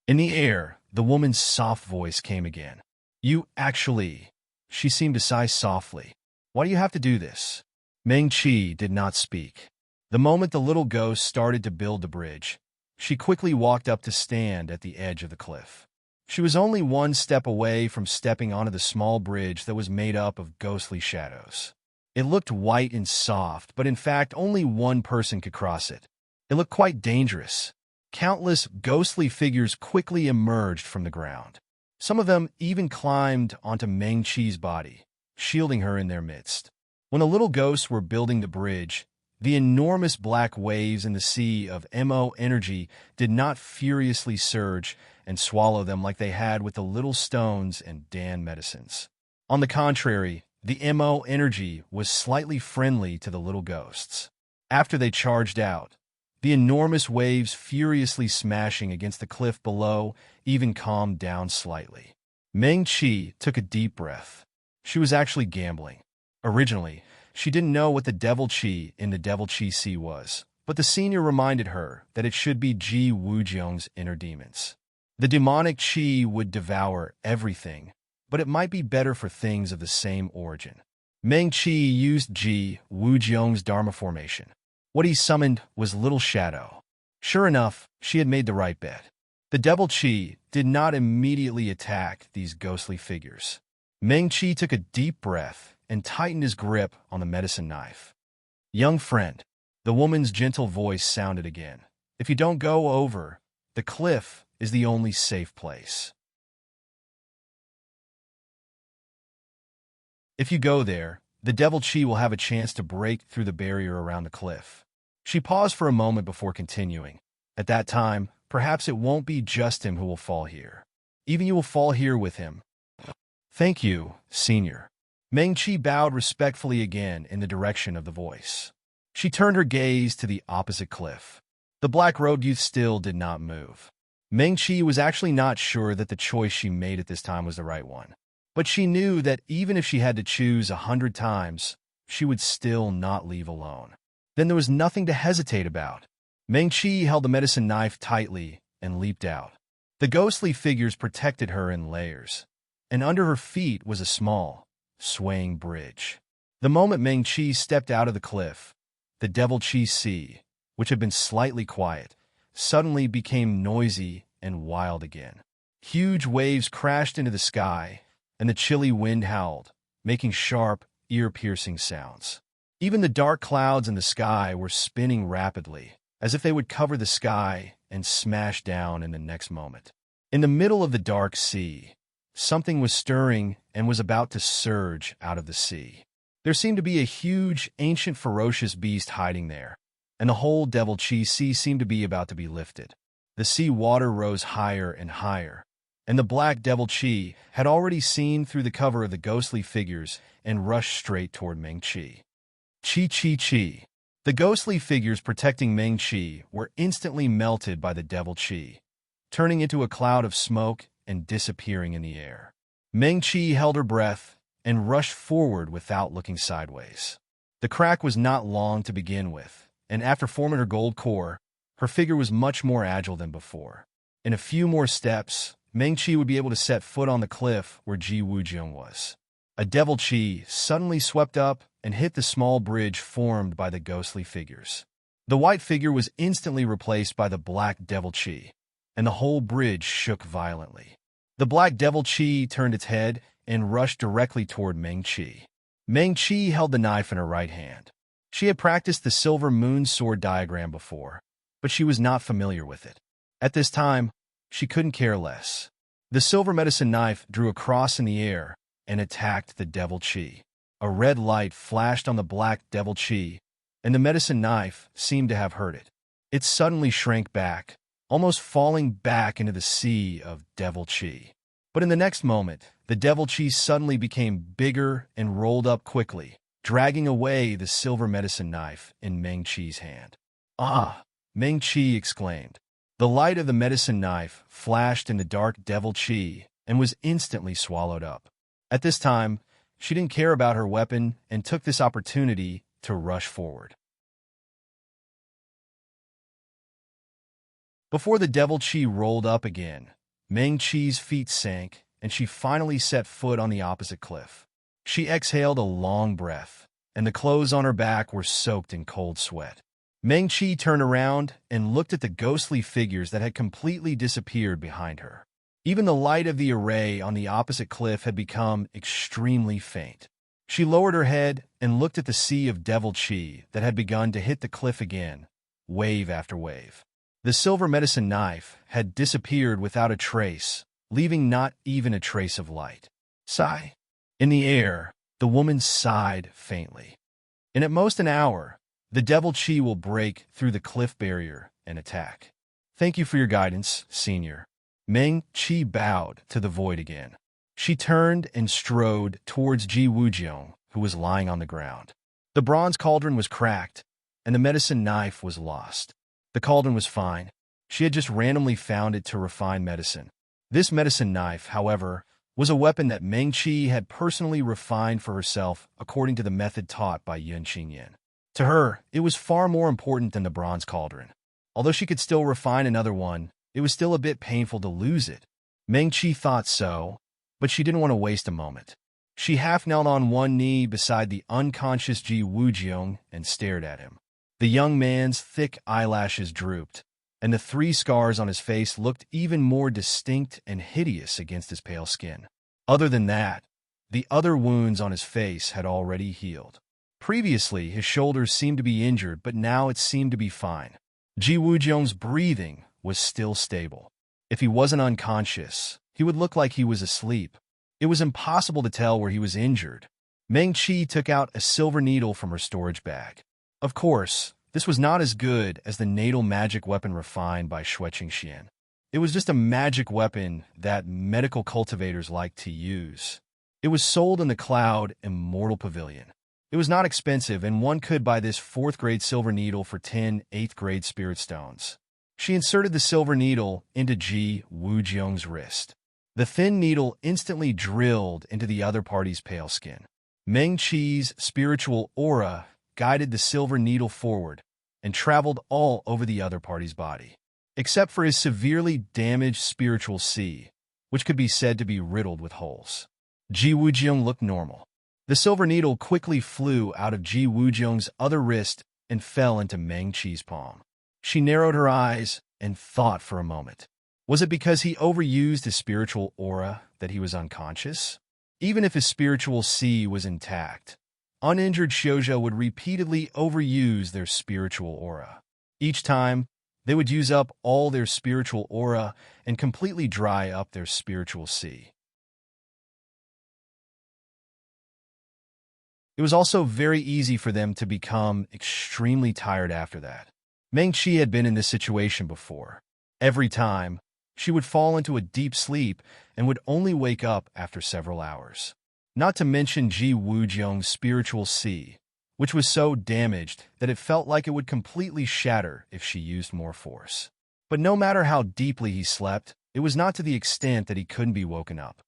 S1: In the air, the woman's soft voice came again. You actually... She seemed to sigh softly. Why do you have to do this? Meng Qi did not speak. The moment the little ghost started to build the bridge, she quickly walked up to stand at the edge of the cliff. She was only one step away from stepping onto the small bridge that was made up of ghostly shadows. It looked white and soft, but in fact only one person could cross it. It looked quite dangerous. Countless ghostly figures quickly emerged from the ground. Some of them even climbed onto Meng Qi's body, shielding her in their midst. When the little ghosts were building the bridge, the enormous black waves in the sea of MO energy did not furiously surge and swallow them like they had with the little stones and Dan medicines. On the contrary, the MO energy was slightly friendly to the little ghosts. After they charged out, the enormous waves furiously smashing against the cliff below even calmed down slightly. Meng Qi took a deep breath. She was actually gambling. Originally, she didn't know what the devil chi in the devil chi sea was, but the senior reminded her that it should be Ji Wujiang's inner demons. The demonic qi would devour everything, but it might be better for things of the same origin. Meng Qi used Ji Wujiang's Dharma formation. What he summoned was Little Shadow. Sure enough, she had made the right bet. The devil Qi did not immediately attack these ghostly figures. Meng Qi took a deep breath and tightened his grip on the medicine knife. "Young friend," the woman's gentle voice sounded again. "If you don't go over, the cliff is the only safe place. If you go there, the devil Qi will have a chance to break through the barrier around the cliff." She paused for a moment before continuing. "At that time, perhaps it won't be just him who will fall here. Even you will fall here with him." "Thank you, senior." Meng Qi bowed respectfully again in the direction of the voice. She turned her gaze to the opposite cliff. The black-robed youth still did not move. Meng Qi was actually not sure that the choice she made at this time was the right one. But she knew that even if she had to choose 100 times, she would still not leave alone. Then there was nothing to hesitate about. Meng Qi held the medicine knife tightly and leaped out. The ghostly figures protected her in layers, and under her feet was a small, swaying bridge. The moment Meng Qi stepped out of the cliff, the devil Qi Sea, which had been slightly quiet, suddenly became noisy and wild again. Huge waves crashed into the sky, and the chilly wind howled, making sharp, ear-piercing sounds. Even the dark clouds in the sky were spinning rapidly, as if they would cover the sky and smash down in the next moment. In the middle of the dark sea, something was stirring and was about to surge out of the sea. There seemed to be a huge, ancient, ferocious beast hiding there, and the whole devil Qi Sea seemed to be about to be lifted. The sea water rose higher and higher, and the black devil Qi had already seen through the cover of the ghostly figures and rushed straight toward Meng Qi. Qi Qi Qi. The ghostly figures protecting Meng Qi were instantly melted by the devil Qi, turning into a cloud of smoke and disappearing in the air. Meng Qi held her breath and rushed forward without looking sideways. The crack was not long to begin with, and after forming her gold core, her figure was much more agile than before. In a few more steps, Meng Qi would be able to set foot on the cliff where Ji Wujiang was. A devil Qi suddenly swept up and hit the small bridge formed by the ghostly figures. The white figure was instantly replaced by the black devil Qi, and the whole bridge shook violently. The black devil Qi turned its head and rushed directly toward Meng Qi. Meng Qi held the knife in her right hand. She had practiced the silver moon sword diagram before, but she was not familiar with it. At this time, she couldn't care less. The silver medicine knife drew a cross in the air and attacked the devil Qi. A red light flashed on the black devil Qi, and the medicine knife seemed to have hurt it. It suddenly shrank back, almost falling back into the sea of devil Qi. But in the next moment, the devil Qi suddenly became bigger and rolled up quickly, dragging away the silver medicine knife in Meng Qi's hand. "Ah!" Meng Qi exclaimed. The light of the medicine knife flashed in the dark devil Qi and was instantly swallowed up. At this time, she didn't care about her weapon and took this opportunity to rush forward. Before the devil Qi rolled up again, Meng Qi's feet sank, and she finally set foot on the opposite cliff. She exhaled a long breath, and the clothes on her back were soaked in cold sweat. Meng Qi turned around and looked at the ghostly figures that had completely disappeared behind her. Even the light of the array on the opposite cliff had become extremely faint. She lowered her head and looked at the sea of devil Qi that had begun to hit the cliff again, wave after wave. The silver medicine knife had disappeared without a trace, leaving not even a trace of light. Sigh. In the air, the woman sighed faintly. In at most an hour, the devil Qi will break through the cliff barrier and attack. Thank you for your guidance, senior. Meng Qi bowed to the void again. She turned and strode towards Ji Wujiang, who was lying on the ground. The bronze cauldron was cracked, and the medicine knife was lost. The cauldron was fine. She had just randomly found it to refine medicine. This medicine knife, however, was a weapon that Meng Qi had personally refined for herself according to the method taught by Yun Qingyan. To her, it was far more important than the bronze cauldron. Although she could still refine another one, it was still a bit painful to lose it. Meng-Chi thought so, but she didn't want to waste a moment. She half knelt on one knee beside the unconscious Ji Wujiang and stared at him. The young man's thick eyelashes drooped, and the 3 scars on his face looked even more distinct and hideous against his pale skin. Other than that, the other wounds on his face had already healed. Previously, his shoulders seemed to be injured, but now it seemed to be fine. Ji Wujiang's breathing was still stable. If he wasn't unconscious, he would look like he was asleep. It was impossible to tell where he was injured. Meng-Chi took out a silver needle from her storage bag. Of course, this was not as good as the natal magic weapon refined by Shueqingxian. It was just a magic weapon that medical cultivators like to use. It was sold in the Cloud Immortal Pavilion. It was not expensive, and one could buy this 4th-grade silver needle for 10 8th-grade spirit stones. She inserted the silver needle into Ji Wujiang's wrist. The thin needle instantly drilled into the other party's pale skin. Meng-Chi's spiritual aura guided the silver needle forward and traveled all over the other party's body, except for his severely damaged spiritual sea, which could be said to be riddled with holes. Ji Wujiang looked normal. The silver needle quickly flew out of Ji Wujiang's other wrist and fell into Meng-Chi's palm. She narrowed her eyes and thought for a moment. Was it because he overused his spiritual aura that he was unconscious? Even if his spiritual sea was intact, uninjured Shouja would repeatedly overuse their spiritual aura. Each time, they would use up all their spiritual aura and completely dry up their spiritual sea. It was also very easy for them to become extremely tired after that. Meng-Chi had been in this situation before. Every time, she would fall into a deep sleep and would only wake up after several hours. Not to mention Ji Wujiang's spiritual sea, which was so damaged that it felt like it would completely shatter if she used more force. But no matter how deeply he slept, it was not to the extent that he couldn't be woken up.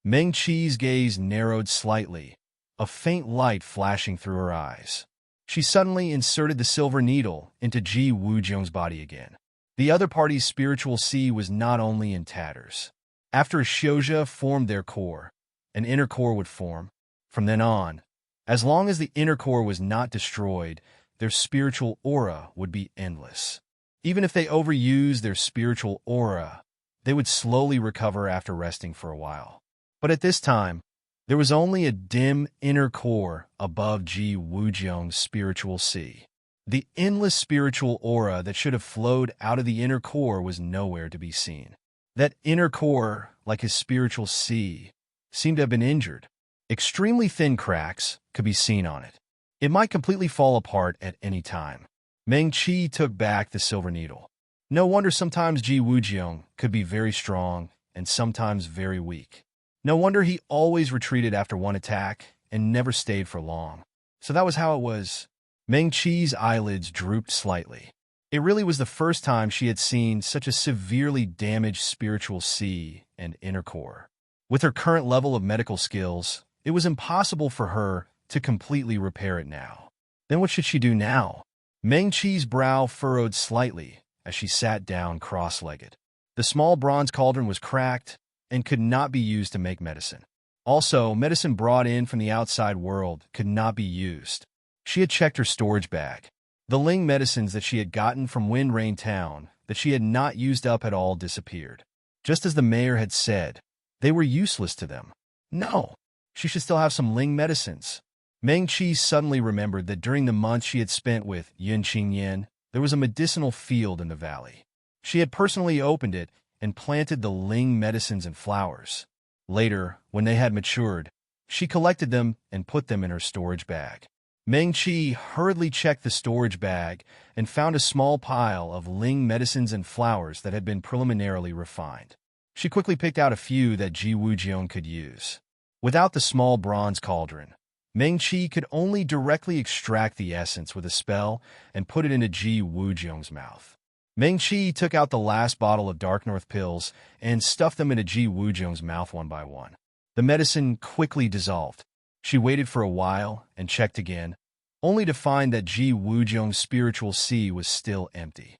S1: Meng-Chi's gaze narrowed slightly, a faint light flashing through her eyes. She suddenly inserted the silver needle into Ji Wujiang's body again. The other party's spiritual sea was not only in tatters. After a Shouja formed their core, an inner core would form. From then on, as long as the inner core was not destroyed, their spiritual aura would be endless. Even if they overused their spiritual aura, they would slowly recover after resting for a while. But at this time, there was only a dim inner core above Ji Wujiang's spiritual sea. The endless spiritual aura that should have flowed out of the inner core was nowhere to be seen. That inner core, like his spiritual sea, seemed to have been injured. Extremely thin cracks could be seen on it. It might completely fall apart at any time. Meng-Chi took back the silver needle. No wonder sometimes Ji Wujiang could be very strong and sometimes very weak. No wonder he always retreated after one attack and never stayed for long. So that was how it was. Meng-Chi's eyelids drooped slightly. It really was the first time she had seen such a severely damaged spiritual sea and inner core. With her current level of medical skills, it was impossible for her to completely repair it now. Then what should she do now? Meng-Chi's brow furrowed slightly as she sat down cross-legged. The small bronze cauldron was cracked and could not be used to make medicine. Also, medicine brought in from the outside world could not be used. She had checked her storage bag. The Ling medicines that she had gotten from Wind Rain Town that she had not used up had all disappeared. Just as the mayor had said, they were useless to them. No, she should still have some Ling medicines. Meng-Chi suddenly remembered that during the months she had spent with Yun Qingyan, there was a medicinal field in the valley. She had personally opened it and planted the Ling medicines and flowers. Later, when they had matured, she collected them and put them in her storage bag. Meng-Chi hurriedly checked the storage bag and found a small pile of Ling medicines and flowers that had been preliminarily refined. She quickly picked out a few that Ji Wujiang could use. Without the small bronze cauldron, Meng-Chi could only directly extract the essence with a spell and put it into Ji Wujiang's mouth. Meng-Chi took out the last bottle of Dark North pills and stuffed them into Ji Wujiang's mouth one by one. The medicine quickly dissolved. She waited for a while and checked again, only to find that Ji Wuzhong's spiritual sea was still empty.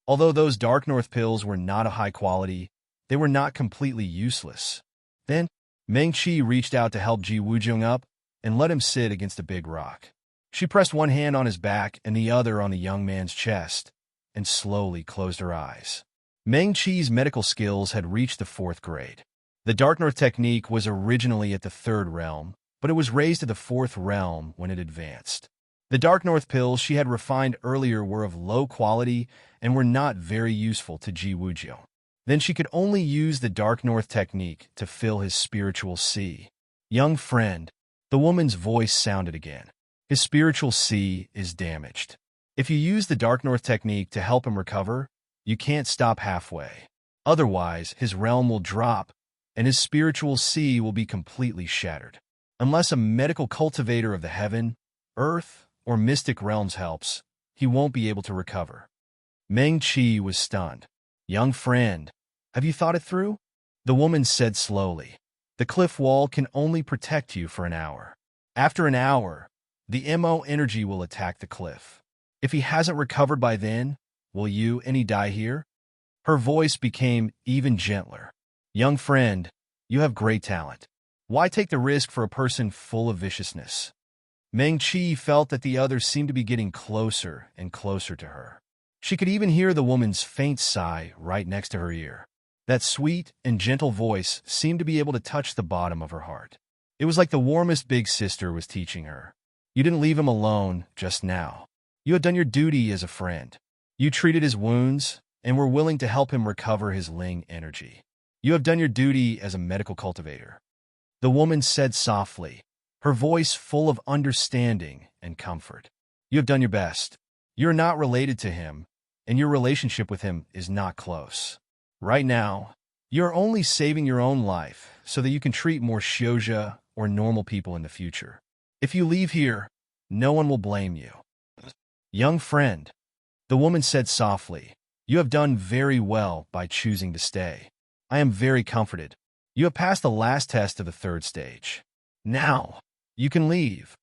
S1: Although those Dark North pills were not of high quality, they were not completely useless. Then, Meng Qi reached out to help Ji Wuzhong up and let him sit against a big rock. She pressed one hand on his back and the other on the young man's chest, and slowly closed her eyes. Meng Qi's medical skills had reached the 4th grade. The Dark North technique was originally at the 3rd realm, but it was raised to the 4th realm when it advanced. The Dark North pills she had refined earlier were of low quality and were not very useful to Ji Wuzhong. Then she could only use the Dark North technique to fill his spiritual sea. Young friend, the woman's voice sounded again. His spiritual sea is damaged. If you use the Dark North technique to help him recover, you can't stop halfway. Otherwise, his realm will drop, and his spiritual sea will be completely shattered. Unless a medical cultivator of the heaven, earth, or mystic realms helps, he won't be able to recover. Meng Qi was stunned. Young friend, have you thought it through? The woman said slowly. The cliff wall can only protect you for an hour. After an hour, the MO energy will attack the cliff. If he hasn't recovered by then, will you and he die here? Her voice became even gentler. Young friend, you have great talent. Why take the risk for a person full of viciousness? Meng Qi felt that the others seemed to be getting closer and closer to her. She could even hear the woman's faint sigh right next to her ear. That sweet and gentle voice seemed to be able to touch the bottom of her heart. It was like the warmest big sister was teaching her. You didn't leave him alone just now. You had done your duty as a friend. You treated his wounds and were willing to help him recover his Ling energy. You have done your duty as a medical cultivator. The woman said softly, her voice full of understanding and comfort. You have done your best. You're not related to him, and your relationship with him is not close. Right now, you're only saving your own life so that you can treat more shouja or normal people in the future. If you leave here, no one will blame you. Young friend, the woman said softly, you have done very well by choosing to stay. I am very comforted. You have passed the last test of the 3rd stage. Now, you can leave.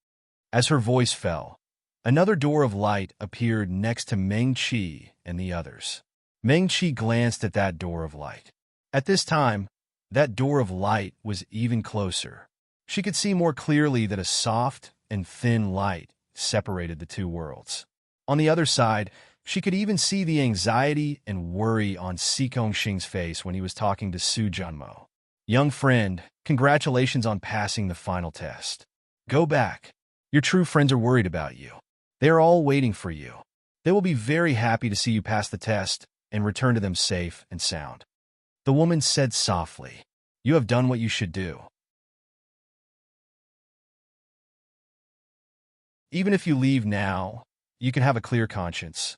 S1: As her voice fell, another door of light appeared next to Meng Qi and the others. Meng Qi glanced at that door of light. At this time, that door of light was even closer. She could see more clearly that a soft and thin light separated the two worlds. On the other side, she could even see the anxiety and worry on Si Kongxing's face when he was talking to Su Junmo. Young friend, congratulations on passing the final test. Go back. Your true friends are worried about you. They are all waiting for you. They will be very happy to see you pass the test and return to them safe and sound. The woman said softly, you have done what you should do. Even if you leave now, you can have a clear conscience.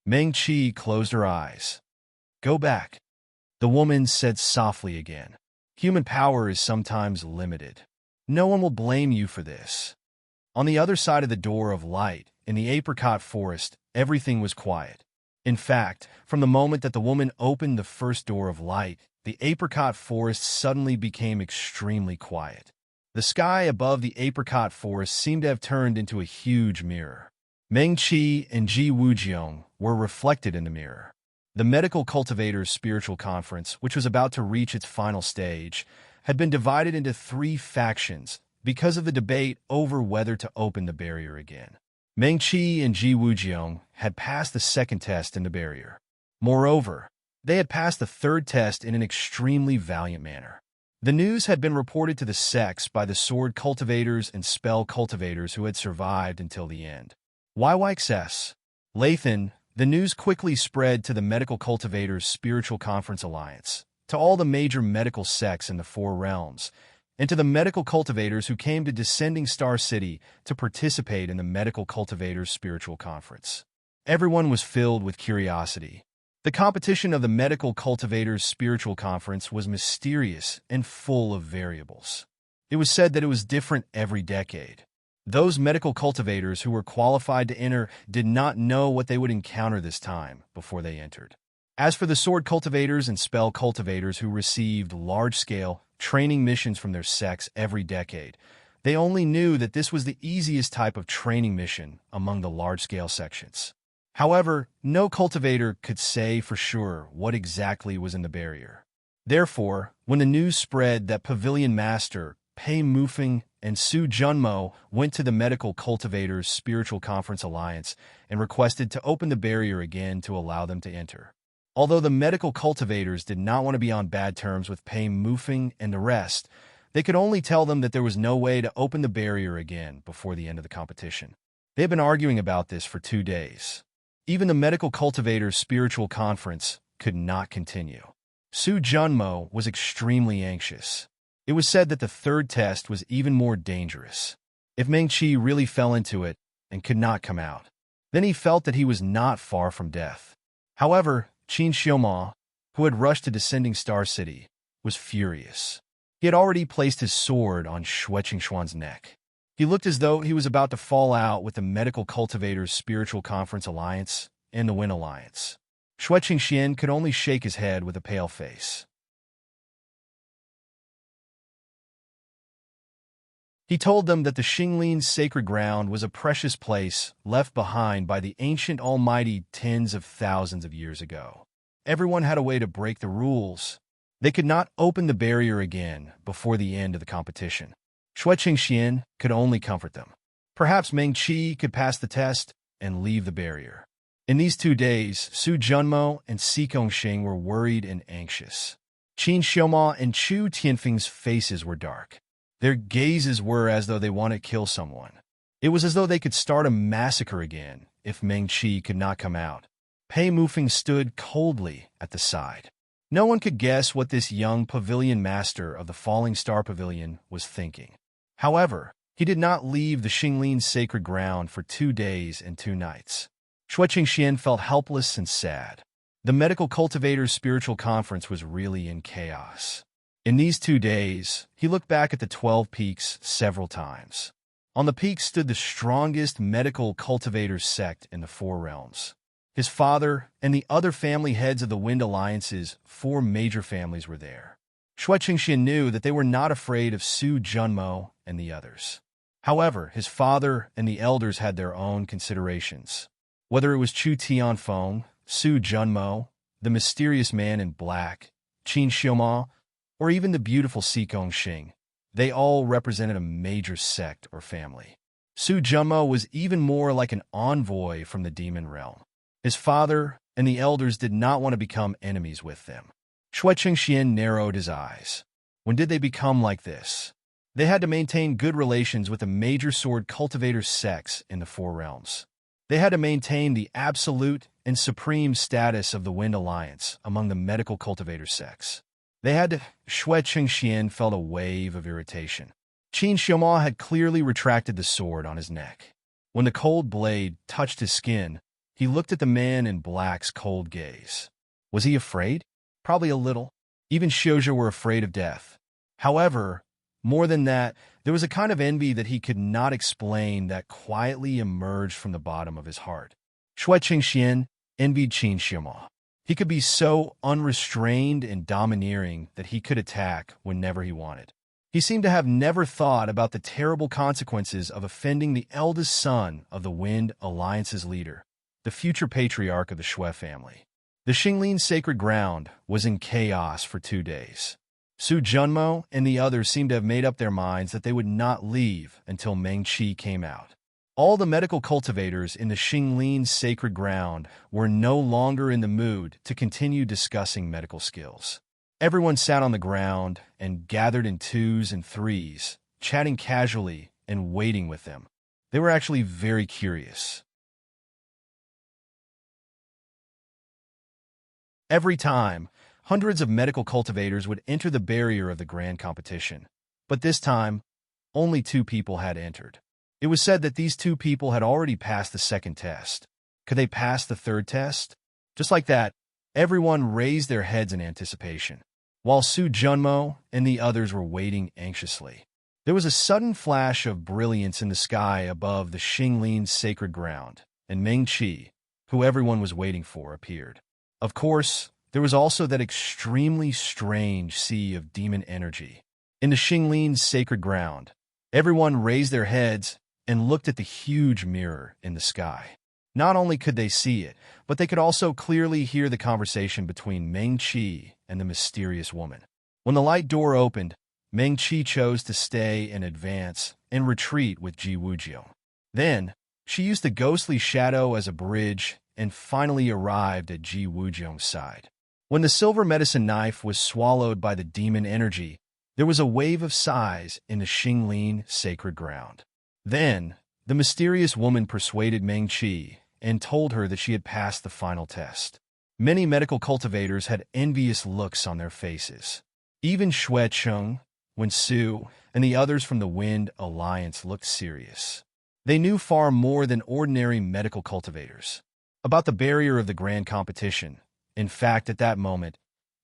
S1: Meng Qi closed her eyes. Go back. The woman said softly again. Human power is sometimes limited. No one will blame you for this. On the other side of the door of light, in the apricot forest, everything was quiet. In fact, from the moment that the woman opened the first door of light, the apricot forest suddenly became extremely quiet. The sky above the apricot forest seemed to have turned into a huge mirror. Meng Qi and Ji Wuzhong were reflected in the mirror. The Medical Cultivators Spiritual Conference, which was about to reach its final stage, had been divided into 3 factions because of the debate over whether to open the barrier again. Meng Qi and Ji Wuzhong had passed the 2nd test in the barrier. Moreover, they had passed the 3rd test in an extremely valiant manner. The news had been reported to the sects by the sword cultivators and spell cultivators who had survived until the end. YYXS. Lathan, the news quickly spread to the Medical Cultivators Spiritual Conference Alliance, to all the major medical sects in the 4 realms, and to the medical cultivators who came to Descending Star City to participate in the Medical Cultivators Spiritual Conference. Everyone was filled with curiosity. The competition of the Medical Cultivators Spiritual Conference was mysterious and full of variables. It was said that it was different every decade. Those medical cultivators who were qualified to enter did not know what they would encounter this time before they entered. As for the sword cultivators and spell cultivators who received large-scale, training missions from their sects every decade. They only knew that this was the easiest type of training mission among the large-scale sections. However, no cultivator could say for sure what exactly was in the barrier. Therefore, when the news spread that Pavilion Master Pei Mufeng and Su Junmo went to the Medical Cultivators Spiritual Conference Alliance and requested to open the barrier again to allow them to enter. Although the medical cultivators did not want to be on bad terms with Pei Mufeng and the rest, they could only tell them that there was no way to open the barrier again before the end of the competition. They had been arguing about this for 2 days. Even the Medical Cultivators Spiritual Conference could not continue. Su Junmo was extremely anxious. It was said that the third test was even more dangerous. If Meng Qi really fell into it and could not come out, then he felt that he was not far from death. However, Qin Xiaoma, who had rushed to Descending Star City, was furious. He had already placed his sword on Xue Qingshuan's neck. He looked as though he was about to fall out with the Medical Cultivators Spiritual Conference Alliance and the Win Alliance. Xue Qingxian could only shake his head with a pale face. He told them that the Xinglin's sacred ground was a precious place left behind by the ancient almighty tens of thousands of years ago. Everyone had a way to break the rules. They could not open the barrier again before the end of the competition. Xue Qingxian could only comfort them. Perhaps Meng Qi could pass the test and leave the barrier. In these 2 days, Su Junmo and Si Gongxing were worried and anxious. Qin Xiaoma and Chu Tianfeng's faces were dark. Their gazes were as though they wanted to kill someone. It was as though they could start a massacre again if Meng Qi could not come out. Pei Mufeng stood coldly at the side. No one could guess what this young pavilion master of the Falling Star Pavilion was thinking. However, he did not leave the Xinglin's sacred ground for 2 days and 2 nights. Xue Qingxian felt helpless and sad. The Medical Cultivators Spiritual Conference was really in chaos. In these 2 days, he looked back at the 12 peaks several times. On the peaks stood the strongest medical cultivators sect in the 4 realms. His father and the other family heads of the Wind Alliance's 4 major families were there. Xue Qingxian knew that they were not afraid of Su Junmo and the others. However, his father and the elders had their own considerations. Whether it was Chu Tianfeng, Su Junmo, the mysterious man in black, Qin Xiaoma, or even the beautiful Si Gongxing, they all represented a major sect or family. Su Junmo was even more like an envoy from the demon realm. His father and the elders did not want to become enemies with them. Xue Qingxian narrowed his eyes. When did they become like this? They had to maintain good relations with the major sword cultivator sects in the 4 realms. They had to maintain the absolute and supreme status of the Wind Alliance among the medical cultivator sects. They had to. Xue Qingxian felt a wave of irritation. Qin Xiaoma had clearly retracted the sword on his neck. When the cold blade touched his skin, he looked at the man in black's cold gaze. Was he afraid? Probably a little. Even Xiozhi were afraid of death. However, more than that, there was a kind of envy that he could not explain that quietly emerged from the bottom of his heart. Xue Qingxian envied Qin Xiaoma. He could be so unrestrained and domineering that he could attack whenever he wanted. He seemed to have never thought about the terrible consequences of offending the eldest son of the Wind Alliance's leader, the future patriarch of the Xue family. The Xinglin's sacred ground was in chaos for 2 days. Su Junmo and the others seemed to have made up their minds that they would not leave until Meng Qi came out. All the medical cultivators in the Xinglin's sacred ground were no longer in the mood to continue discussing medical skills. Everyone sat on the ground and gathered in 2s and 3s, chatting casually and waiting with them. They were actually very curious. Every time, hundreds of medical cultivators would enter the barrier of the grand competition. But this time, only 2 people had entered. It was said that these 2 people had already passed the 2nd test. Could they pass the 3rd test? Just like that, everyone raised their heads in anticipation, while Su Junmo and the others were waiting anxiously. There was a sudden flash of brilliance in the sky above the Xinglin's sacred ground, and Meng Qi, who everyone was waiting for, appeared. Of course, there was also that extremely strange sea of demon energy In the Xinglin's sacred ground, everyone raised their heads and looked at the huge mirror in the sky. Not only could they see it, but they could also clearly hear the conversation between Meng Qi and the mysterious woman. When the light door opened, Meng Qi chose to stay and advance and retreat with Ji Wujiang. Then, she used the ghostly shadow as a bridge and finally arrived at Ji Wujiang's side. When the silver medicine knife was swallowed by the demon energy, there was a wave of sighs in the Xinglin sacred ground. Then, the mysterious woman persuaded Meng Qi and told her that she had passed the final test. Many medical cultivators had envious looks on their faces. Even Xue Cheng, Wen Su, and the others from the Wind Alliance looked serious. They knew far more than ordinary medical cultivators about the barrier of the grand competition. In fact, at that moment,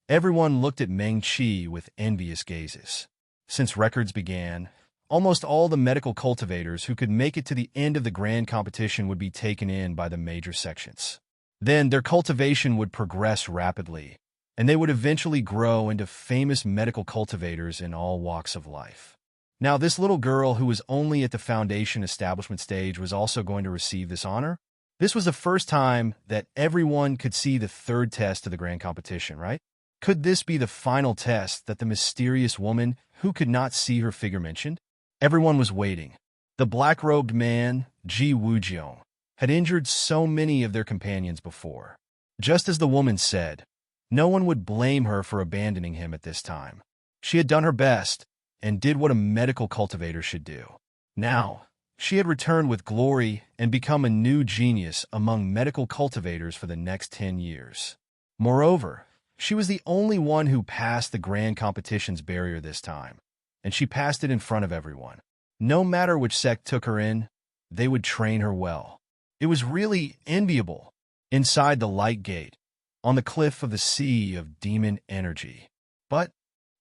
S1: everyone looked at Meng Qi with envious gazes. Since records began, almost all the medical cultivators who could make it to the end of the grand competition would be taken in by the major sections. Then their cultivation would progress rapidly, and they would eventually grow into famous medical cultivators in all walks of life. Now, this little girl who was only at the foundation establishment stage was also going to receive this honor. This was the first time that everyone could see the third test of the grand competition, right? Could this be the final test that the mysterious woman who could not see her figure mentioned? Everyone was waiting. The black-robed man, Ji Wujiang, had injured so many of their companions before. Just as the woman said, no one would blame her for abandoning him at this time. She had done her best and did what a medical cultivator should do. Now, she had returned with glory and become a new genius among medical cultivators for the next 10 years. Moreover, she was the only one who passed the grand competition's barrier this time, and she passed it in front of everyone. No matter which sect took her in, they would train her well. It was really enviable. Inside the light gate, on the cliff of the sea of demon energy. But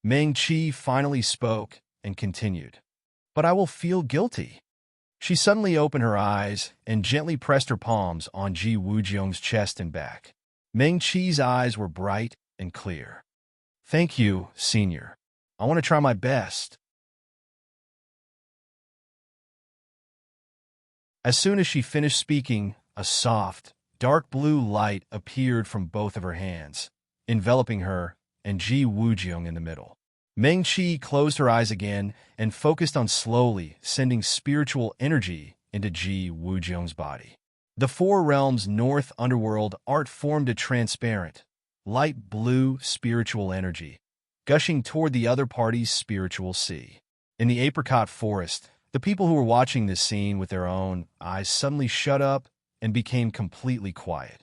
S1: Meng Qi finally spoke and continued. But I will feel guilty. She suddenly opened her eyes and gently pressed her palms on Ji Wujiang's chest and back. Meng Qi's eyes were bright and clear. Thank you, Senior. I want to try my best. As soon as she finished speaking, a soft, dark blue light appeared from both of her hands, enveloping her and Ji Wujiang in the middle. Meng Qi closed her eyes again and focused on slowly sending spiritual energy into Ji Wujiang's body. The four realms' north underworld art formed a transparent, light blue spiritual energy, gushing toward the other party's spiritual sea. In the apricot forest, the people who were watching this scene with their own eyes suddenly shut up and became completely quiet.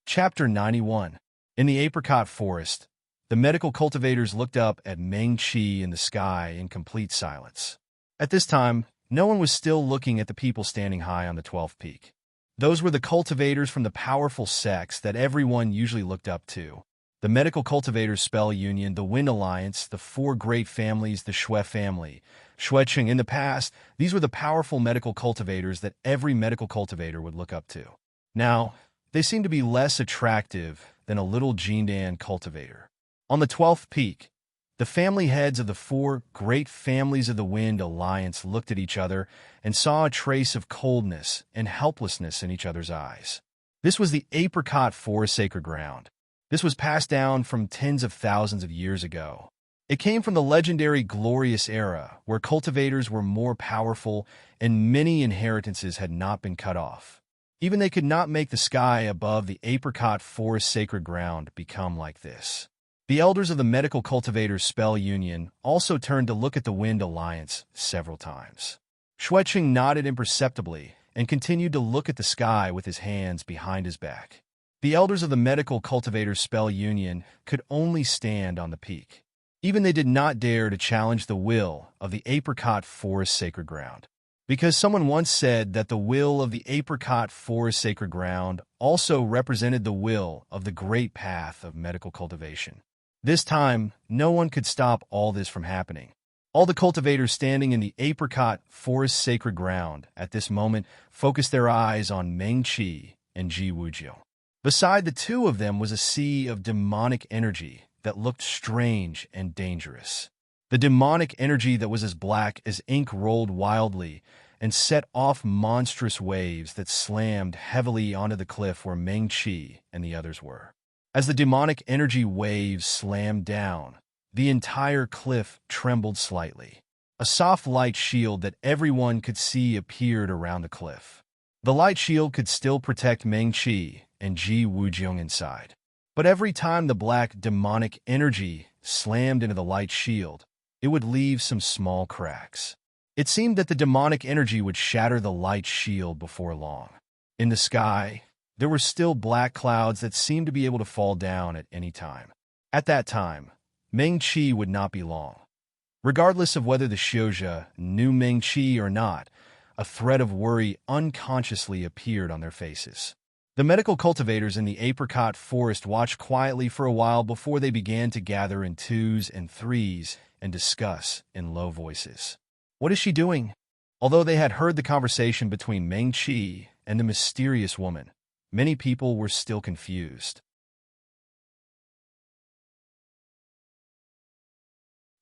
S1: Chapter 91. In the apricot forest, the medical cultivators looked up at Meng Qi in the sky in complete silence. At this time, no one was still looking at the people standing high on the 12th peak. Those were the cultivators from the powerful sects that everyone usually looked up to. The Medical Cultivators Spell Union, the Wind Alliance, the four great families, the Xue family, Xuecheng. In the past, these were the powerful medical cultivators that every medical cultivator would look up to. Now, they seem to be less attractive than a little Jindan cultivator. On the 12th peak, the family heads of the four great families of the Wind Alliance looked at each other and saw a trace of coldness and helplessness in each other's eyes. This was the apricot forest sacred ground. This was passed down from tens of thousands of years ago. It came from the legendary glorious era where cultivators were more powerful and many inheritances had not been cut off. Even they could not make the sky above the apricot forest sacred ground become like this. The elders of the Medical Cultivators Spell Union also turned to look at the Wind Alliance several times. Xuecheng nodded imperceptibly and continued to look at the sky with his hands behind his back. The elders of the Medical Cultivators Spell Union could only stand on the peak. Even they did not dare to challenge the will of the apricot forest sacred ground. Because someone once said that the will of the apricot forest sacred ground also represented the will of the great path of medical cultivation. This time, no one could stop all this from happening. All the cultivators standing in the apricot forest sacred ground at this moment focused their eyes on Meng Qi and Ji Wujiu. Beside the two of them was a sea of demonic energy that looked strange and dangerous. The demonic energy that was as black as ink rolled wildly and set off monstrous waves that slammed heavily onto the cliff where Meng Qi and the others were. As the demonic energy waves slammed down, the entire cliff trembled slightly. A soft light shield that everyone could see appeared around the cliff. The light shield could still protect Meng Qi and Ji Wujiu inside. But every time the black demonic energy slammed into the light shield, it would leave some small cracks. It seemed that the demonic energy would shatter the light shield before long. In the sky, there were still black clouds that seemed to be able to fall down at any time. At that time, Meng Qi would not be long. Regardless of whether the Xiuzhe knew Meng Qi or not, a thread of worry unconsciously appeared on their faces. The medical cultivators in the apricot forest watched quietly for a while before they began to gather in twos and threes and discuss in low voices. What is she doing? Although they had heard the conversation between Meng Qi and the mysterious woman, many people were still confused.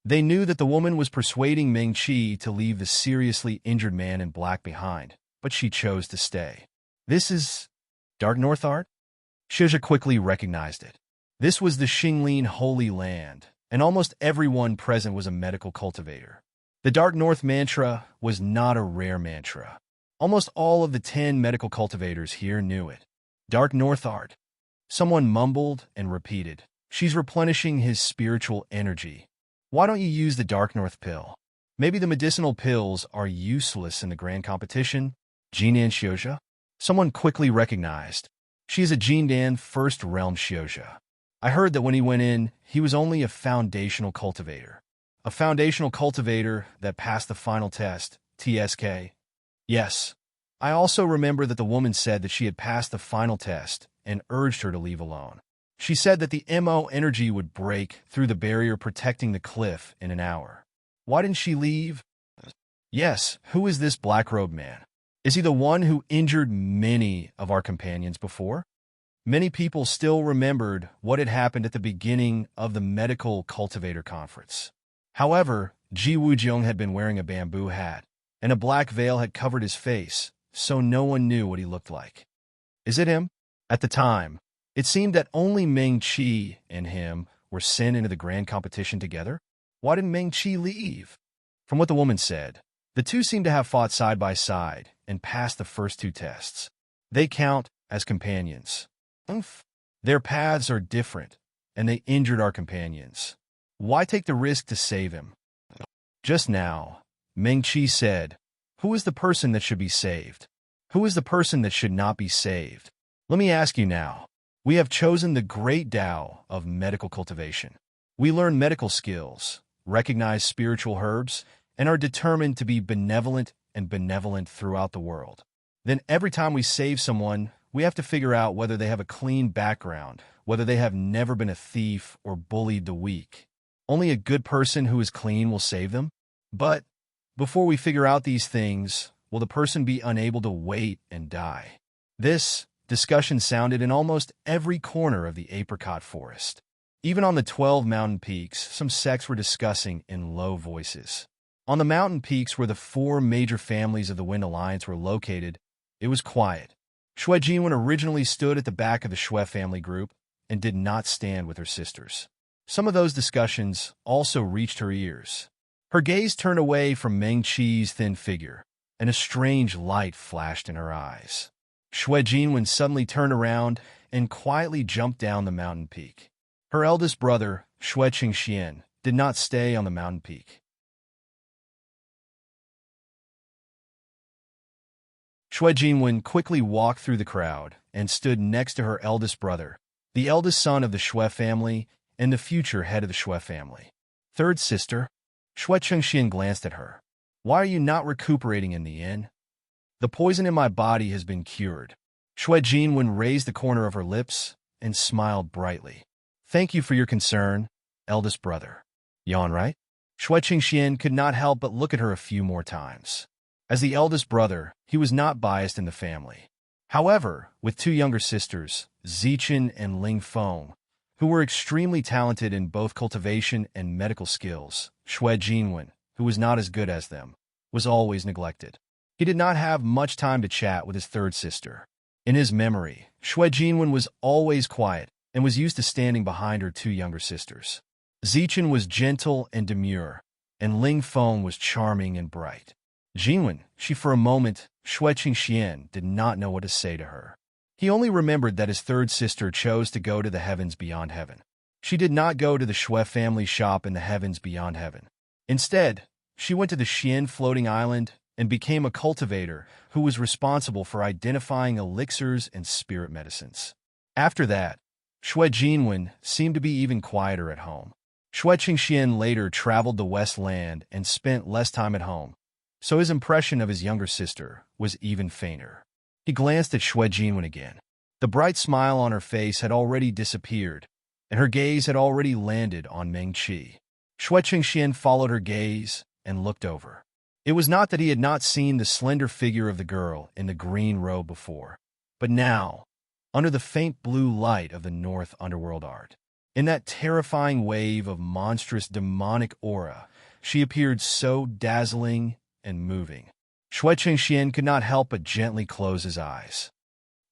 S1: They knew that the woman was persuading Meng Qi to leave the seriously injured man in black behind, but she chose to stay. This is Dark North art? Xiuzhe quickly recognized it. This was the Xinglin Holy Land, and almost everyone present was a medical cultivator. The Dark North mantra was not a rare mantra. Almost all of the 10 medical cultivators here knew it. Dark North art. Someone mumbled and repeated. She's replenishing his spiritual energy. Why don't you use the Dark North pill? Maybe the medicinal pills are useless in the grand competition? Jinan Xiuzhe? Someone quickly recognized. She is a Jindan First Realm Xiuzhe. I heard that when he went in, he was only a foundational cultivator. A foundational cultivator that passed the final test, TSK. Yes. I also remember that the woman said that she had passed the final test and urged her to leave alone. She said that the MO energy would break through the barrier protecting the cliff in an hour. Why didn't she leave? Yes, who is this black-robed man? Is he the one who injured many of our companions before? Many people still remembered what had happened at the beginning of the medical cultivator conference. However, Ji Wujiu had been wearing a bamboo hat, and a black veil had covered his face, so no one knew what he looked like. Is it him? At the time, it seemed that only Meng Qi and him were sent into the grand competition together. Why didn't Meng Qi leave? From what the woman said, the two seemed to have fought side by side and passed the first 2 tests. They count as companions. Their paths are different, and they injured our companions. Why take the risk to save him? Just now, Meng Qi said, who is the person that should be saved? Who is the person that should not be saved? Let me ask you now. We have chosen the great Tao of medical cultivation. We learn medical skills, recognize spiritual herbs, and are determined to be benevolent throughout the world. Then every time we save someone, we have to figure out whether they have a clean background, whether they have never been a thief or bullied the weak. Only a good person who is clean will save them. But before we figure out these things, will the person be unable to wait and die? This discussion sounded in almost every corner of the apricot forest. Even on the 12 mountain peaks, some sects were discussing in low voices. On the mountain peaks where the 4 major families of the Wind Alliance were located, it was quiet. Shui Jinwen originally stood at the back of the Shui family group and did not stand with her sisters. Some of those discussions also reached her ears. Her gaze turned away from Meng Qi's thin figure, and a strange light flashed in her eyes. Shui Jinwen suddenly turned around and quietly jumped down the mountain peak. Her eldest brother, Shui Qingxian, did not stay on the mountain peak. Shui Jinwen quickly walked through the crowd and stood next to her eldest brother, the eldest son of the Shui family and the future head of the Shui family. Third sister, Shui Qingxian glanced at her. Why are you not recuperating in the inn? The poison in my body has been cured. Shui Jinwen raised the corner of her lips and smiled brightly. Thank you for your concern, eldest brother. Yawn, right? Shui Qingxian could not help but look at her a few more times. As the eldest brother, he was not biased in the family. However, with two younger sisters, Zichen and Ling Feng, who were extremely talented in both cultivation and medical skills, Shui Jinwen, who was not as good as them, was always neglected. He did not have much time to chat with his third sister. In his memory, Shui Jinwen was always quiet and was used to standing behind her two younger sisters. Zichen was gentle and demure, and Ling Feng was charming and bright. Jinwen, for a moment, Shui Qingxian did not know what to say to her. He only remembered that his third sister chose to go to the heavens beyond heaven. She did not go to the Shui family shop in the heavens beyond heaven. Instead, she went to the Xian floating island and became a cultivator who was responsible for identifying elixirs and spirit medicines. After that, Shui Jinwen seemed to be even quieter at home. Shui Qingxian later traveled the West Land and spent less time at home, so his impression of his younger sister was even fainter. He glanced at Shui Jinwen again. The bright smile on her face had already disappeared, and her gaze had already landed on Meng Qi. Shui Qingxian followed her gaze and looked over. It was not that he had not seen the slender figure of the girl in the green robe before, but now, under the faint blue light of the North Underworld art, in that terrifying wave of monstrous demonic aura, she appeared so dazzling and moving. Shui Qingxian could not help but gently close his eyes.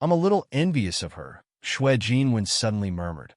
S1: "I'm a little envious of her," Shui Jinwen suddenly murmured.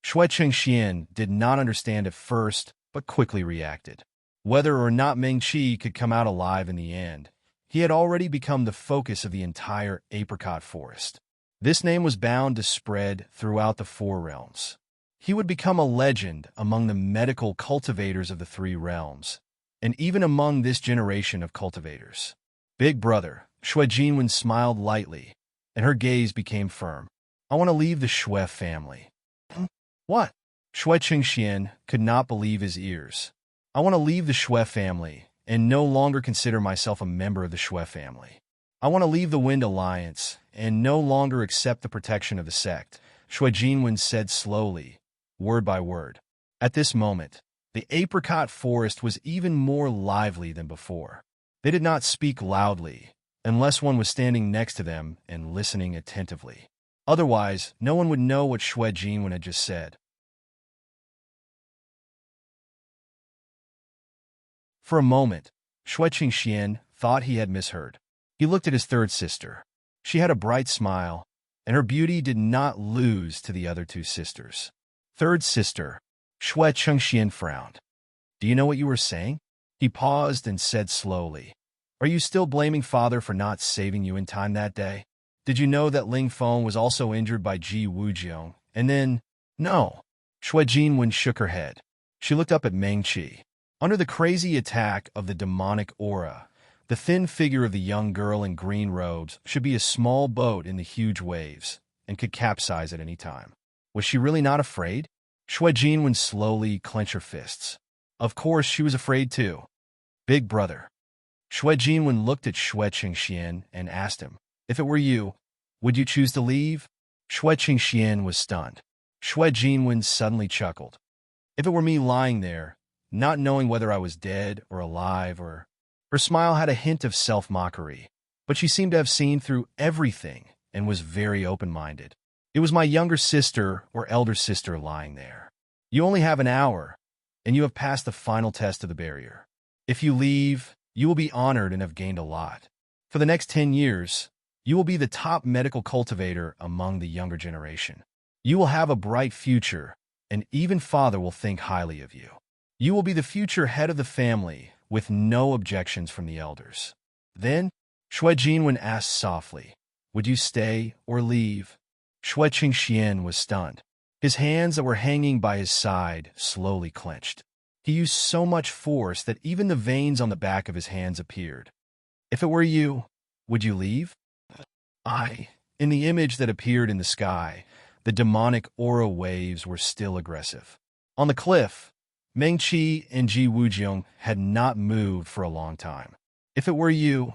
S1: Shui Qingxian did not understand at first, but quickly reacted. Whether or not Meng Qi could come out alive in the end, he had already become the focus of the entire apricot forest. This name was bound to spread throughout the four realms. He would become a legend among the medical cultivators of the three realms, and even among this generation of cultivators. "Big brother," Shui Jinwen smiled lightly, and her gaze became firm. "I want to leave the Shui family." "What?" Shui Qingxian could not believe his ears. "I want to leave the Shui family and no longer consider myself a member of the Shui family. I want to leave the Wind Alliance and no longer accept the protection of the sect," Shui Jinwen said slowly, word by word. At this moment, the apricot forest was even more lively than before. They did not speak loudly, unless one was standing next to them and listening attentively. Otherwise, no one would know what Shui Jinwen had just said. For a moment, Shui Qingxian thought he had misheard. He looked at his third sister. She had a bright smile, and her beauty did not lose to the other two sisters. "Third sister," Shui Qingxian frowned. "Do you know what you were saying?" He paused and said slowly, "Are you still blaming father for not saving you in time that day? Did you know that Ling Feng was also injured by Ji Wujiang, and then—" "No." Shui Jinwen shook her head. She looked up at Meng Qi. Under the crazy attack of the demonic aura, the thin figure of the young girl in green robes should be a small boat in the huge waves and could capsize at any time. Was she really not afraid? Shui Jinwen slowly clenched her fists. Of course she was afraid too. "Big brother." Shui Jinwen looked at Shui Qingxian and asked him, "If it were you, would you choose to leave?" Shui Qingxian was stunned. Shui Jinwen suddenly chuckled. "If it were me lying there, not knowing whether I was dead or alive or—" Her smile had a hint of self-mockery, but she seemed to have seen through everything and was very open-minded. "It was my younger sister or elder sister lying there. You only have an hour, and you have passed the final test of the barrier. If you leave, you will be honored and have gained a lot. For the next 10 years, you will be the top medical cultivator among the younger generation. You will have a bright future, and even father will think highly of you. You will be the future head of the family with no objections from the elders." Then, Shui Jinwen asked softly, "Would you stay or leave?" Shui Qingxian was stunned. His hands that were hanging by his side slowly clenched. He used so much force that even the veins on the back of his hands appeared. "If it were you, would you leave?" In the image that appeared in the sky, the demonic aura waves were still aggressive. On the cliff, Meng Qi and Ji Wujiang had not moved for a long time. "If it were you,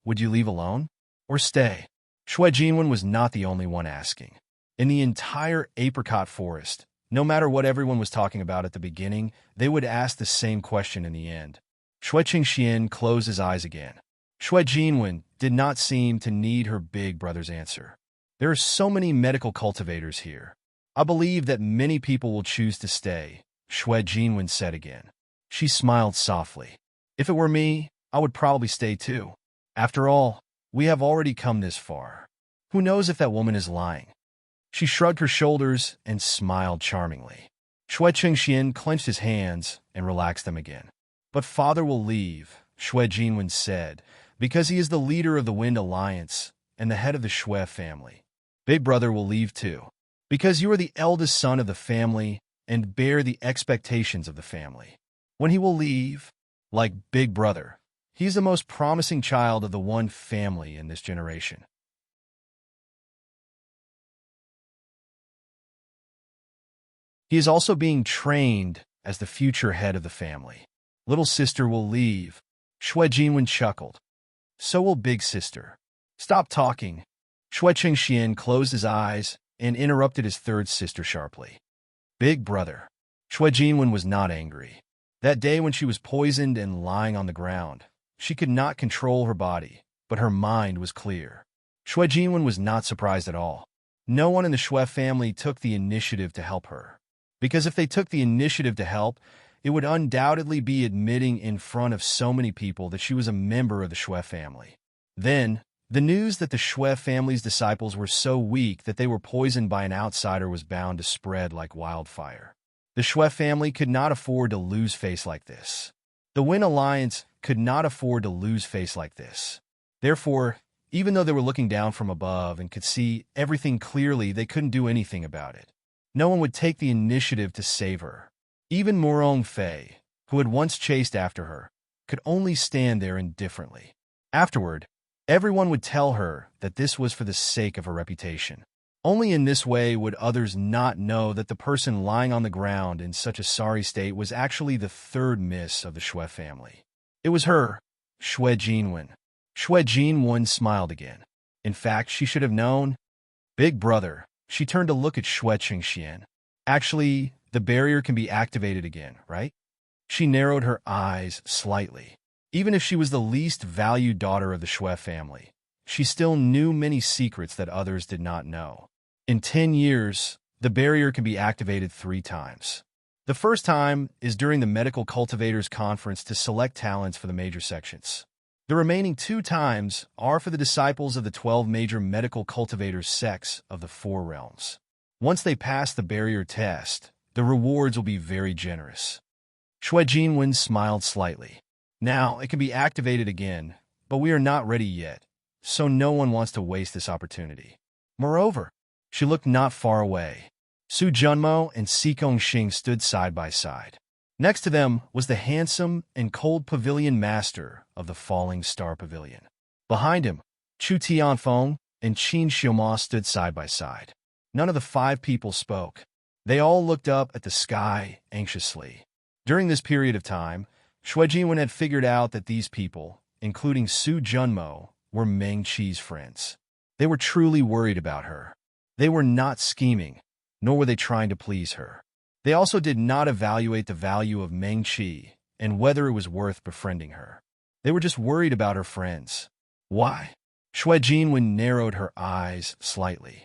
S1: would you leave alone? Or stay?" Shui Jinwen was not the only one asking. In the entire apricot forest, No matter what everyone was talking about at the beginning, they would ask the same question in the end. Xue Qingxian closed his eyes again. Xue Jinwen did not seem to need her big brother's answer. There are so many medical cultivators here. I believe that many people will choose to stay, Xue Jinwen said again. She smiled softly. If it were me, I would probably stay too. After all, we have already come this far. Who knows if that woman is lying? She shrugged her shoulders and smiled charmingly. Xue Qingxian clenched his hands and relaxed them again. But father will leave, Xue Jinwen said, because he is the leader of the Wind Alliance and the head of the Xue family. Big brother will leave too, because you are the eldest son of the family and bear the expectations of the family. When he will leave, like big brother, he is the most promising child of the one family in this generation. He is also being trained as the future head of the family. Little sister will leave. Xue Jinwen chuckled. So will big sister. Stop talking. Xue Qingxian closed his eyes and interrupted his third sister sharply. Big brother. Xue Jinwen was not angry. That day when she was poisoned and lying on the ground, she could not control her body, but her mind was clear. Xue Jinwen was not surprised at all. No one in the Xue family took the initiative to help her. Because if they took the initiative to help, it would undoubtedly be admitting in front of so many people that she was a member of the Xue family. Then, the news that the Xue family's disciples were so weak that they were poisoned by an outsider was bound to spread like wildfire. The Xue family could not afford to lose face like this. The Wind Alliance could not afford to lose face like this. Therefore, even though they were looking down from above and could see everything clearly, they couldn't do anything about it. No one would take the initiative to save her. Even Morong Fei, who had once chased after her, could only stand there indifferently. Afterward, everyone would tell her that this was for the sake of her reputation. Only in this way would others not know that the person lying on the ground in such a sorry state was actually the third miss of the Xue family. It was her, Xue Jinwen. Xue Jinwen smiled again. In fact, she should have known. Big brother. She turned to look at Xue Qingxian. Actually, the barrier can be activated again, right? She narrowed her eyes slightly. Even if she was the least valued daughter of the Xue family, she still knew many secrets that others did not know. In 10 years, the barrier can be activated 3 times. The first time is during the Medical Cultivators Conference to select talents for the major sections. The remaining 2 times are for the disciples of the 12 major medical cultivators sects of the 4 realms. Once they pass the barrier test, the rewards will be very generous. Xue Jinwen smiled slightly. Now, it can be activated again, but we are not ready yet, so no one wants to waste this opportunity. Moreover, she looked not far away. Su Junmo and Si Gongxing stood side by side. Next to them was the handsome and cold pavilion master of the Falling Star Pavilion. Behind him, Chu Tianfeng and Qin Xiaoma stood side by side. None of the 5 people spoke. They all looked up at the sky anxiously. During this period of time, Xue Jinwen had figured out that these people, including Su Junmo, were Meng Qi's friends. They were truly worried about her. They were not scheming, nor were they trying to please her. They also did not evaluate the value of Meng Qi and whether it was worth befriending her. They were just worried about her friends. Why? Xue Jinwen narrowed her eyes slightly.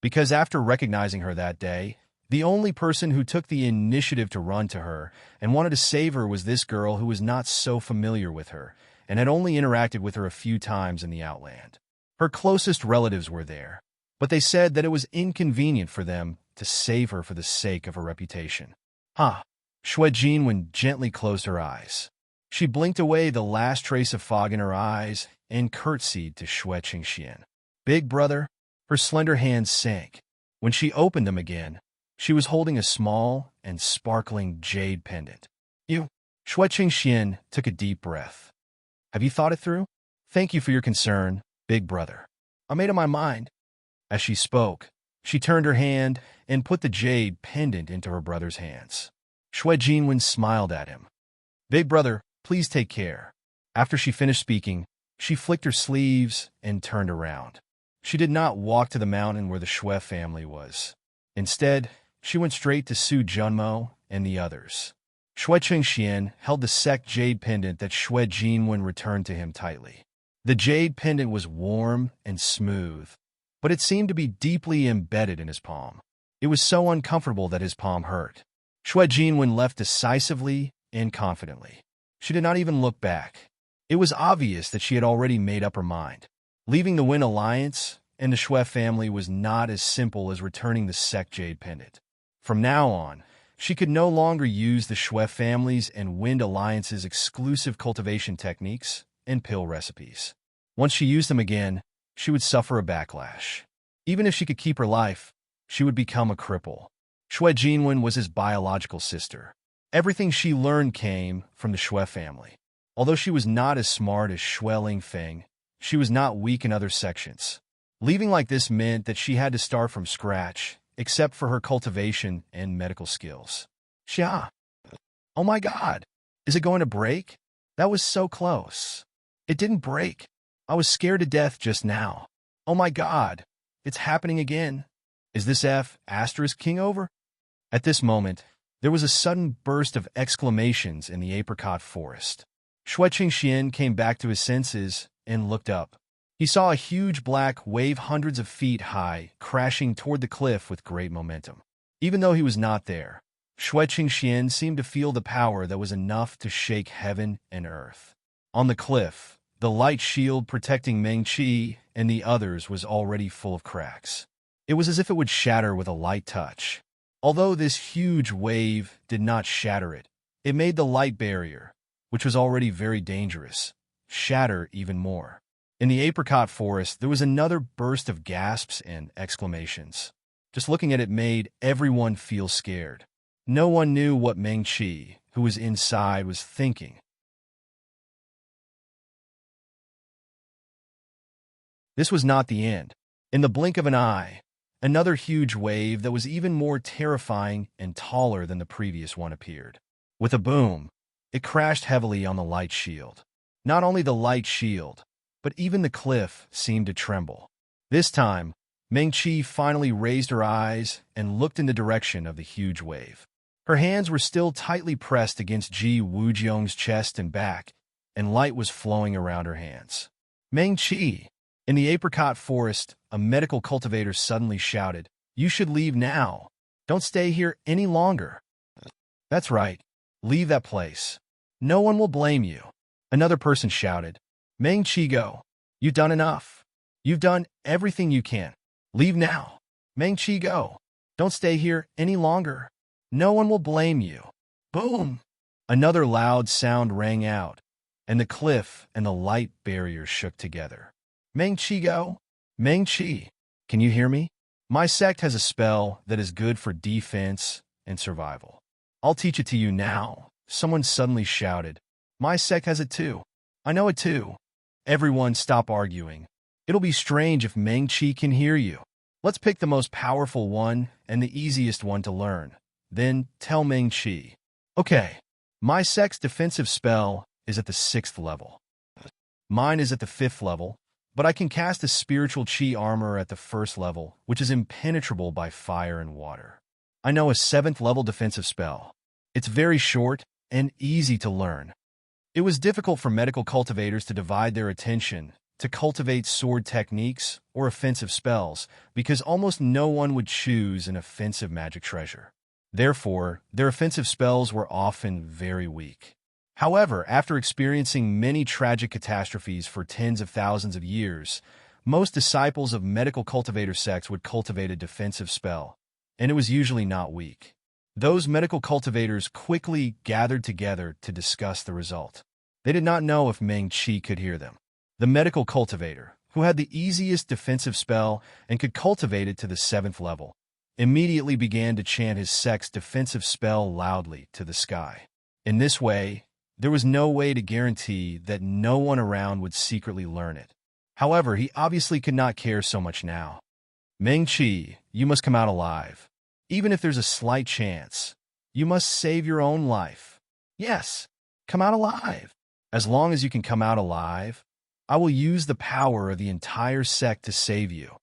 S1: Because after recognizing her that day, the only person who took the initiative to run to her and wanted to save her was this girl who was not so familiar with her and had only interacted with her a few times in the Outland. Her closest relatives were there, but they said that it was inconvenient for them to save her for the sake of her reputation. Xue Jinwen gently closed her eyes. She blinked away the last trace of fog in her eyes and curtsied to Xue Qingxian. Big brother, her slender hands sank. When she opened them again, she was holding a small and sparkling jade pendant. You, Xue Qingxian took a deep breath. Have you thought it through? Thank you for your concern, big brother. I made up my mind. As she spoke, she turned her hand and put the jade pendant into her brother's hands. Xue Jinwen smiled at him. Big brother, please take care. After she finished speaking, she flicked her sleeves and turned around. She did not walk to the mountain where the Shui family was. Instead, she went straight to Su Junmo and the others. Shui Qingxian held the sect jade pendant that Shui Jinwen returned to him tightly. The jade pendant was warm and smooth, but it seemed to be deeply embedded in his palm. It was so uncomfortable that his palm hurt. Shui Jinwen left decisively and confidently. She did not even look back. It was obvious that she had already made up her mind. Leaving the Win Alliance and the Shui family was not as simple as returning the sect jade pendant. From now on, she could no longer use the Shui family's and Wind Alliance's exclusive cultivation techniques and pill recipes. Once she used them again, she would suffer a backlash. Even if she could keep her life, she would become a cripple. Shui Jinwen was his biological sister. Everything she learned came from the Shui family. Although she was not as smart as Shui Lingfeng, she was not weak in other sections. Leaving like this meant that she had to start from scratch, except for her cultivation and medical skills. Xia! Oh my God! Is it going to break? That was so close. It didn't break. I was scared to death just now. Oh my God! It's happening again. Is this King over? At this moment, there was a sudden burst of exclamations in the apricot forest. Shui Qingxian came back to his senses and looked up. He saw a huge black wave hundreds of feet high, crashing toward the cliff with great momentum. Even though he was not there, Shui Qingxian seemed to feel the power that was enough to shake heaven and earth. On the cliff, the light shield protecting Meng Qi and the others was already full of cracks. It was as if it would shatter with a light touch. Although this huge wave did not shatter it, it made the light barrier, which was already very dangerous, shatter even more. In the apricot forest, there was another burst of gasps and exclamations. Just looking at it made everyone feel scared. No one knew what Meng Qi, who was inside, was thinking. This was not the end. In the blink of an eye, another huge wave that was even more terrifying and taller than the previous one appeared. With a boom, it crashed heavily on the light shield. Not only the light shield, but even the cliff seemed to tremble. This time, Meng Qi finally raised her eyes and looked in the direction of the huge wave. Her hands were still tightly pressed against Ji Wujiong's chest and back, and light was flowing around her hands. Meng Qi! In the apricot forest, a medical cultivator suddenly shouted, "You should leave now. Don't stay here any longer." "That's right. Leave that place. No one will blame you." Another person shouted, "Meng Qi, go. You've done enough. You've done everything you can. Leave now. Meng Qi, go. Don't stay here any longer. No one will blame you." Boom! Another loud sound rang out, and the cliff and the light barrier shook together. "Meng Qi, go. Meng Qi, can you hear me? My sect has a spell that is good for defense and survival. I'll teach it to you now." Someone suddenly shouted, "My sect has it too. I know it too." Everyone stop arguing. It'll be strange if Meng Qi can hear you. Let's pick the most powerful one and the easiest one to learn. Then tell Meng Qi. Okay, my sect's defensive spell is at the 6th level. Mine is at the 5th level, but I can cast a spiritual Qi armor at the 1st level, which is impenetrable by fire and water. I know a 7th level defensive spell. It's very short and easy to learn. It was difficult for medical cultivators to divide their attention to cultivate sword techniques or offensive spells because almost no one would choose an offensive magic treasure. Therefore, their offensive spells were often very weak. However, after experiencing many tragic catastrophes for tens of thousands of years, most disciples of medical cultivator sects would cultivate a defensive spell, and it was usually not weak. Those medical cultivators quickly gathered together to discuss the result. They did not know if Meng Qi could hear them. The medical cultivator, who had the easiest defensive spell and could cultivate it to the 7th level, immediately began to chant his sect's defensive spell loudly to the sky. In this way, there was no way to guarantee that no one around would secretly learn it. However, he obviously could not care so much now. "Meng Qi, you must come out alive. Even if there's a slight chance, you must save your own life. Yes, come out alive. As long as you can come out alive, I will use the power of the entire sect to save you.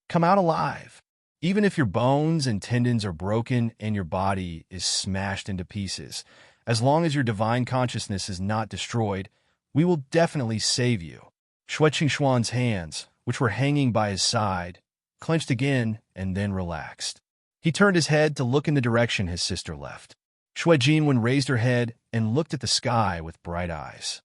S1: Come out alive. Even if your bones and tendons are broken and your body is smashed into pieces, as long as your divine consciousness is not destroyed, we will definitely save you. Shui Xuan's hands, which were hanging by his side, clenched again and then relaxed. He turned his head to look in the direction his sister left. Shui Jinwen raised her head and looked at the sky with bright eyes.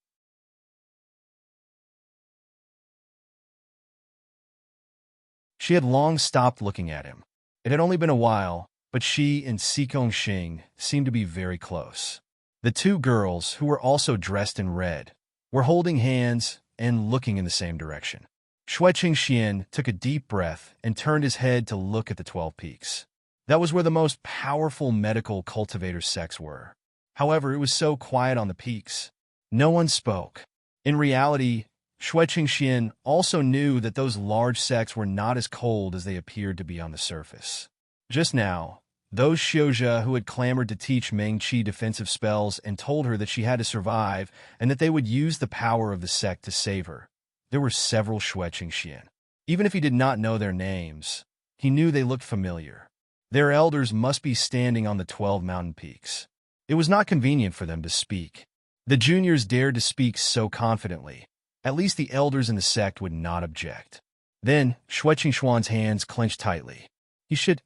S1: She had long stopped looking at him. It had only been a while, but she and Xikong Xing seemed to be very close. The two girls, who were also dressed in red, were holding hands and looking in the same direction. Shui Qingxian took a deep breath and turned his head to look at the 12 peaks. That was where the most powerful medical cultivator sects were. However, it was so quiet on the peaks. No one spoke. In reality, Shui Qingxian also knew that those large sects were not as cold as they appeared to be on the surface. Just now, those Xiuzhe who had clamored to teach Meng-Chi defensive spells and told her that she had to survive and that they would use the power of the sect to save her. There were several Shui Qingxian. Even if he did not know their names, he knew they looked familiar. Their elders must be standing on the 12 mountain peaks. It was not convenient for them to speak. The juniors dared to speak so confidently. At least the elders in the sect would not object. Then, Shui Qingxuan's hands clenched tightly. He should,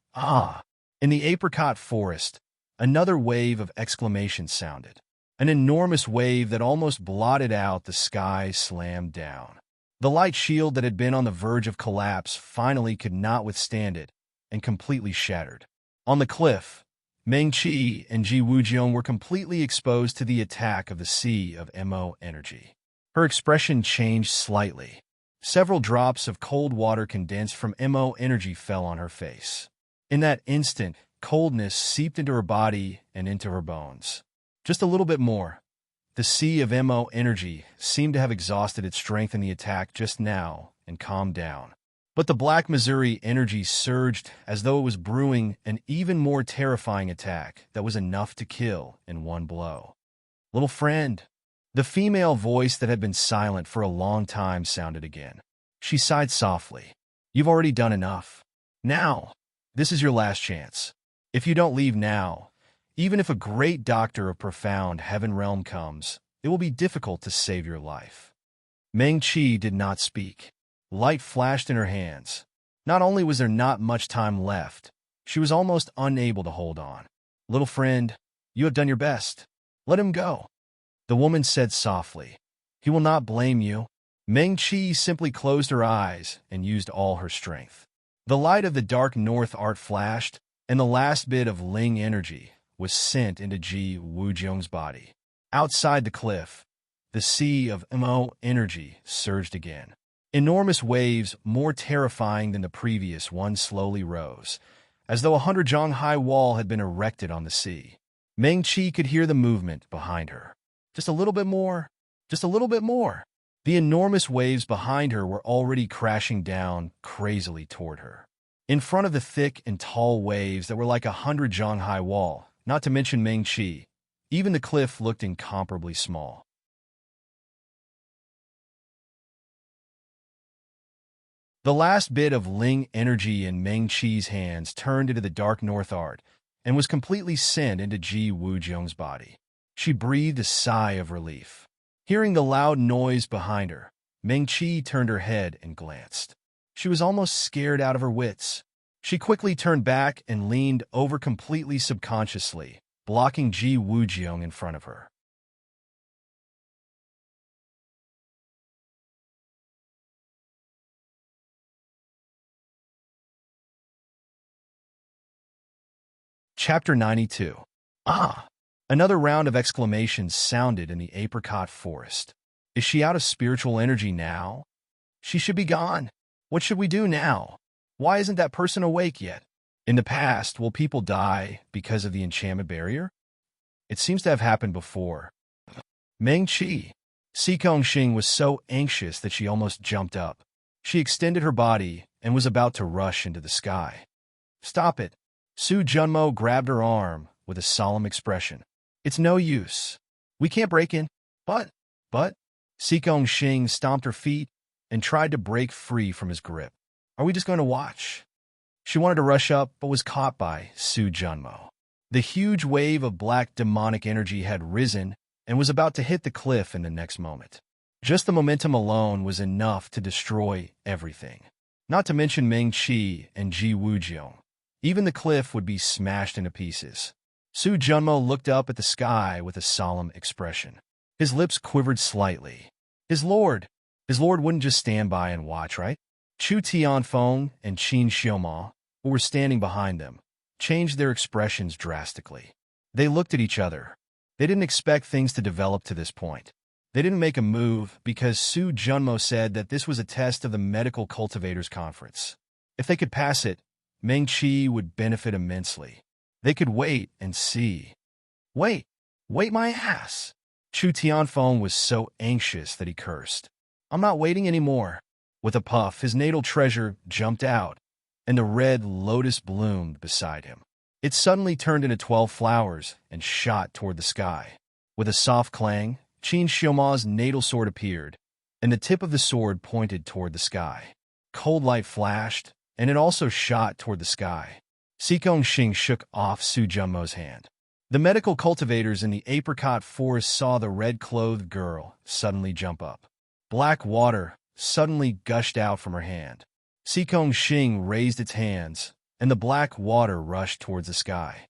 S1: In the apricot forest, another wave of exclamations sounded. An enormous wave that almost blotted out the sky slammed down. The light shield that had been on the verge of collapse finally could not withstand it and completely shattered. On the cliff, Meng-Chi and Ji Wujiong were completely exposed to the attack of the sea of Mo energy. Her expression changed slightly. Several drops of cold water condensed from Mo energy fell on her face. In that instant, coldness seeped into her body and into her bones. Just a little bit more. The sea of Mo energy seemed to have exhausted its strength in the attack just now and calmed down. But the Black Missouri energy surged as though it was brewing an even more terrifying attack that was enough to kill in one blow. Little friend. The female voice that had been silent for a long time sounded again. She sighed softly. You've already done enough. Now, this is your last chance. If you don't leave now, even if a great doctor of profound heaven realm comes, it will be difficult to save your life. Meng-Chi did not speak. Light flashed in her hands. Not only was there not much time left, she was almost unable to hold on. Little friend, you have done your best. Let him go. The woman said softly. He will not blame you. Meng-Chi simply closed her eyes and used all her strength. The light of the dark north art flashed, and the last bit of Ling energy was sent into Ji Wujiong's body. Outside the cliff, the sea of Mo energy surged again. Enormous waves, more terrifying than the previous one, slowly rose, as though a 100-jong-high wall had been erected on the sea. Meng-Chi could hear the movement behind her. Just a little bit more. Just a little bit more. The enormous waves behind her were already crashing down crazily toward her. In front of the thick and tall waves that were like a 100-jong-high wall, not to mention Meng-Chi, even the cliff looked incomparably small. The last bit of Ling energy in Meng-Chi's hands turned into the dark north art and was completely sent into Ji Wujiong's body. She breathed a sigh of relief. Hearing the loud noise behind her, Meng-Chi turned her head and glanced. She was almost scared out of her wits. She quickly turned back and leaned over completely subconsciously, blocking Ji Wujiong in front of her. Chapter 92. Another round of exclamations sounded in the apricot forest. Is she out of spiritual energy now? She should be gone. What should we do now? Why isn't that person awake yet? In the past, will people die because of the enchantment barrier? It seems to have happened before. Meng-Chi. Xikong Xing was so anxious that she almost jumped up. She extended her body and was about to rush into the sky. Stop it. Su Junmo grabbed her arm with a solemn expression. It's no use. We can't break in. But, Sikong Xing stomped her feet and tried to break free from his grip. Are we just going to watch? She wanted to rush up, but was caught by Su Junmo. The huge wave of black demonic energy had risen and was about to hit the cliff in the next moment. Just the momentum alone was enough to destroy everything. Not to mention Meng Qi and Ji Wujiong. Even the cliff would be smashed into pieces. Su Junmo looked up at the sky with a solemn expression. His lips quivered slightly. His lord wouldn't just stand by and watch, right? Chu Tianfeng and Qin Xiaoma, who were standing behind them, changed their expressions drastically. They looked at each other. They didn't expect things to develop to this point. They didn't make a move because Su Junmo said that this was a test of the Medical Cultivators Conference. If they could pass it, Meng Qi would benefit immensely. They could wait and see. Wait my ass! Chu Tianfeng was so anxious that he cursed. I'm not waiting anymore. With a puff, his natal treasure jumped out, and a red lotus bloomed beside him. It suddenly turned into 12 flowers and shot toward the sky. With a soft clang, Qin Xiaoma's natal sword appeared, and the tip of the sword pointed toward the sky. Cold light flashed, and it also shot toward the sky. Sikong Xing shook off Su Junmo's hand. The medical cultivators in the apricot forest saw the red-clothed girl suddenly jump up. Black water suddenly gushed out from her hand. Sikong Xing raised its hands, and the black water rushed towards the sky.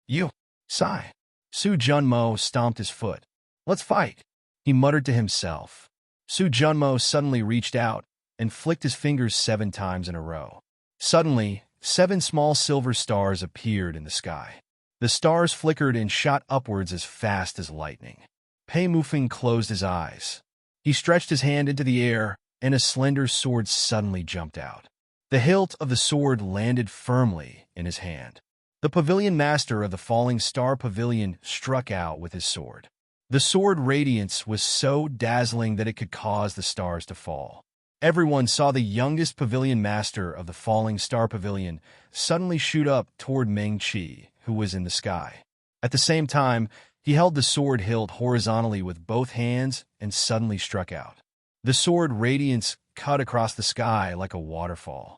S1: You, sigh. Su Junmo stomped his foot. Let's fight, he muttered to himself. Su Junmo suddenly reached out and flicked his fingers 7 times in a row. Suddenly, 7 small silver stars appeared in the sky. The stars flickered and shot upwards as fast as lightning. Pei Mufeng closed his eyes. He stretched his hand into the air, and a slender sword suddenly jumped out. The hilt of the sword landed firmly in his hand. The pavilion master of the Falling Star Pavilion struck out with his sword. The sword radiance was so dazzling that it could cause the stars to fall. Everyone saw the youngest pavilion master of the Falling Star Pavilion suddenly shoot up toward Meng Qi, who was in the sky. At the same time, he held the sword hilt horizontally with both hands and suddenly struck out. The sword radiance cut across the sky like a waterfall.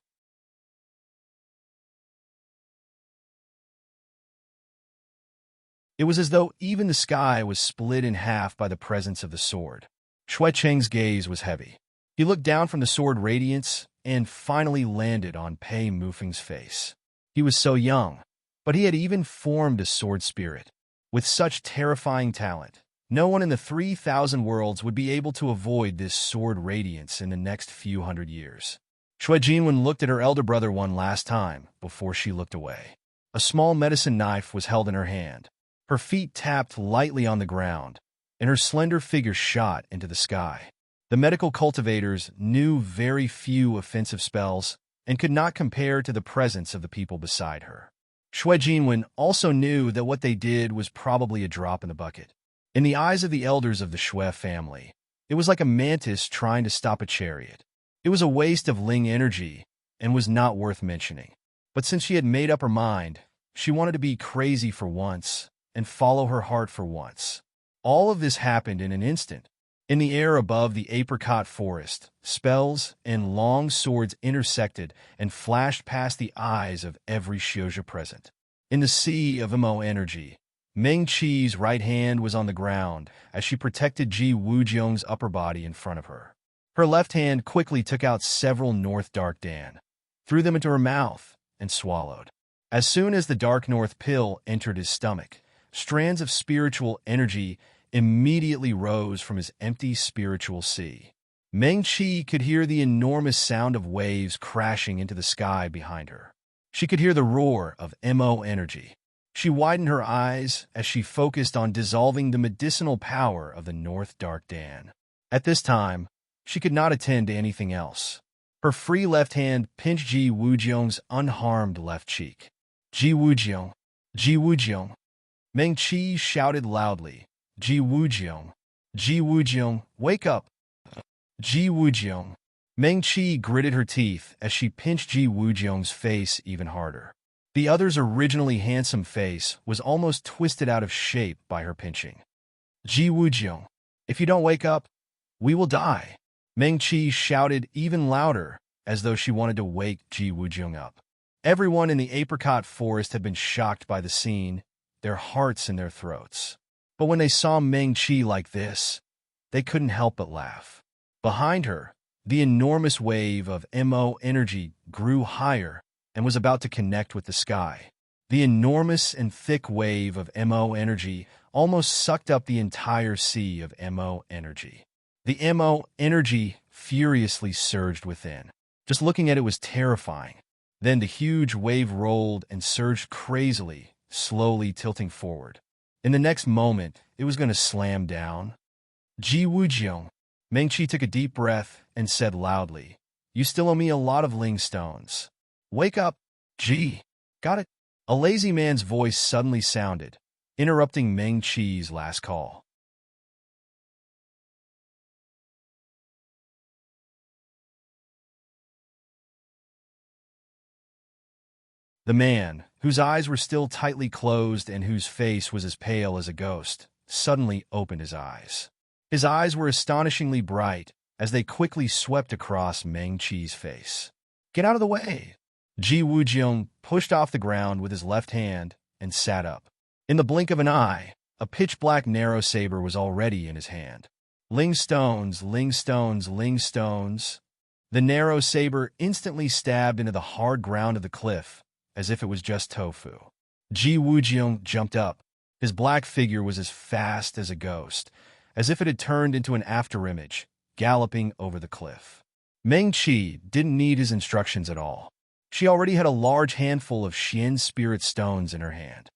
S1: It was as though even the sky was split in half by the presence of the sword. Shui Cheng's gaze was heavy. He looked down from the sword radiance and finally landed on Pei Mufeng's face. He was so young, but he had even formed a sword spirit. With such terrifying talent, no one in the 3,000 worlds would be able to avoid this sword radiance in the next few hundred years. Shui Jinwen looked at her elder brother one last time before she looked away. A small medicine knife was held in her hand. Her feet tapped lightly on the ground, and her slender figure shot into the sky. The medical cultivators knew very few offensive spells and could not compare to the presence of the people beside her. Shui Jinwen also knew that what they did was probably a drop in the bucket. In the eyes of the elders of the Shui family, it was like a mantis trying to stop a chariot. It was a waste of Ling energy and was not worth mentioning. But since she had made up her mind, she wanted to be crazy for once and follow her heart for once. All of this happened in an instant. In the air above the apricot forest, spells and long swords intersected and flashed past the eyes of every Xiuzhi present. In the sea of emo energy, Meng Qi's right hand was on the ground as she protected Ji Wujiong's upper body in front of her. Her left hand quickly took out several North Dark Dan, threw them into her mouth, and swallowed. As soon as the Dark North pill entered his stomach, strands of spiritual energy immediately rose from his empty spiritual sea. Meng Qi could hear the enormous sound of waves crashing into the sky behind her. She could hear the roar of MO energy. She widened her eyes as she focused on dissolving the medicinal power of the North Dark Dan. At this time, she could not attend to anything else. Her free left hand pinched Ji Wujiong's unharmed left cheek. Ji Wujiong, Ji Wujiong. Meng Qi shouted loudly, Ji Wujiong, wake up! Ji Wujiong. Meng Qi gritted her teeth as she pinched Ji Wujiong's face even harder. The other's originally handsome face was almost twisted out of shape by her pinching. Ji Wujiong, if you don't wake up, We will die. Meng Qi shouted even louder, as though she wanted to wake Ji Wuzhong up. Everyone in the apricot forest had been shocked by the scene, their hearts in their throats. But when they saw Meng Qi like this, they couldn't help but laugh. Behind her, the enormous wave of Mo energy grew higher and was about to connect with the sky. The enormous and thick wave of Mo energy almost sucked up the entire sea of Mo energy. The Mo energy furiously surged within. Just looking at it was terrifying. Then the huge wave rolled and surged crazily, slowly tilting forward. In the next moment, it was going to slam down. Ji Wuzhong. Meng Qi took a deep breath and said loudly, "You still owe me a lot of Ling stones. Wake up, Ji." Got it? A lazy man's voice suddenly sounded, interrupting Meng Qi's last call. The man, whose eyes were still tightly closed and whose face was as pale as a ghost, suddenly opened his eyes. His eyes were astonishingly bright as they quickly swept across Meng Qi's face. "Get out of the way!" Ji Wuzhong pushed off the ground with his left hand and sat up. In the blink of an eye, a pitch-black narrow saber was already in his hand. Ling stones, ling stones, ling stones. The narrow saber instantly stabbed into the hard ground of the cliff, as if it was just tofu. Ji Wuzhong jumped up. His black figure was as fast as a ghost, as if it had turned into an afterimage, galloping over the cliff. Meng Qi didn't need his instructions at all. She already had a large handful of Xian spirit stones in her hand.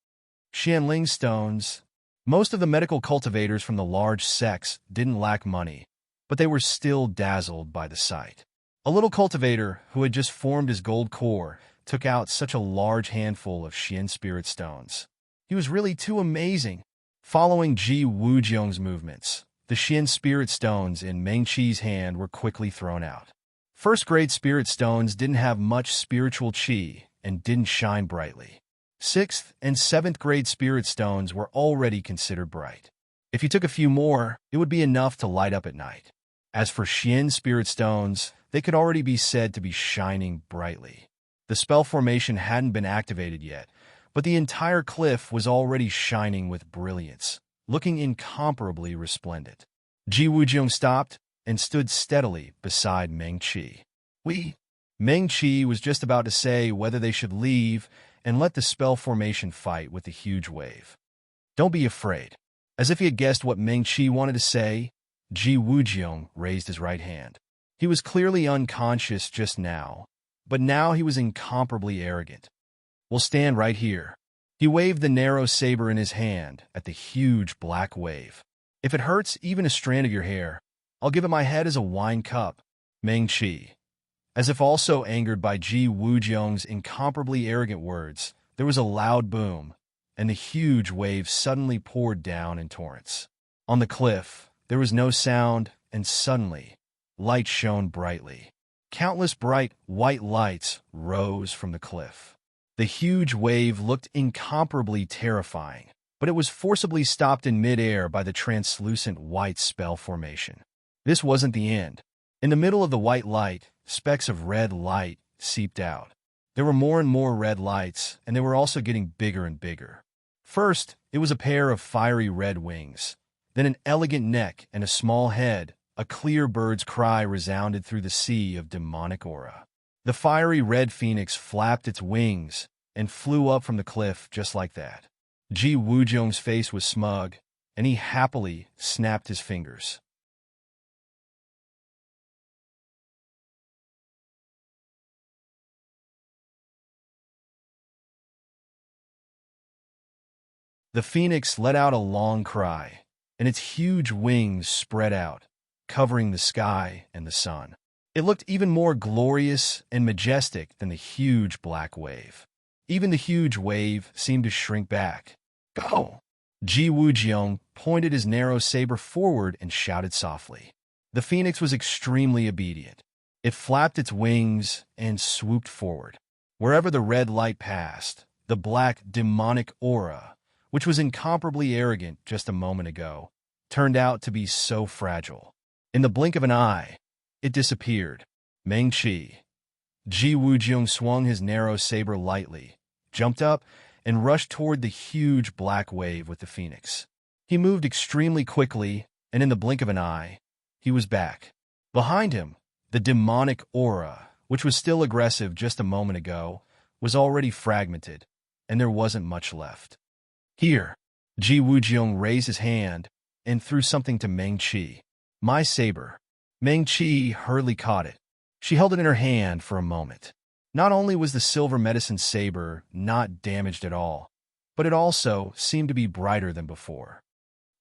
S1: Xianling stones. Most of the medical cultivators from the large sects didn't lack money, but they were still dazzled by the sight. A little cultivator who had just formed his gold core took out such a large handful of Xian spirit stones. He was really too amazing. Following Ji Wuzhong's movements, the Xian spirit stones in Meng Qi's hand were quickly thrown out. First-grade spirit stones didn't have much spiritual qi and didn't shine brightly. 6th and 7th grade spirit stones were already considered bright. If you took a few more, it would be enough to light up at night. As for Xian spirit stones, they could already be said to be shining brightly. The spell formation hadn't been activated yet, but the entire cliff was already shining with brilliance, looking incomparably resplendent. Ji Wuzhong stopped and stood steadily beside Meng Qi. Meng Qi was just about to say whether they should leave and let the spell formation fight with the huge wave. "Don't be afraid." As if he had guessed what Meng Qi wanted to say, Ji Wuzhong raised his right hand. He was clearly unconscious just now, but now he was incomparably arrogant. "We'll stand right here." He waved the narrow saber in his hand at the huge black wave. "If it hurts even a strand of your hair, I'll give it my head as a wine cup." Meng Qi. As if also angered by Ji Wuzhong's incomparably arrogant words, there was a loud boom, and the huge wave suddenly poured down in torrents. On the cliff, there was no sound, and suddenly, light shone brightly. Countless bright, white lights rose from the cliff. The huge wave looked incomparably terrifying, but it was forcibly stopped in midair by the translucent white spell formation. This wasn't the end. In the middle of the white light, specks of red light seeped out. There were more and more red lights, and they were also getting bigger and bigger. First, it was a pair of fiery red wings, then an elegant neck and a small head. A clear bird's cry resounded through the sea of demonic aura. The fiery red phoenix flapped its wings and flew up from the cliff just like that. Ji Wuzhong's face was smug, and he happily snapped his fingers. The phoenix let out a long cry, and its huge wings spread out, covering the sky and the sun. It looked even more glorious and majestic than the huge black wave. Even the huge wave seemed to shrink back. "Go!" Ji Wuzhong pointed his narrow saber forward and shouted softly. The phoenix was extremely obedient. It flapped its wings and swooped forward. Wherever the red light passed, the black demonic aura, which was incomparably arrogant just a moment ago, turned out to be so fragile. In the blink of an eye, it disappeared. Meng-Chi. Ji Wujiang swung his narrow saber lightly, jumped up, and rushed toward the huge black wave with the phoenix. He moved extremely quickly, and in the blink of an eye, he was back. Behind him, the demonic aura, which was still aggressive just a moment ago, was already fragmented, and there wasn't much left. Here, Ji Wujiang raised his hand and threw something to Meng-Chi. My saber. Meng-Chi hurriedly caught it. She held it in her hand for a moment. Not only was the silver medicine saber not damaged at all, but it also seemed to be brighter than before.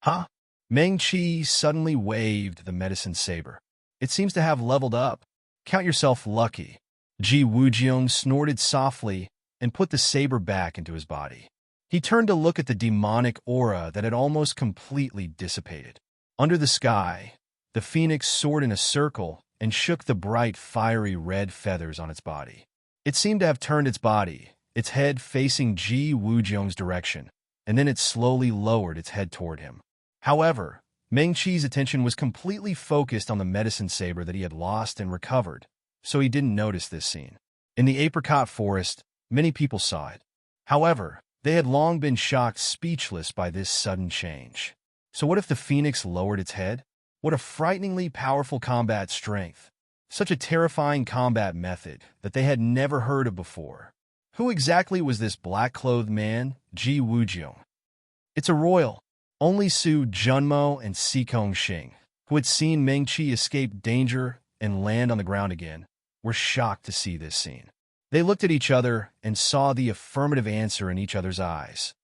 S1: Huh? Meng-Chi suddenly waved the medicine saber. It seems to have leveled up. Count yourself lucky. Ji Wujiang snorted softly and put the saber back into his body. He turned to look at the demonic aura that had almost completely dissipated. Under the sky, the phoenix soared in a circle and shook the bright, fiery red feathers on its body. It seemed to have turned its body, its head facing Ji Wujiang's direction, and then it slowly lowered its head toward him. However, Meng-Chi's attention was completely focused on the medicine saber that he had lost and recovered, so he didn't notice this scene. In the apricot forest, many people saw it. However, they had long been shocked speechless by this sudden change. So what if the phoenix lowered its head? What a frighteningly powerful combat strength. Such a terrifying combat method that they had never heard of before. Who exactly was this black-clothed man, Ji Wujiang? It's a royal. Only Su Junmo and Si Kongxing, who had seen Meng-Chi escape danger and land on the ground again, were shocked to see this scene. They looked at each other and saw the affirmative answer in each other's eyes.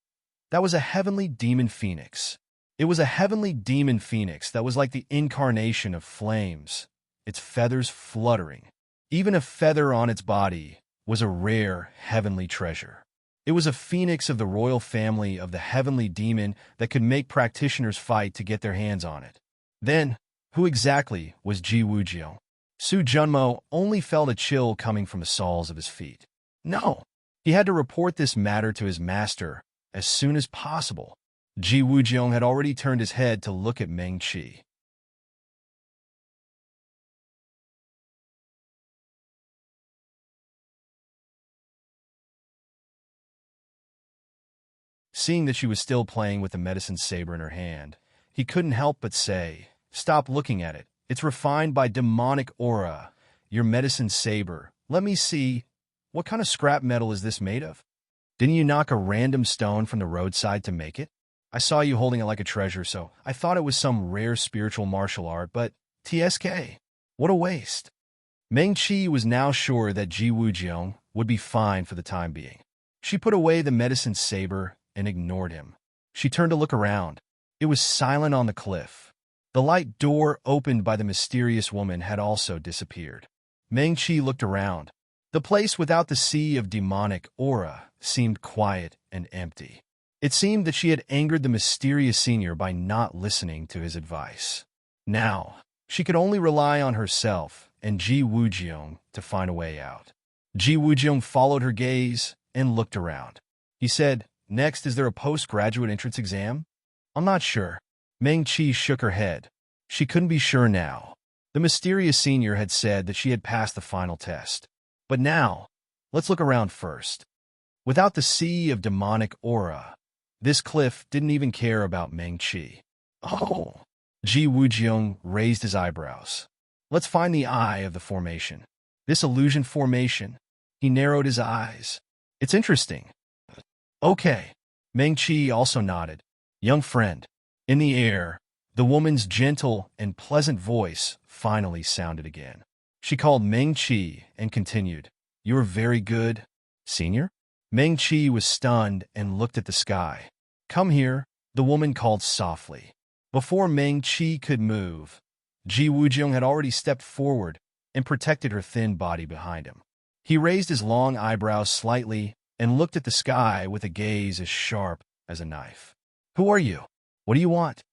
S1: That was a heavenly demon phoenix. It was a heavenly demon phoenix that was like the incarnation of flames, its feathers fluttering. Even a feather on its body was a rare heavenly treasure. It was a phoenix of the royal family of the heavenly demon that could make practitioners fight to get their hands on it. Then, who exactly was Ji Wujiang? Su Junmo only felt a chill coming from the soles of his feet. No, he had to report this matter to his master as soon as possible. Ji Wujiang had already turned his head to look at Meng-Chi. Seeing that she was still playing with the medicine saber in her hand, he couldn't help but say, "Stop looking at it. It's refined by demonic aura. Your medicine saber. Let me see. What kind of scrap metal is this made of? Didn't you knock a random stone from the roadside to make it? I saw you holding it like a treasure, so I thought it was some rare spiritual martial art, but TSK. What a waste." Meng-Chi was now sure that Ji Wujiang would be fine for the time being. She put away the medicine saber and ignored him. She turned to look around. It was silent on the cliff. The light door opened by the mysterious woman had also disappeared. Meng-Chi looked around. The place without the sea of demonic aura seemed quiet and empty. It seemed that she had angered the mysterious senior by not listening to his advice. Now, she could only rely on herself and Ji Wujiang to find a way out. Ji Wujiang followed her gaze and looked around. He said, "Next, is there a postgraduate entrance exam?" "I'm not sure." Meng-Chi shook her head. She couldn't be sure now. The mysterious senior had said that she had passed the final test. But now, let's look around first. Without the sea of demonic aura, this cliff didn't even care about Meng-Chi. Oh! Ji Wujiang raised his eyebrows. Let's find the eye of the formation. This illusion formation. He narrowed his eyes. It's interesting. Okay. Meng-Chi also nodded. Young friend. In the air, the woman's gentle and pleasant voice finally sounded again. She called Meng-Chi and continued, "You're very good, senior?" Meng-Chi was stunned and looked at the sky. "Come here," the woman called softly. Before Meng-Chi could move, Ji Wujiang had already stepped forward and protected her thin body behind him. He raised his long eyebrows slightly and looked at the sky with a gaze as sharp as a knife. "Who are you? What do you want?"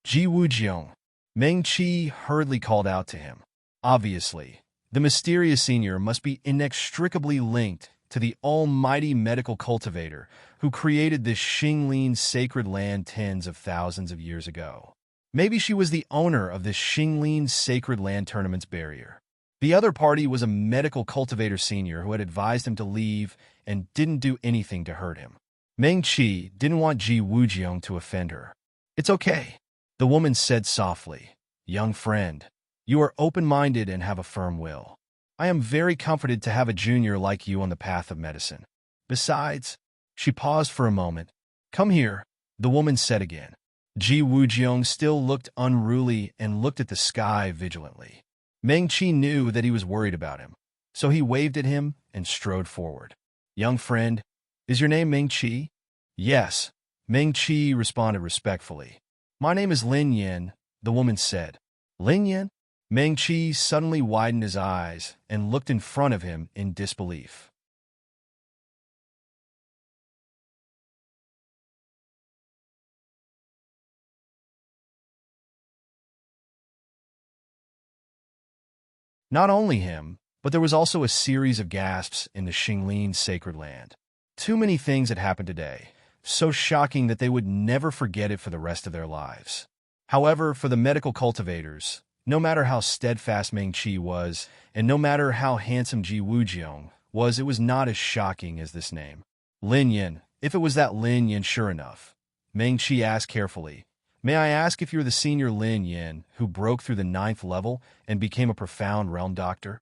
S1: Ji Wujiang. Meng-Chi hurriedly called out to him. Obviously, the mysterious senior must be inextricably linked to the almighty medical cultivator who created this Xinglin sacred land tens of thousands of years ago. Maybe she was the owner of the Xinglin Sacred Land Tournament's barrier. The other party was a medical cultivator senior who had advised him to leave and didn't do anything to hurt him. Meng Qi didn't want Ji Wujiang to offend her. "It's okay," the woman said softly. "Young friend, you are open-minded and have a firm will. I am very comforted to have a junior like you on the path of medicine. Besides," she paused for a moment. "Come here," the woman said again. Ji Wujiang still looked unruly and looked at the sky vigilantly. Meng Qi knew that he was worried about him, so he waved at him and strode forward. "Young friend, is your name Meng Qi?" "Yes," Meng Qi responded respectfully. "My name is Lin Yin," the woman said. "Lin Yin?" Meng Qi suddenly widened his eyes and looked in front of him in disbelief. Not only him, but there was also a series of gasps in the Xinglin Sacred Land. Too many things had happened today, so shocking that they would never forget it for the rest of their lives. However, for the medical cultivators, no matter how steadfast Meng Qi was, and no matter how handsome Ji Wujiang was, it was not as shocking as this name. Lin Yin, if it was that Lin Yin, sure enough. Meng Qi asked carefully, "May I ask if you're the senior Lin Yin who broke through the 9th level and became a profound realm doctor?"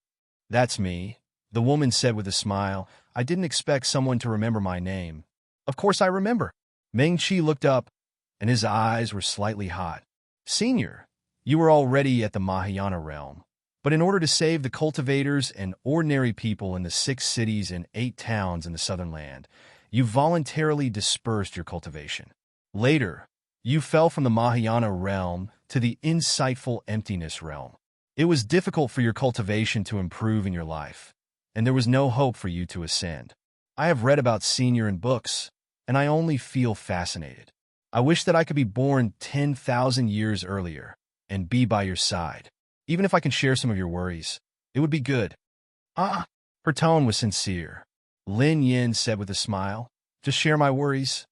S1: "That's me," the woman said with a smile. "I didn't expect someone to remember my name." "Of course I remember." Meng Qi looked up, and his eyes were slightly hot. "Senior, you were already at the Mahayana realm, but in order to save the cultivators and ordinary people in the 6 cities and 8 towns in the southern land, you voluntarily dispersed your cultivation. Later, you fell from the Mahayana realm to the insightful emptiness realm. It was difficult for your cultivation to improve in your life, and there was no hope for you to ascend. I have read about Senior in books, and I only feel fascinated. I wish that I could be born 10,000 years earlier and be by your side. Even if I can share some of your worries, it would be good." "Ah!" Her tone was sincere. Lin Yin said with a smile, "Just share my worries."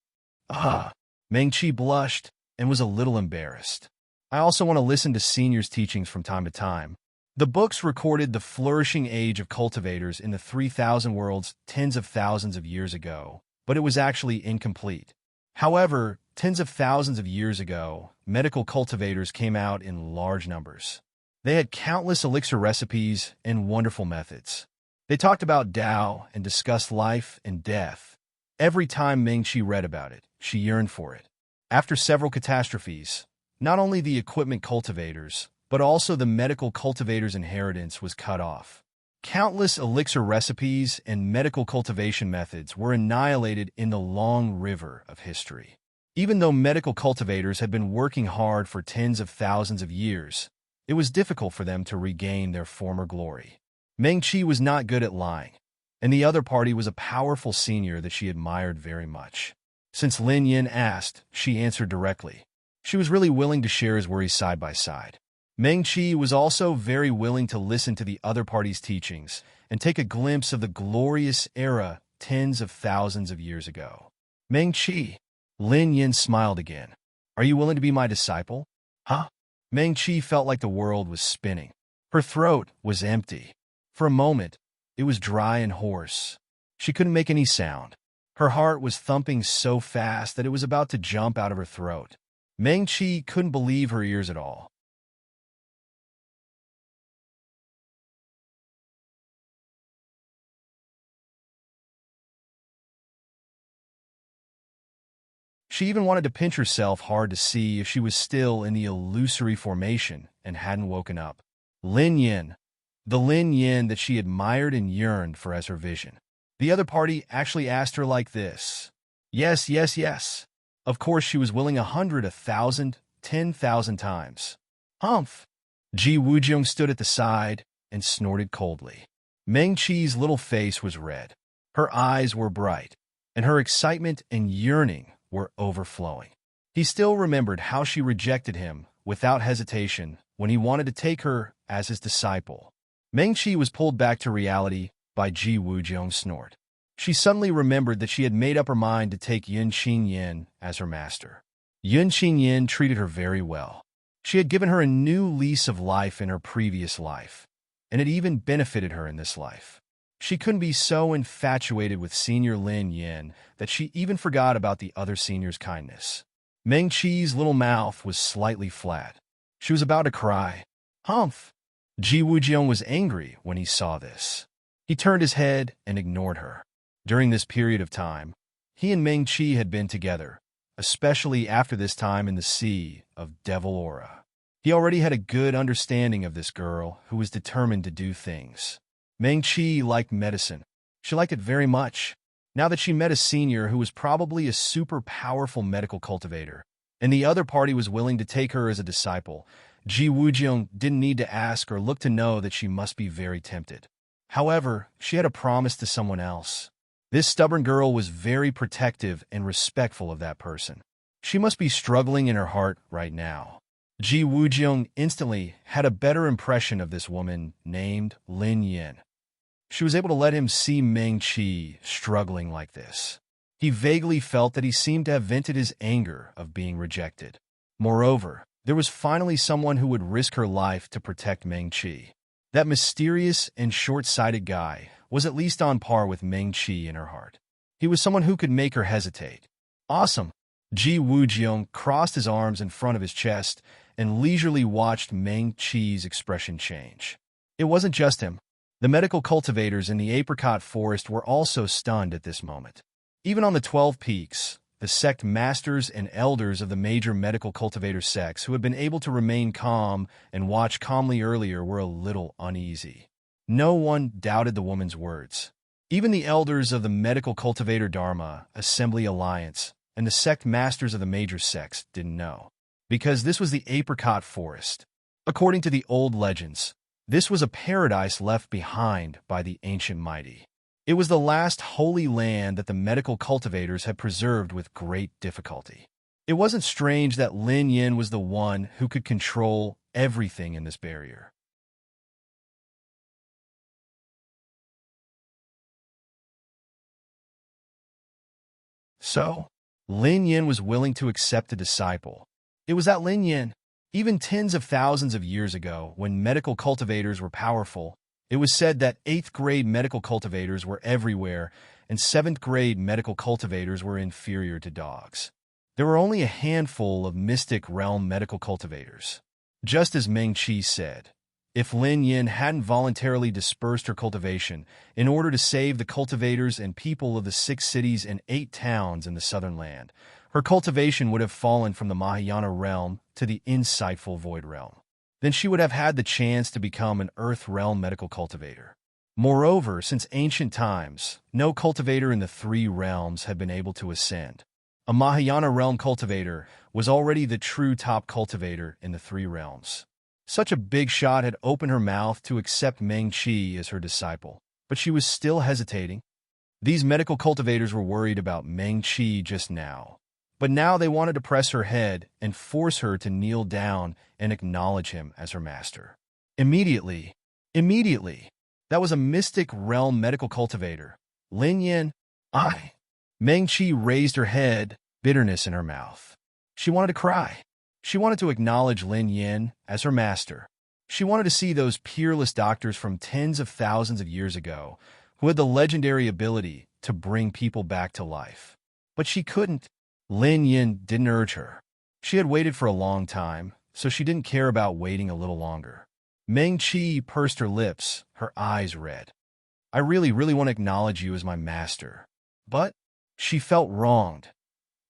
S1: "Ah!" Meng Qi blushed and was a little embarrassed. "I also want to listen to Senior's teachings from time to time." The books recorded the flourishing age of cultivators in the 3,000 worlds tens of thousands of years ago, but it was actually incomplete. However, tens of thousands of years ago, medical cultivators came out in large numbers. They had countless elixir recipes and wonderful methods. They talked about Tao and discussed life and death. Every time Meng Qi read about it, she yearned for it. After several catastrophes, not only the equipment cultivators, but also the medical cultivators' inheritance was cut off. Countless elixir recipes and medical cultivation methods were annihilated in the long river of history. Even though medical cultivators had been working hard for tens of thousands of years, it was difficult for them to regain their former glory. Meng Qi was not good at lying, and the other party was a powerful senior that she admired very much. Since Lin Yin asked, she answered directly. She was really willing to share his worries side by side. Meng Qi was also very willing to listen to the other party's teachings and take a glimpse of the glorious era tens of thousands of years ago. "Meng Qi," Lin Yin smiled again. "Are you willing to be my disciple?" "Huh?" Meng Qi felt like the world was spinning. Her throat was empty. For a moment, it was dry and hoarse. She couldn't make any sound. Her heart was thumping so fast that it was about to jump out of her throat. Meng Qi couldn't believe her ears at all. She even wanted to pinch herself hard to see if she was still in the illusory formation and hadn't woken up. Lin Yin, the Lin Yin that she admired and yearned for as her vision. The other party actually asked her like this. Yes, yes, yes. Of course she was willing 100, 1,000, 10,000 times. Humph! Ji Wujiang stood at the side and snorted coldly. Meng Qi's little face was red. Her eyes were bright, and her excitement and yearning were overflowing. He still remembered how she rejected him without hesitation when he wanted to take her as his disciple. Meng Qi was pulled back to reality by Ji Wujiang's snort. She suddenly remembered that she had made up her mind to take Yun Qinyin as her master. Yun Qinyin treated her very well. She had given her a new lease of life in her previous life, and it even benefited her in this life. She couldn't be so infatuated with Senior Lin Yin that she even forgot about the other senior's kindness. Meng Qi's little mouth was slightly flat. She was about to cry. Humph! Ji Wujian was angry when he saw this. He turned his head and ignored her. During this period of time, he and Meng Qi had been together, especially after this time in the Sea of Devil Aura. He already had a good understanding of this girl who was determined to do things. Meng Qi liked medicine. She liked it very much. Now that she met a senior who was probably a super powerful medical cultivator, and the other party was willing to take her as a disciple, Ji Wujian didn't need to ask or look to know that she must be very tempted. However, she had a promise to someone else. This stubborn girl was very protective and respectful of that person. She must be struggling in her heart right now. Ji Wujian instantly had a better impression of this woman named Lin Yin. She was able to let him see Meng Qi struggling like this. He vaguely felt that he seemed to have vented his anger of being rejected. Moreover, there was finally someone who would risk her life to protect Meng Qi. That mysterious and short-sighted guy was at least on par with Meng Qi in her heart. He was someone who could make her hesitate. Awesome! Ji Wujian crossed his arms in front of his chest and leisurely watched Meng Qi's expression change. It wasn't just him. The medical cultivators in the apricot forest were also stunned at this moment. Even on the 12 peaks, the sect masters and elders of the major medical cultivator sects who had been able to remain calm and watch calmly earlier were a little uneasy. No one doubted the woman's words. Even the elders of the medical cultivator Dharma Assembly Alliance and the sect masters of the major sects didn't know. Because this was the apricot forest. According to the old legends, this was a paradise left behind by the ancient mighty. It was the last holy land that the medical cultivators had preserved with great difficulty. It wasn't strange that Lin Yin was the one who could control everything in this barrier. So, Lin Yin was willing to accept a disciple. It was that Lin Yin, even tens of thousands of years ago, when medical cultivators were powerful, it was said that 8th-grade medical cultivators were everywhere, and 7th-grade medical cultivators were inferior to dogs. There were only a handful of mystic realm medical cultivators. Just as Meng Qi said, if Lin Yin hadn't voluntarily dispersed her cultivation in order to save the cultivators and people of the 6 cities and 8 towns in the southern land, her cultivation would have fallen from the Mahayana realm to the insightful Void realm. Then she would have had the chance to become an Earth realm medical cultivator. Moreover, since ancient times, no cultivator in the 3 realms had been able to ascend. A Mahayana realm cultivator was already the true top cultivator in the 3 realms. Such a big shot had opened her mouth to accept Meng Qi as her disciple, but she was still hesitating. These medical cultivators were worried about Meng Qi just now. But now they wanted to press her head and force her to kneel down and acknowledge him as her master. Immediately, that was a mystic realm medical cultivator. Lin Yin, Meng Qi raised her head, bitterness in her mouth. She wanted to cry. She wanted to acknowledge Lin Yin as her master. She wanted to see those peerless doctors from tens of thousands of years ago who had the legendary ability to bring people back to life. But she couldn't. Lin Yin didn't urge her. She had waited for a long time, so she didn't care about waiting a little longer. Meng Qi pursed her lips, her eyes red. I really want to acknowledge you as my master. But she felt wronged.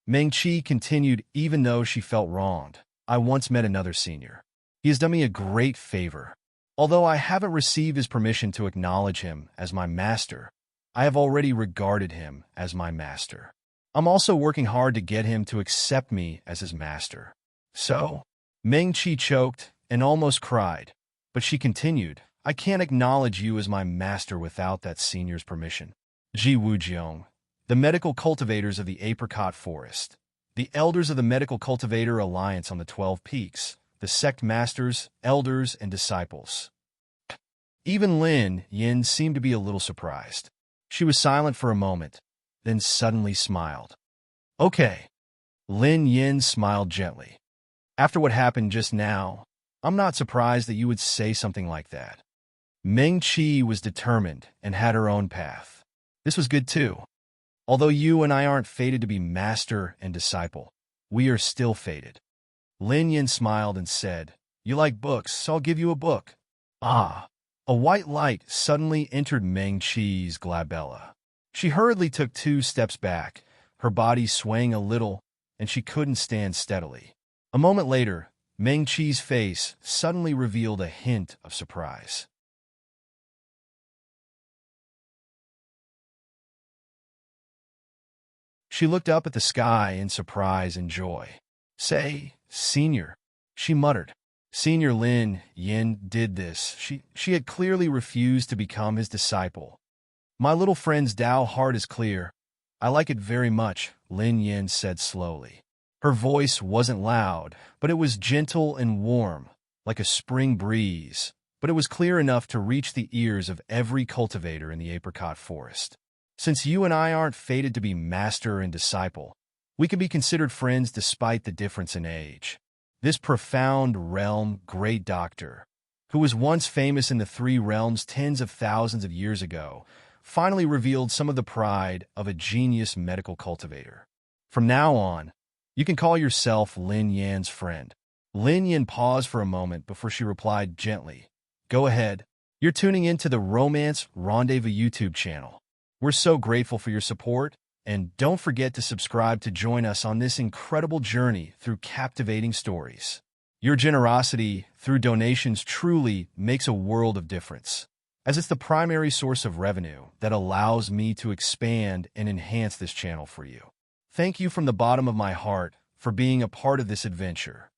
S1: Meng Qi continued, even though she felt wronged. I once met another senior. He has done me a great favor. Although I haven't received his permission to acknowledge him as my master, I have already regarded him as my master. I'm also working hard to get him to accept me as his master. So, Meng Qi choked and almost cried, but she continued, I can't acknowledge you as my master without that senior's permission. Ji Wujian, the medical cultivators of the apricot forest, the elders of the medical cultivator alliance on the 12 peaks, the sect masters, elders, and disciples. Even Lin Yin seemed to be a little surprised. She was silent for a moment, then suddenly smiled. Okay. Lin Yin smiled gently. After what happened just now, I'm not surprised that you would say something like that. Meng Qi was determined and had her own path. This was good too. Although you and I aren't fated to be master and disciple, we are still fated. Lin Yin smiled and said, "You like books, so I'll give you a book." Ah! A white light suddenly entered Meng Qi's glabella. She hurriedly took 2 steps back, her body swaying a little, and she couldn't stand steadily. A moment later, Meng Qi's face suddenly revealed a hint of surprise. She looked up at the sky in surprise and joy. "Say, Senior," she muttered. Senior Lin Yin did this. She had clearly refused to become his disciple. "My little friend's Tao heart is clear. I like it very much," Lin Yin said slowly. Her voice wasn't loud, but it was gentle and warm, like a spring breeze, but it was clear enough to reach the ears of every cultivator in the apricot forest. "Since you and I aren't fated to be master and disciple, we can be considered friends despite the difference in age." This profound realm great doctor, who was once famous in the 3 realms tens of thousands of years ago, finally revealed some of the pride of a genius medical cultivator. "From now on, you can call yourself Lin Yan's friend." Lin Yan paused for a moment before she replied gently, "Go ahead. You're tuning into the Romance Rendezvous YouTube channel. We're so grateful for your support, and don't forget to subscribe to join us on this incredible journey through captivating stories. Your generosity through donations truly makes a world of difference, as it's the primary source of revenue that allows me to expand and enhance this channel for you. Thank you from the bottom of my heart for being a part of this adventure.